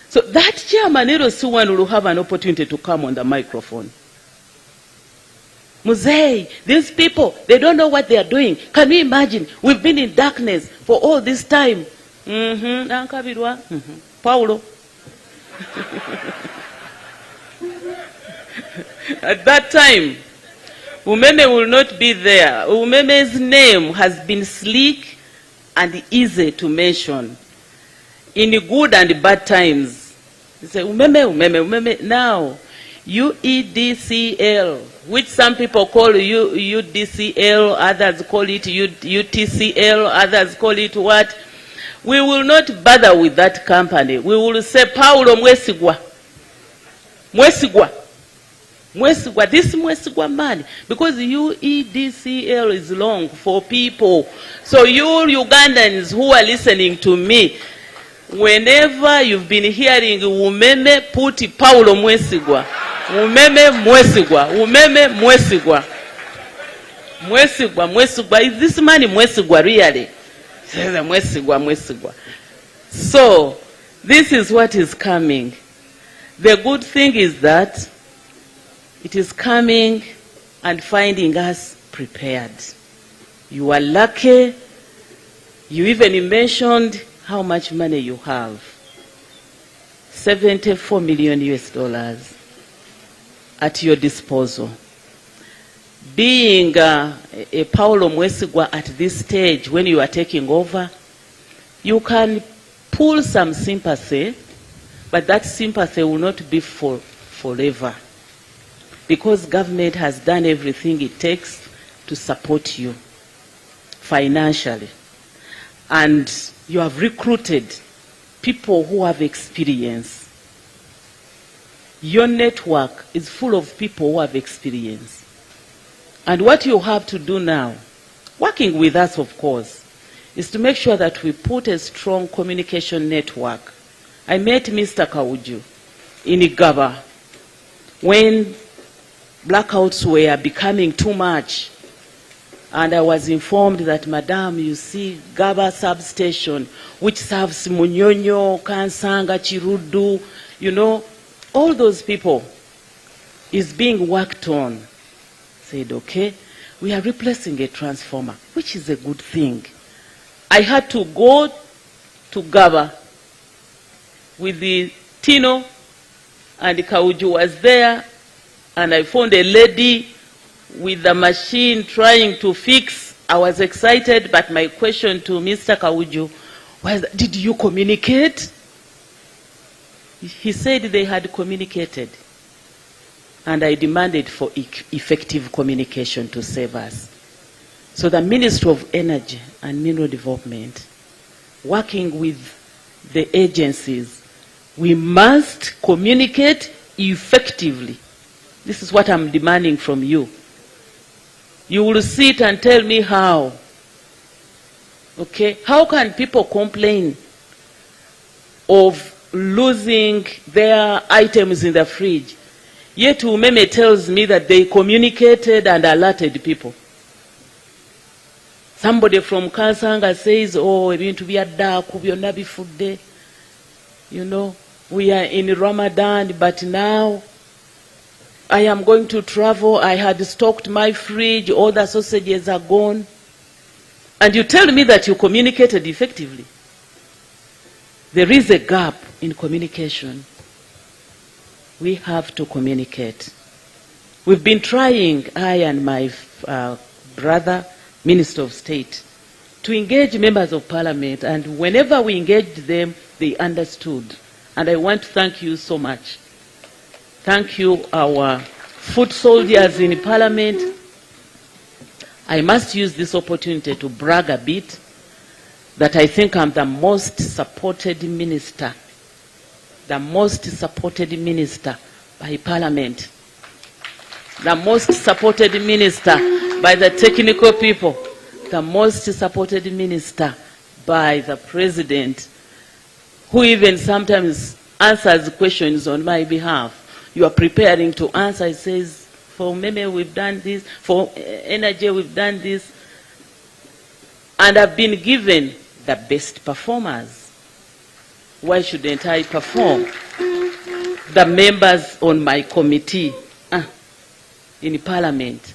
So that chairman, LC1, will have an opportunity to come on the microphone. Muzei, these people, they don't know what they are doing. Can you imagine? We've been in darkness for all this time. Paulo. At that time, Umeme will not be there. Umeme's name has been sleek and easy to mention. In good and bad times. You say, Umeme. Now, UEDCL, which some people call UDCL, others call it UTCL, others call it what? We will not bother with that company. We will say, Paulo Mwesigwa. This Mwesigwa man. Because UEDCL is long for people. So you Ugandans who are listening to me, whenever you've been hearing Umeme, put Paulo Mwesigwa. Umeme Mwesigwa. Umeme Mwesigwa. Mwesigwa. Is this man Mwesigwa really? Mwesigwa. So, this is what is coming. The good thing is that it is coming and finding us prepared. You are lucky. You even mentioned how much money you have. 74 million US dollars at your disposal. Being a Paulo Mwesigwa at this stage, when you are taking over, you can pull some sympathy, but that sympathy will not be forever. Because government has done everything it takes to support you financially. And you have recruited people who have experience. Your network is full of people who have experience. And what you have to do now, working with us of course, is to make sure that we put a strong communication network. I met Mr. Kauju in Igaba when blackouts were becoming too much. And I was informed that, Madam, you see, Gaba substation, which serves Munyonyo, Kansanga, Chirudu, you know, all those people is being worked on. Said, okay, we are replacing a transformer, which is a good thing. I had to go to Gaba with the Tino, and Kauju was there, and I found a lady with the machine trying to fix. I was excited, but my question to Mr. Kauju was, did you communicate? He said they had communicated. And I demanded for effective communication to save us. So the Ministry of Energy and Mineral Development, working with the agencies, we must communicate effectively. This is what I'm demanding from you. You will sit and tell me how. Okay? How can people complain of losing their items in the fridge? Yet Umeme tells me that they communicated and alerted people. Somebody from Kansanga says, oh, ebintu byaddaku byonna bifudde. You know, we are in Ramadan, but now I am going to travel. I had stocked my fridge. All the sausages are gone. And you tell me that you communicated effectively. There is a gap in communication. We have to communicate. We've been trying, I and my brother, Minister of State, to engage members of Parliament, and whenever we engaged them, they understood. And I want to thank you so much. Thank you, our foot soldiers in Parliament. I must use this opportunity to brag a bit that I think I'm the most supported minister. The most supported minister by Parliament. The most supported minister by the technical people. The most supported minister by the President, who even sometimes answers questions on my behalf. You are preparing to answer. He says, for Umeme we've done this, for Energy we've done this. And I've been given the best performers. Why shouldn't I perform? The members on my committee in Parliament,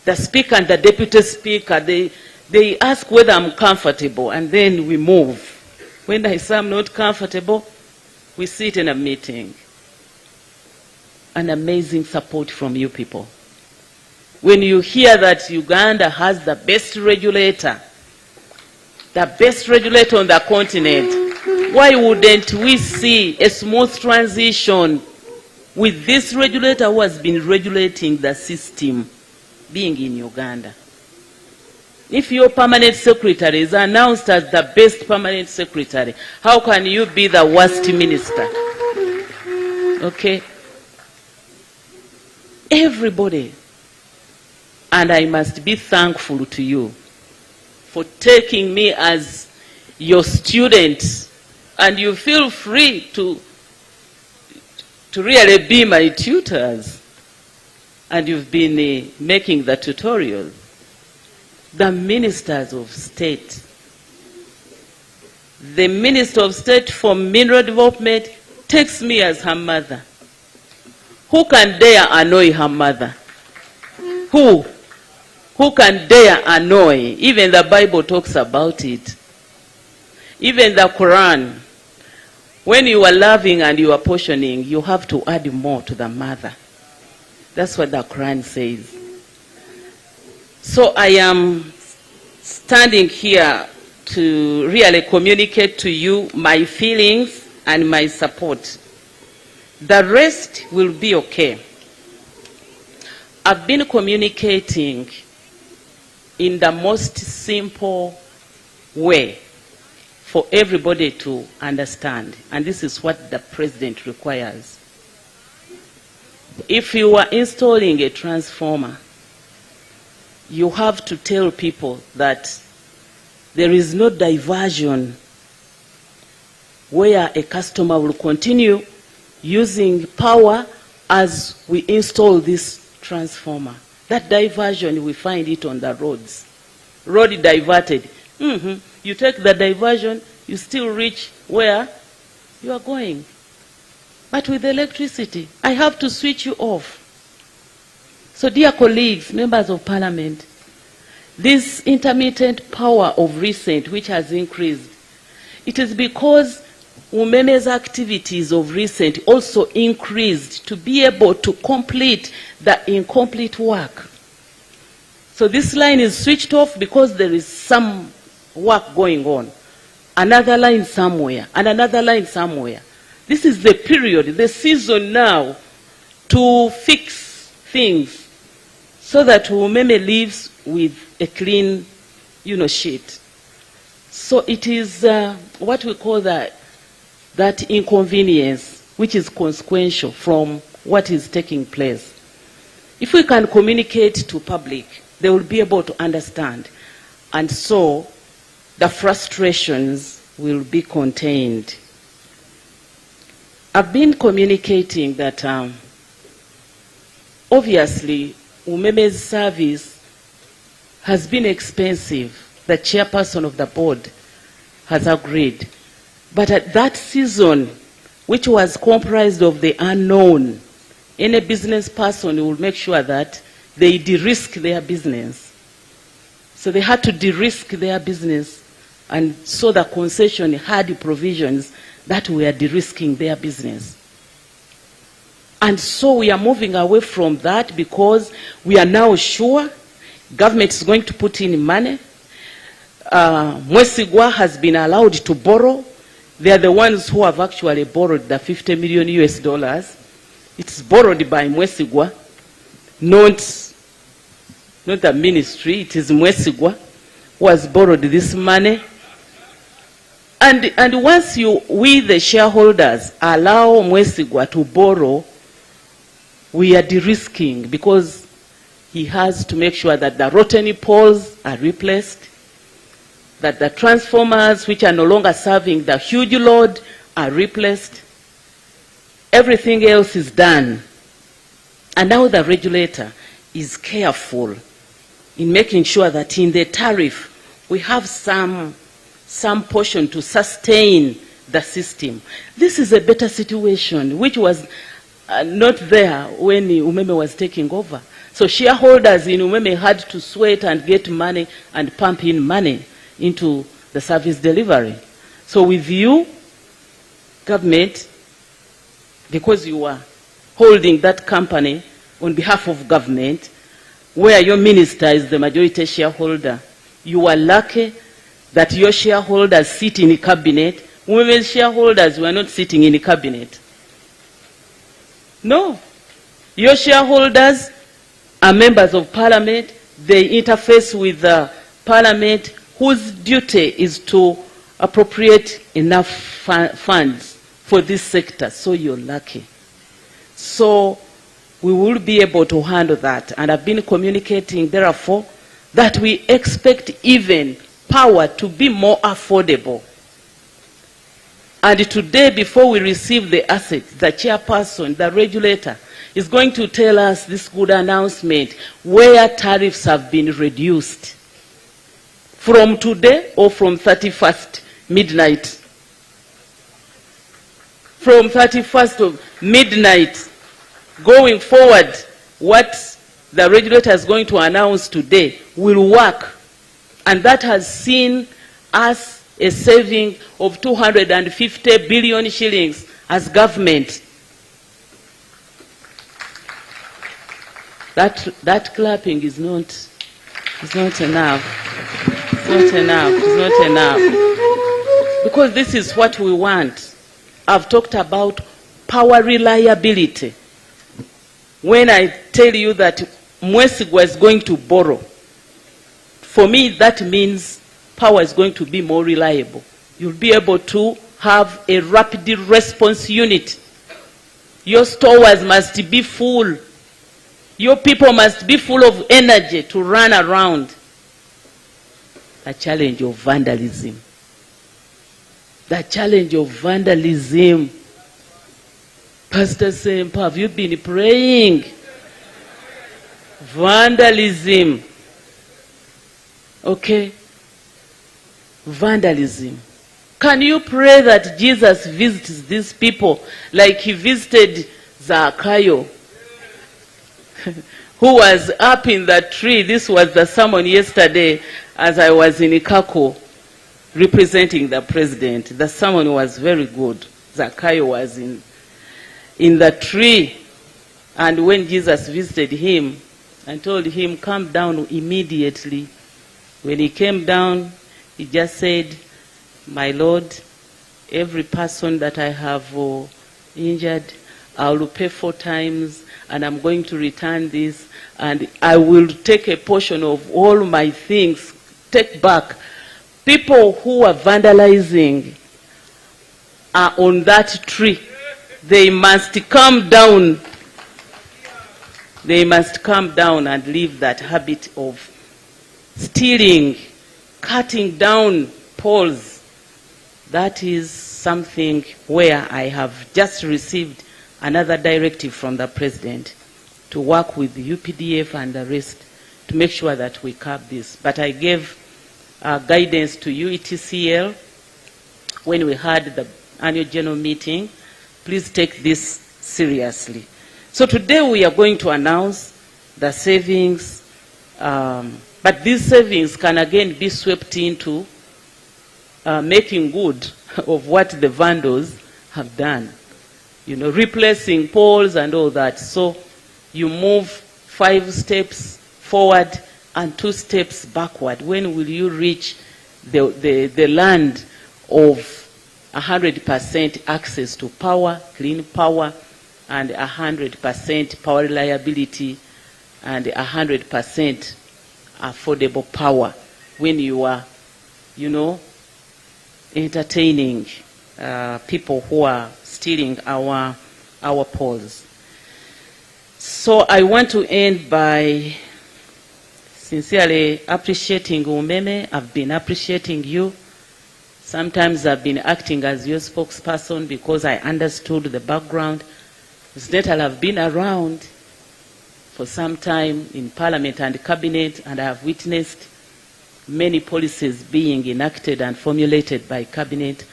the Speaker and the Deputy Speaker, they ask whether I'm comfortable, and then we move. When I say I'm not comfortable, we sit in a meeting. An amazing support from you people. When you hear that Uganda has the best regulator on the continent, why wouldn't we see a smooth transition with this regulator who has been regulating the system being in Uganda? If your permanent secretary is announced as the best permanent secretary, how can you be the worst minister? Okay? Everybody, and I must be thankful to you for taking me as your student, and you feel free to really be my tutors, and you've been making the tutorials. The ministers of state, the Minister of State for Mineral Development takes me as her mother. Who can dare annoy her mother? Who? Who can dare annoy? Even the Bible talks about it. Even the Quran. When you are loving and you are portioning, you have to add more to the mother. That's what the Quran says. So I am standing here to really communicate to you my feelings and my support. The rest will be okay. I've been communicating in the most simple way for everybody to understand, and this is what the President requires. If you are installing a transformer, you have to tell people that there is no diversion where a customer will continue using power as we install this transformer. That diversion, we find it on the roads. Road diverted. You take the diversion, you still reach where you are going. But with electricity, I have to switch you off. So dear colleagues, members of parliament, this intermittent power of recent, which has increased, it is because Umeme's activities of recent also increased to be able to complete the incomplete work. So this line is switched off because there is some work going on. Another line somewhere, and another line somewhere. This is the period, the season now to fix things so that Umeme lives with a clean, sheet. So it is what we call that inconvenience, which is consequential from what is taking place. If we can communicate to public, they will be able to understand. And so the frustrations will be contained. I've been communicating that obviously Umeme's service has been expensive. The chairperson of the board has agreed. But at that season, which was comprised of the unknown, any business person will make sure that they de-risk their business. So they had to de-risk their business, and so the concession had provisions that were de-risking their business. And so we are moving away from that because we are now sure government is going to put in money. Mwesigwa has been allowed to borrow. They are the ones who have actually borrowed the $50 million US. It's borrowed by Mwesigwa, not the ministry. It is Mwesigwa who has borrowed this money. And once we the shareholders allow Mwesigwa to borrow, we are de-risking because he has to make sure that the rotten poles are replaced, that the transformers which are no longer serving the huge load are replaced. Everything else is done. And now the regulator is careful in making sure that in the tariff we have some portion to sustain the system. This is a better situation which was not there when Umeme was taking over. So shareholders in Umeme had to sweat and get money and pump in money into the service delivery. So with you, government, because you are holding that company on behalf of government, where your minister is the majority shareholder, you are lucky that your shareholders sit in the cabinet. Women's shareholders were not sitting in the cabinet. No. Your shareholders are members of parliament. They interface with the parliament, whose duty is to appropriate enough funds for this sector. So you're lucky. So we will be able to handle that. And I've been communicating, therefore, that we expect even power to be more affordable. And today, before we receive the assets, the chairperson, the regulator, is going to tell us this good announcement where tariffs have been reduced. From today or from 31st midnight. From 31st of midnight, going forward, what the regulator is going to announce today will work. And that has seen us a saving of 250 billion shillings as government. That clapping is not enough. It's not enough. Because this is what we want. I've talked about power reliability. When I tell you that Mwesigwa is going to borrow, for me that means power is going to be more reliable. You'll be able to have a rapid response unit. Your stores must be full. Your people must be full of energy to run around. The challenge of vandalism. The challenge of vandalism. Pastor Sempa, have you been praying? Vandalism. Okay. Vandalism. Can you pray that Jesus visits these people like he visited Zacchaeus, who was up in that tree? This was the sermon yesterday as I was in Ikako representing the president. The sermon was very good. Zacchaeus was in the tree, and when Jesus visited him and told him, come down immediately, when he came down, he just said, my Lord, every person that I have injured, I will pay 4 times, and I'm going to return this, and I will take a portion of all my things, take back. People who are vandalizing are on that tree. They must come down. They must come down and leave that habit of stealing, cutting down poles. That is something where I have just received another directive from the president to work with the UPDF and the rest to make sure that we curb this. But I gave guidance to UEDCL when we had the annual general meeting. Please take this seriously. So today we are going to announce the savings, but these savings can again be swept into making good of what the vandals have done. You know, replacing poles and all that. So you move 5 steps forward and 2 steps backward. When will you reach the land of 100% access to power, clean power, and 100% power reliability, and 100% affordable power, when you are, you know, entertaining people who are stealing our poles. So I want to end by sincerely appreciating Umeme. I've been appreciating you. Sometimes I've been acting as your spokesperson because I understood the background. Dignitary have been around for some time in Parliament and Cabinet, and I have witnessed many policies being enacted and formulated by Cabinet.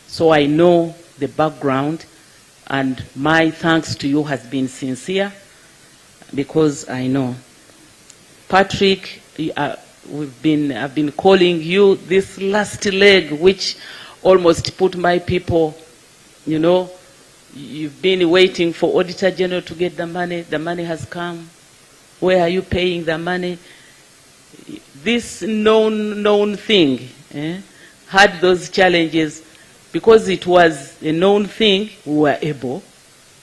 So I know the background, and my thanks to you has been sincere because I know. Patrick, I've been calling you this last leg, which almost put my people, you know, you've been waiting for Auditor General to get the money. The money has come. Where are you paying the money? This known thing had those challenges. Because it was a known thing, we were able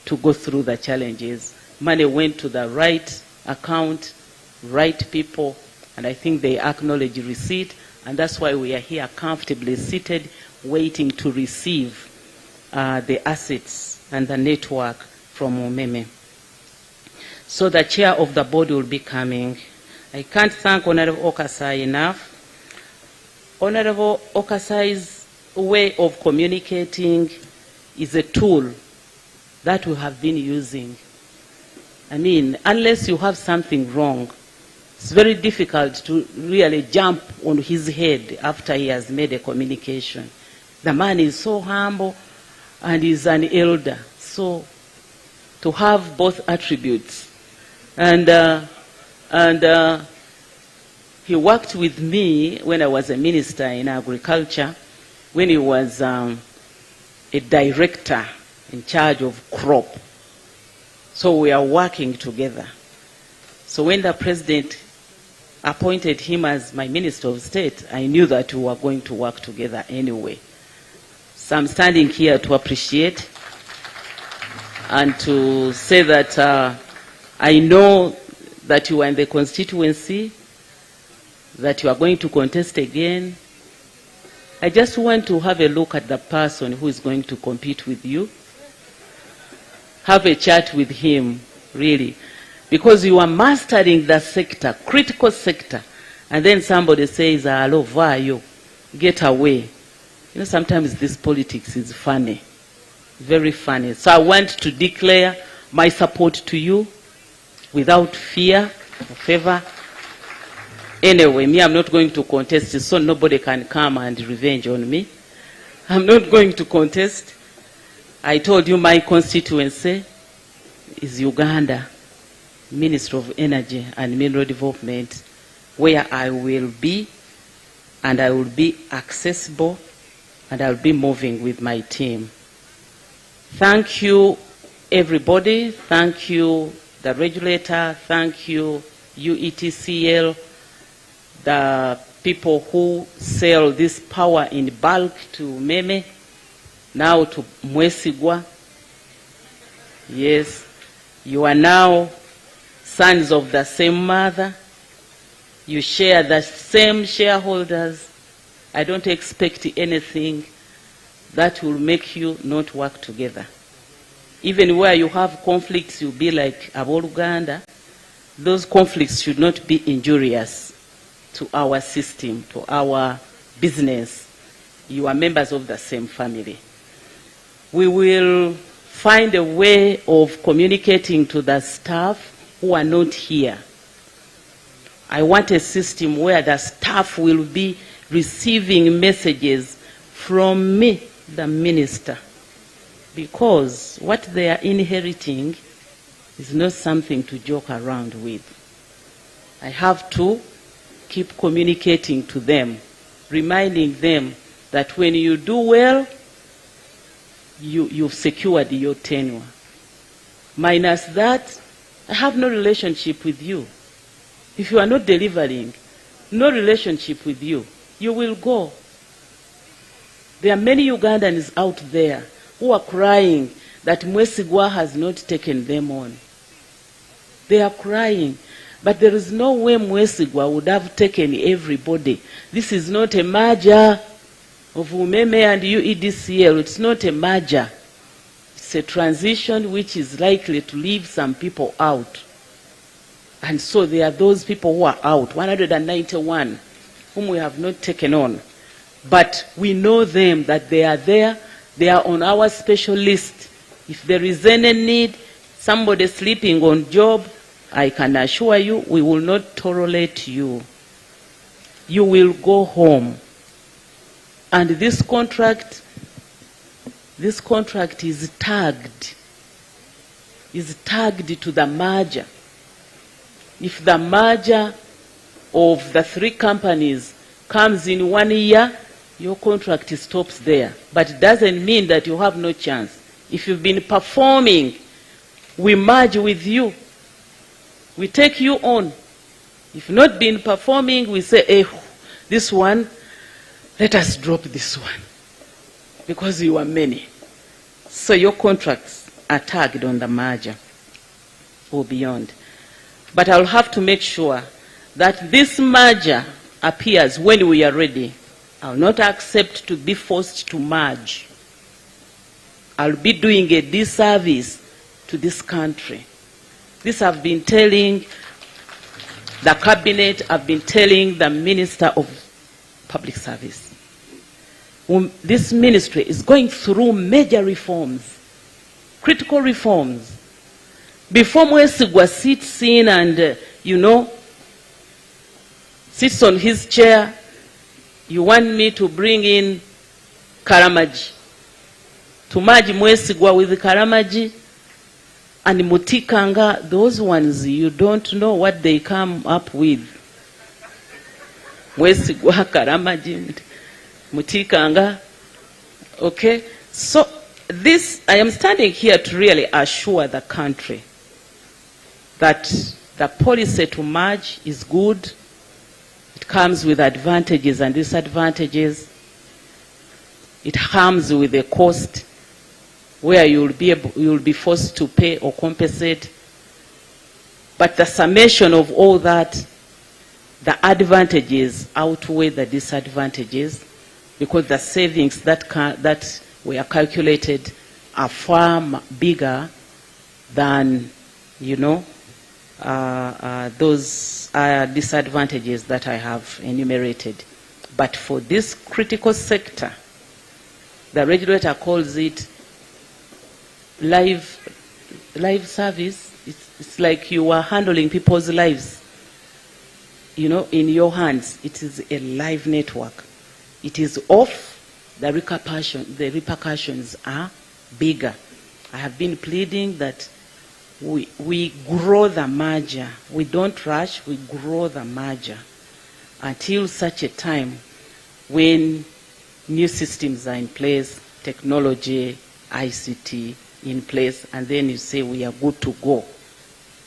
to go through the challenges. Money went to the right account, right people, and I think they acknowledge receipt, and that's why we are here comfortably seated, waiting to receive the assets and the network from Umeme. So the chair of the board will be coming. I can't thank Honorable Okasai enough. Honorable Okasai's way of communicating is a tool that we have been using. I mean, unless you have something wrong, it's very difficult to really jump on his head after he has made a communication. The man is so humble and is an elder. So to have both attributes. And he worked with me when I was a minister in agriculture, when he was a director in charge of crop. So we are working together. So when the president appointed him as my Minister of State, I knew that we were going to work together anyway. So I'm standing here to appreciate and to say that I know that you are in the constituency, that you are going to contest again. I just want to have a look at the person who is going to compete with you. Have a chat with him, really. Because you are mastering the sector, critical sector, and then somebody says, "Hello, Vayo, get away." You know, sometimes this politics is funny, very funny. So I want to declare my support to you without fear or favor. Anyway, me, I'm not going to contest, so nobody can come and revenge on me. I'm not going to contest. I told you my constituency is Uganda, Minister of Energy and Mineral Development, where I will be, and I will be accessible, and I'll be moving with my team. Thank you, everybody. Thank you, the regulator. Thank you, UEDCL, the people who sell this power in bulk to Umeme, now to Mwesigwa. Yes, you are now sons of the same mother. You share the same shareholders. I don't expect anything that will make you not work together. Even where you have conflicts, you'll be like Aboluganda. Those conflicts should not be injurious to our system, to our business. You are members of the same family. We will find a way of communicating to the staff who are not here. I want a system where the staff will be receiving messages from me, the minister, because what they are inheriting is not something to joke around with. I have to keep communicating to them, reminding them that when you do well, you've secured your tenure. Minus that, I have no relationship with you. If you are not delivering, no relationship with you, you will go. There are many Ugandans out there who are crying that Mwesigwa has not taken them on. They are crying, but there is no way Mwesigwa would have taken everybody. This is not a merger of Umeme and UEDCL. It's not a merger. It's a transition which is likely to leave some people out. And so there are those people who are out, 191, whom we have not taken on. But we know them, that they are there. They are on our special list. If there is any need, somebody sleeping on job, I can assure you, we will not tolerate you. You will go home. And this contract is tagged to the merger. If the merger of the three companies comes in 1 year, your contract stops there. But it doesn't mean that you have no chance. If you've been performing, we merge with you. We take you on. If not been performing, we say, hey, this one, let us drop this one. Because you are many. So your contracts are tagged on the merger or beyond. But I'll have to make sure that this merger appears when we are ready. I'll not accept to be forced to merge. I'll be doing a disservice to this country. This I've been telling the cabinet, I've been telling the Minister of Public Service. This ministry is going through major reforms, critical reforms. Before Mwesigwa sits in and, sits on his chair, you want me to bring in Karamaji. To merge Mwesigwa with Karamaji and Mutikanga, those ones you don't know what they come up with. Mwesigwa, Karamaji, Mutikanga. Okay, so this, I am standing here to really assure the country that the policy to merge is good. It comes with advantages and disadvantages. It comes with a cost where you'll be forced to pay or compensate. But the summation of all that, the advantages outweigh the disadvantages, because the savings that were calculated are far bigger than, you know, those disadvantages that I have enumerated. But for this critical sector, the regulator calls it live service. It's like you are handling people's lives, you know, in your hands. It is a live network. It is off. The repercussions are bigger. I have been pleading that we grow the merger. We don't rush, we grow the merger until such a time when new systems are in place, technology, ICT in place, and then you say we are good to go.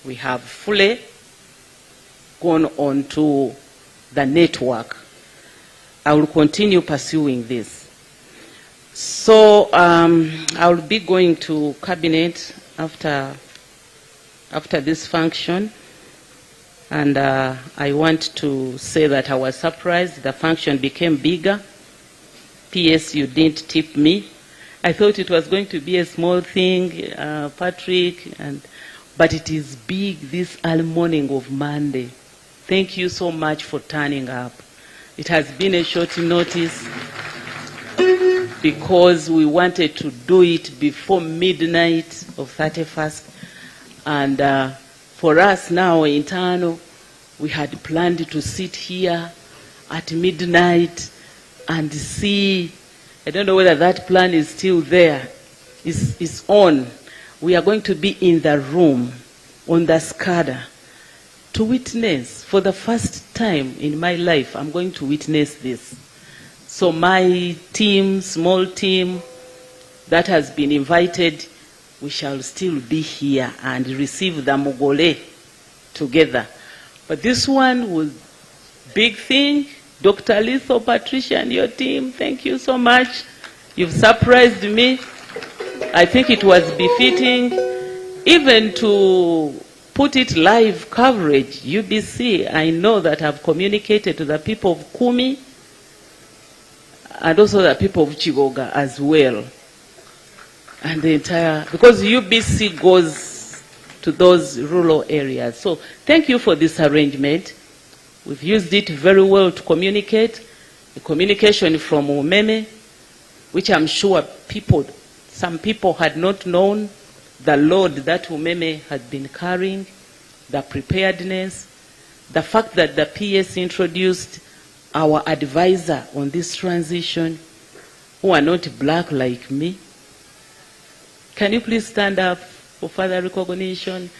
We have fully gone on to the network. I will continue pursuing this. So I will be going to cabinet after this function, and I want to say that I was surprised. The function became bigger. PS, you didn't tip me. I thought it was going to be a small thing, Patrick, but it is big this early morning of Monday. Thank you so much for turning up. It has been a short notice because we wanted to do it before midnight of 31st. And for us now, internal, we had planned to sit here at midnight and see. I don't know whether that plan is still there. It's on. We are going to be in the room on the SCADA to witness. For the first time in my life, I'm going to witness this. So my team, small team that has been invited, we shall still be here and receive the Mogole together. But this one was big thing. Dr. Litho, Patricia, and your team, thank you so much. You've surprised me. I think it was befitting even to put it live coverage. UBC, I know that I've communicated to the people of Kumi and also the people of Chigoga as well. And the entire, because UBC goes to those rural areas. So thank you for this arrangement. We've used it very well to communicate. The communication from Umeme, which I'm sure some people had not known the load that Umeme had been carrying, the preparedness, the fact that the PS introduced our advisor on this transition, who are not black like me. Can you please stand up for further recognition?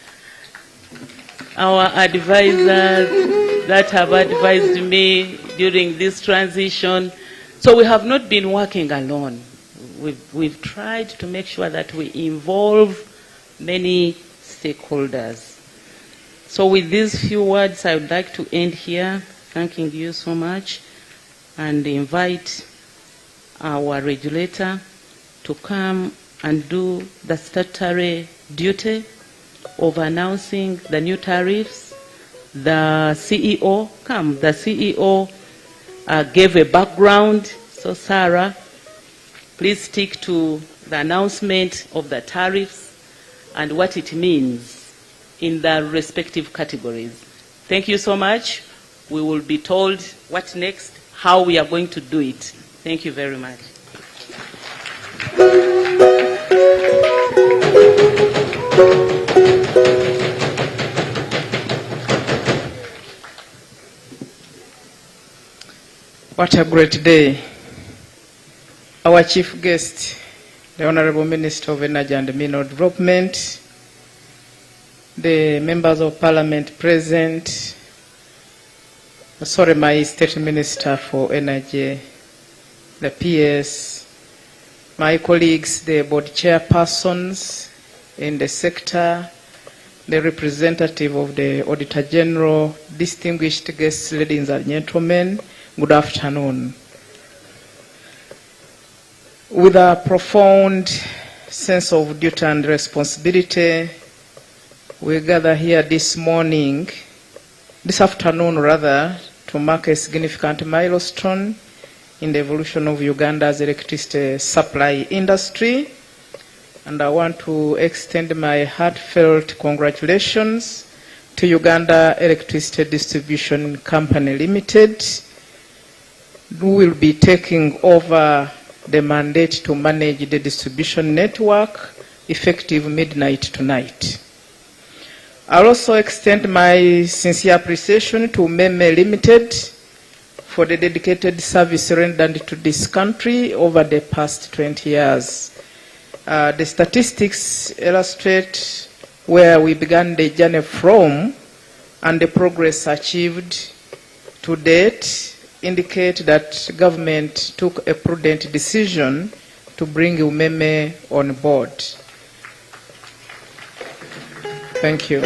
Our advisors that have advised me during this transition. So we have not been working alone. We've tried to make sure that we involve many stakeholders. So with these few words, I would like to end here, thanking you so much, and invite our regulator to come and do the statutory duty of announcing the new tariffs. The CEO, the CEO gave a background. So Sarah, please stick to the announcement of the tariffs and what it means in the respective categories. Thank you so much. We will be told what next, how we are going to do it. Thank you very much. What a great day. Our chief guest, the Honorable Minister of Energy and Mineral Development, the members of Parliament present, my State Minister for Energy, the PS, my colleagues, the board chairpersons in the sector, the representative of the Auditor General, distinguished guests, ladies and gentlemen, good afternoon. With a profound sense of duty and responsibility, we gather here this afternoon, to mark a significant milestone in the evolution of Uganda's electricity supply industry. And I want to extend my heartfelt congratulations to Uganda Electricity Distribution Company Limited, who will be taking over the mandate to manage the distribution network effective midnight tonight. I'll also extend my sincere appreciation to Umeme Limited for the dedicated service rendered to this country over the past 20 years. The statistics illustrate where we began the journey from, and the progress achieved to date indicate that government took a prudent decision to bring Umeme on board. Thank you.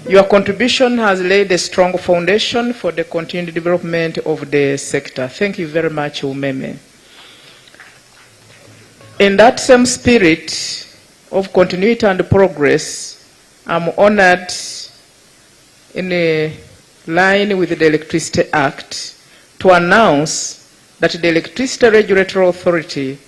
Your contribution has laid a strong foundation for the continued development of the sector. Thank you very much, Umeme. In that same spirit of continuity and progress, I'm honored, in a line with the Electricity Act, to announce that the Electricity Regulatory Authority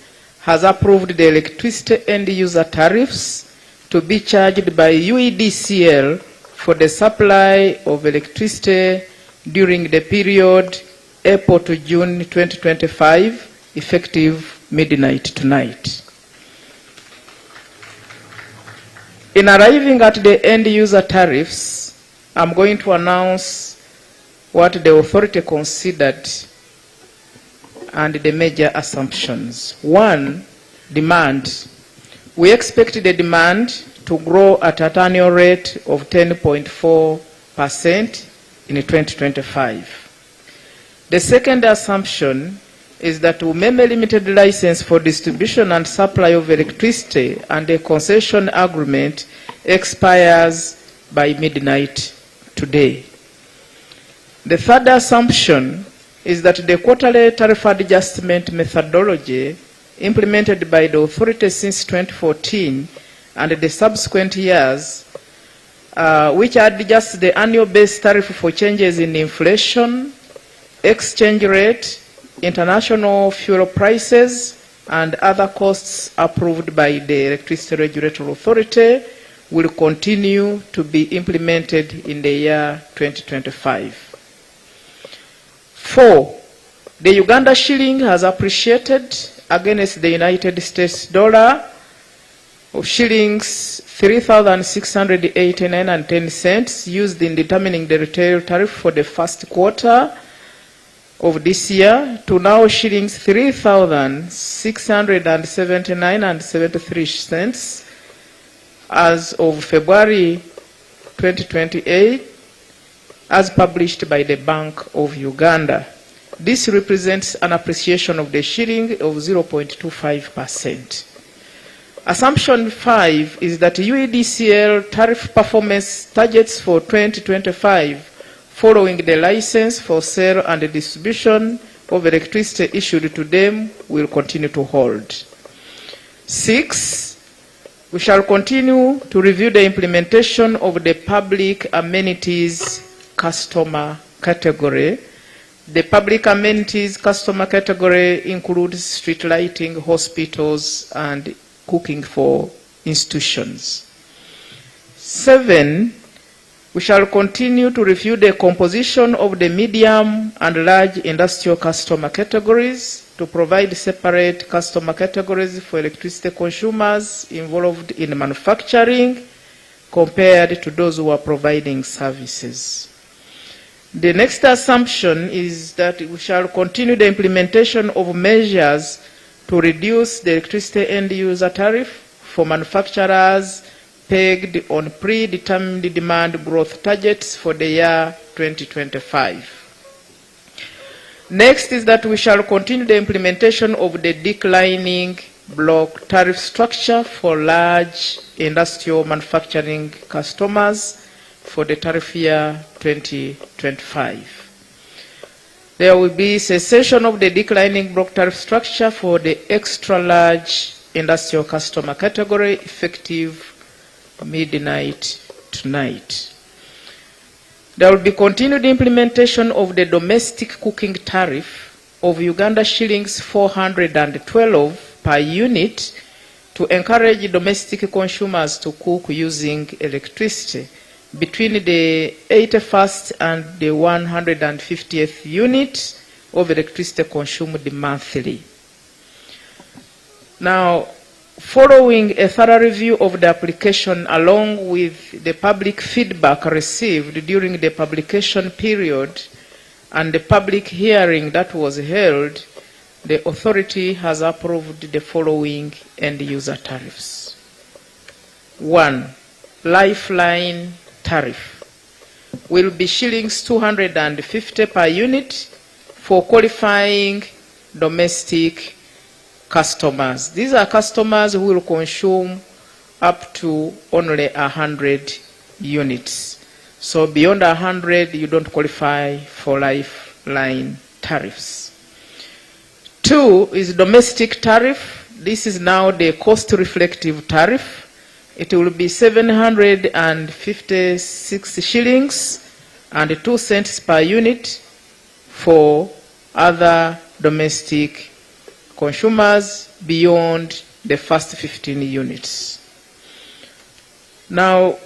has approved the electricity end user tariffs to be charged by UEDCL for the supply of electricity during the period April to June 2025, effective midnight tonight. In arriving at the end user tariffs, I'm going to announce what the authority considered and the major assumptions. One, demand. We expect the demand to grow at an annual rate of 10.4% in 2025. The second assumption is that Umeme Limited license for distribution and supply of electricity and the concession agreement expires by midnight today. The third assumption is that the quarterly tariff adjustment methodology implemented by the authority since 2014 and the subsequent years, which adjusts the annual base tariff for changes in inflation, exchange rate, international fuel prices, and other costs approved by the Electricity Regulatory Authority, will continue to be implemented in the year 2025. 4, the Uganda shilling has appreciated against the United States dollar of shillings 3,689.10 cents used in determining the retail tariff for the first quarter of this year to now shillings 3,679.73 cents as of February 2028, as published by the Bank of Uganda. This represents an appreciation of the shilling of 0.25%. Assumption 5 is that UEDCL tariff performance targets for 2025 following the license for sale and distribution of electricity issued to them will continue to hold. 6, we shall continue to review the implementation of the public amenities customer category. The public amenities customer category includes street lighting, hospitals, and cooking for institutions. 7, we shall continue to review the composition of the medium and large industrial customer categories to provide separate customer categories for electricity consumers involved in manufacturing compared to those who are providing services. The next assumption is that we shall continue the implementation of measures to reduce the electricity end user tariff for manufacturers pegged on predetermined demand growth targets for the year 2025. Next is that we shall continue the implementation of the declining block tariff structure for large industrial manufacturing customers for the tariff year 2025. There will be cessation of the declining block tariff structure for the extra large industrial customer category effective midnight tonight. There will be continued implementation of the domestic cooking tariff of Uganda shillings 412 per unit to encourage domestic consumers to cook using electricity between the 81st and the 150th unit of electricity consumed monthly. Now, following a thorough review of the application along with the public feedback received during the publication period and the public hearing that was held, the authority has approved the following end user tariffs. 1. Lifeline tariff will be shillings 250 per unit for qualifying domestic customers. These are customers who will consume up to only 100 units. So beyond 100, you don't qualify for lifeline tariffs. 2 is domestic tariff. This is now the cost reflective tariff. It will be 756 shillings and 2 cents per unit for other domestic consumers beyond the first 15 units. Now,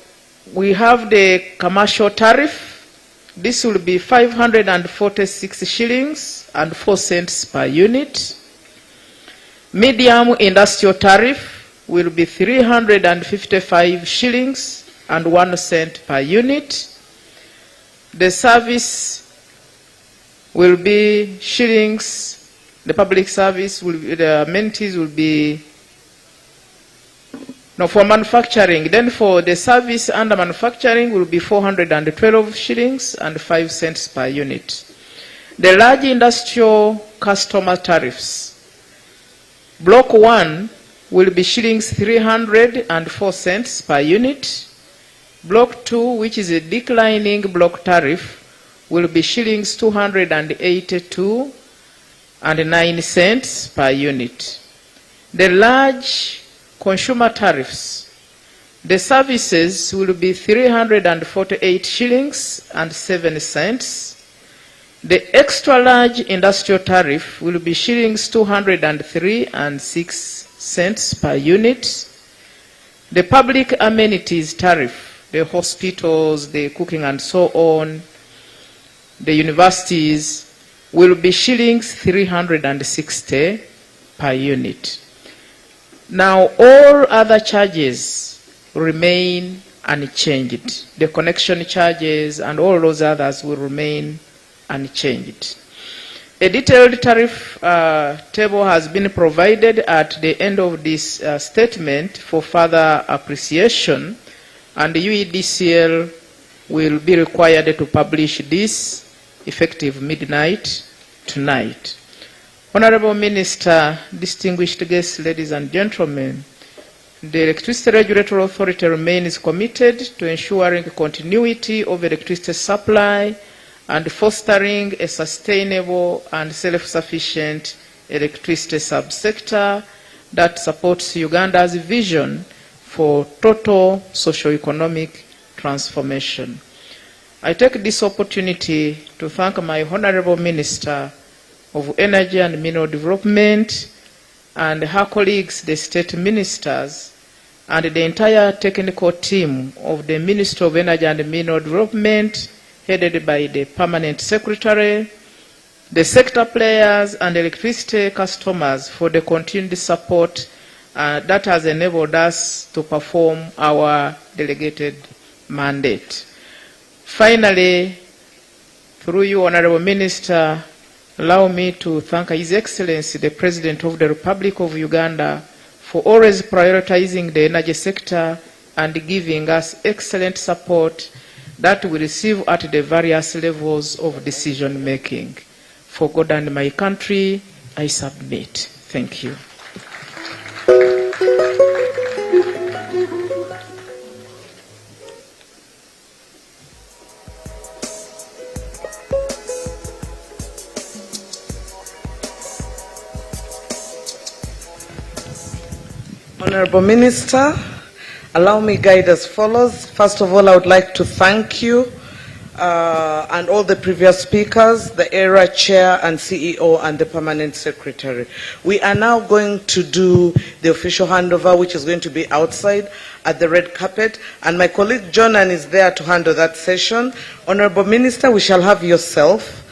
we have the commercial tariff. This will be 546 shillings and 4 cents per unit. Medium industrial tariff will be 355 shillings and 1 cent per unit. The service will be shillings. The public service will be, the amenities will be, no, for manufacturing. Then for the service under manufacturing will be 412 shillings and 5 cents per unit. The large industrial customer tariffs. Block 1 will be shillings 304 cents per unit. Block 2, which is a declining block tariff, will be shillings 282 and 9 cents per unit. The large consumer tariffs, the services will be 348 shillings and 7 cents. The extra large industrial tariff will be shillings 203 and 6 cents per unit. The public amenities tariff, the hospitals, the cooking and so on, the universities, will be shillings 360 per unit. Now, all other charges remain unchanged. The connection charges and all those others will remain unchanged. A detailed tariff table has been provided at the end of this statement for further appreciation, and the UEDCL will be required to publish this effective midnight tonight. Honorable Minister, distinguished guests, ladies and gentlemen, the Electricity Regulatory Authority remains committed to ensuring continuity of electricity supply and fostering a sustainable and self-sufficient electricity subsector that supports Uganda's vision for total socio-economic transformation. I take this opportunity to thank my Honorable Minister of Energy and Mineral Development and her colleagues, the state ministers, and the entire technical team of the Ministry of Energy and Mineral Development, headed by the Permanent Secretary, the sector players and electricity customers for the continued support that has enabled us to perform our delegated mandate. Finally, through you, Honorable Minister, Allow me to thank His Excellency, the President of the Republic of Uganda, for always prioritizing the energy sector and giving us excellent support that we receive at the various levels of decision making. For God and my country, I submit. Thank you. Honorable Minister, allow me guide as follows. First of all, I would like to thank you and all the previous speakers, the ERA Chair and CEO and the Permanent Secretary. We are now going to do the official handover, which is going to be outside at the red carpet, and my colleague Jonan is there to handle that session. Honorable Minister, we shall have yourself,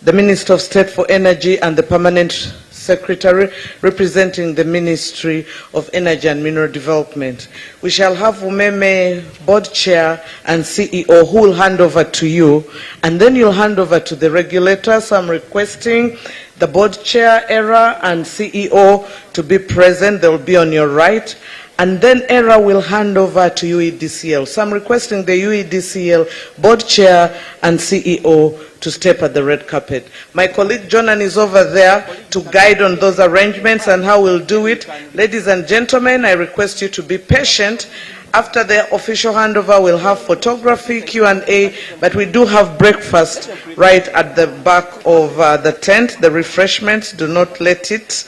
the Minister of State for Energy and the Permanent Secretary representing the Ministry of Energy and Mineral Development. We shall have Umeme Board Chair and CEO who will hand over to you, and then you'll hand over to the regulator. So I'm requesting the Board Chair, ERA, and CEO to be present. They will be on your right. And then ERA will hand over to UEDCL. So I'm requesting the UEDCL Board Chair and CEO to step at the red carpet. My colleague Jonan is over there to guide on those arrangements and how we'll do it. Ladies and gentlemen, I request you to be patient. After the official handover, we'll have photography, Q&A, but we do have breakfast right at the back of the tent. The refreshments, do not let it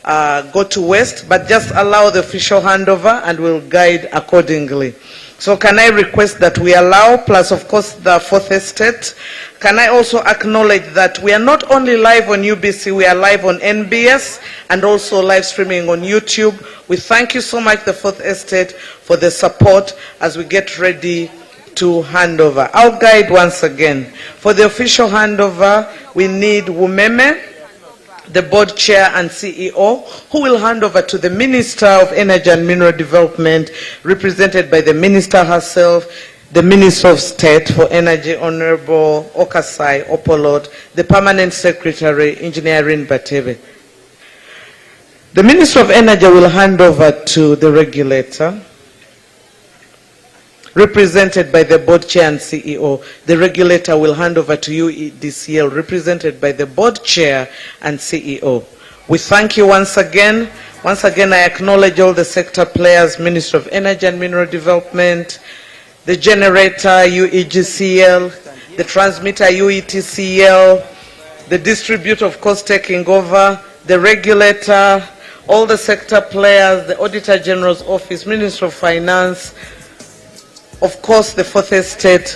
go to waste, but just allow the official handover and we'll guide accordingly. So can I request that we allow, plus of course the fourth estate, can I also acknowledge that we are not only live on UBC, we are live on NBS and also live streaming on YouTube. We thank you so much, the fourth estate, for the support as we get ready to hand over. I'll guide once again. For the official handover, we need Umeme, the Board Chair and CEO, who will hand over to the Minister of Energy and Mineral Development, represented by the Minister herself, the Minister of State for Energy, Honorable Okasai Opolot, the Permanent Secretary, Engineer Rin Batebe. The Minister of Energy will hand over to the regulator, represented by the Board Chair and CEO. The regulator will hand over to UEDCL, represented by the Board Chair and CEO. We thank you once again. Once again, I acknowledge all the sector players, Ministry of Energy and Mineral Development, the generator, UEDCL, the transmitter, UEDCL, the distributor, of course, taking over, the regulator, all the sector players, the Auditor General's Office, Ministry of Finance, of course, the fourth estate,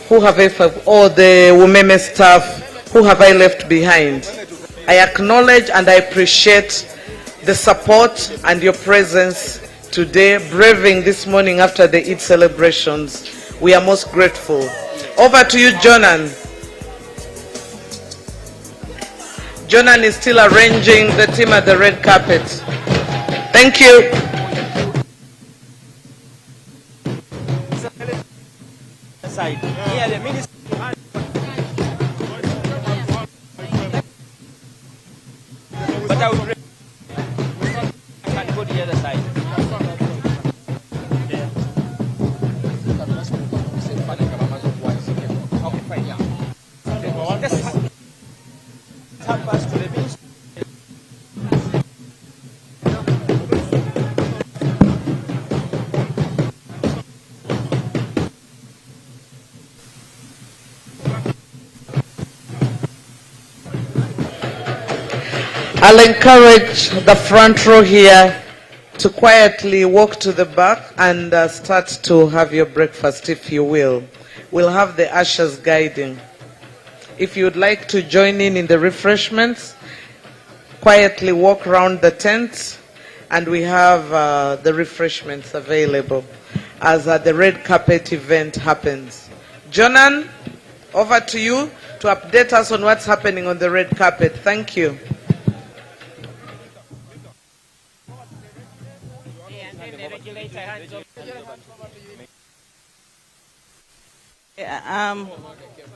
who have all the Umeme staff, who have I left behind. I acknowledge and I appreciate the support and your presence today, braving this morning after the Eid celebrations. We are most grateful. Over to you, Jonan. Jonan is still arranging the team at the red carpet. Thank you. Side. Here the minister. But I would can go to the other side. I'll encourage the front row here to quietly walk to the back and start to have your breakfast, if you will. We'll have the ushers guiding. If you'd like to join in the refreshments, quietly walk around the tent, and we have the refreshments available as the red carpet event happens. Jonan, over to you to update us on what's happening on the red carpet. Thank you.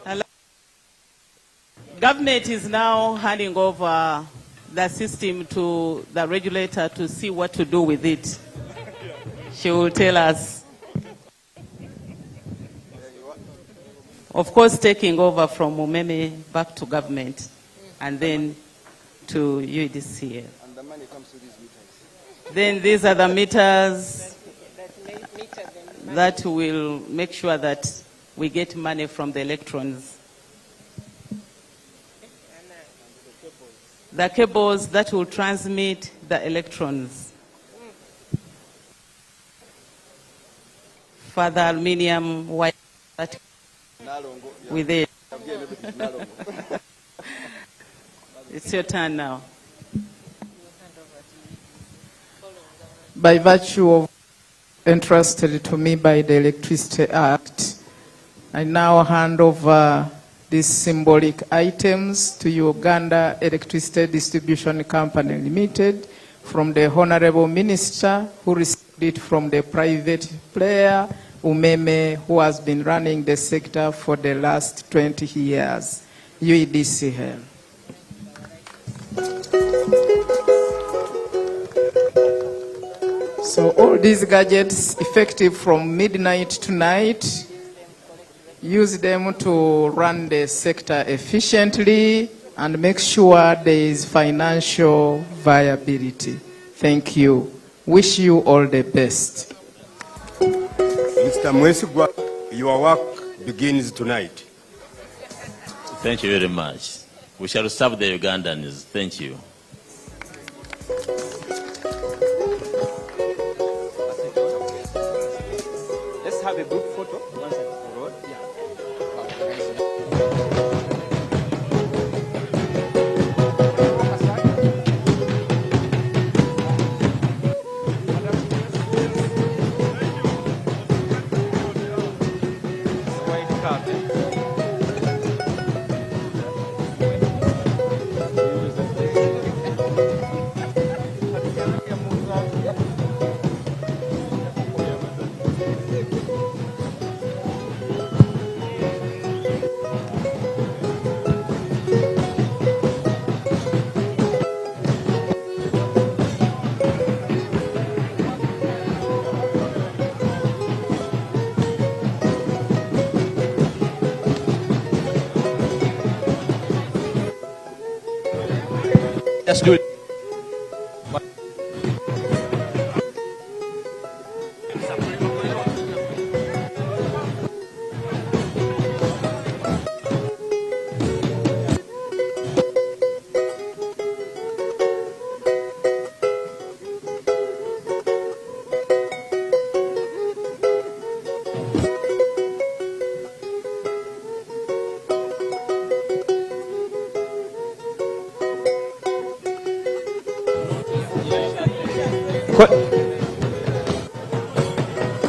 Hello. Government is now handing over the system to the regulator to see what to do with it. She will tell us. Of course, taking over from Umeme back to government and then to UEDCL. And the money comes to these meters. Then these are the meters that will make sure that we get money from the electrons. The cables that will transmit the electrons. Further aluminium wire that with it. It's your turn now. By virtue of entrusted to me by the Electricity Act, I now hand over these symbolic items to Uganda Electricity Distribution Company Limited from the Honorable Minister, who received it from the private player, Umeme, who has been running the sector for the last 20 years, UEDCL. So all these gadgets, effective from midnight tonight, use them to run the sector efficiently and make sure there is financial viability. Thank you. Wish you all the best. Mr. Mwesigwa, your work begins tonight. Thank you very much. We shall serve the Ugandans. Thank you. Let's have a group photo. One side forward. Let's do it.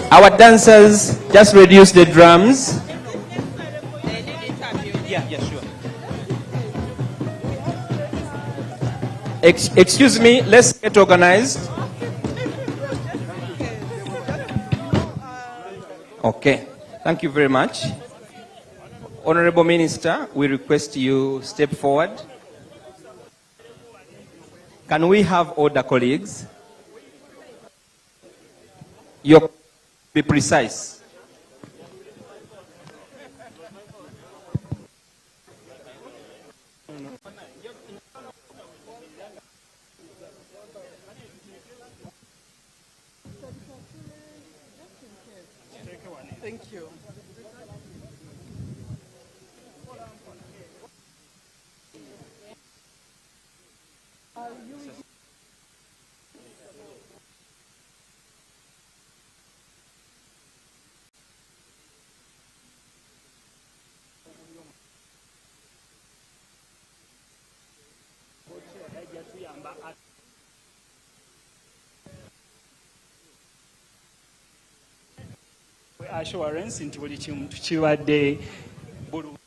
Our dancers, just reduce the drums. Yeah, sure. Excuse me, let's get organized. Okay, thank you very much. Honorable Minister, we request you step forward. Can we have order, colleagues? Be precise. Thank you. Assurance nti buli kintu kibadde bulungi.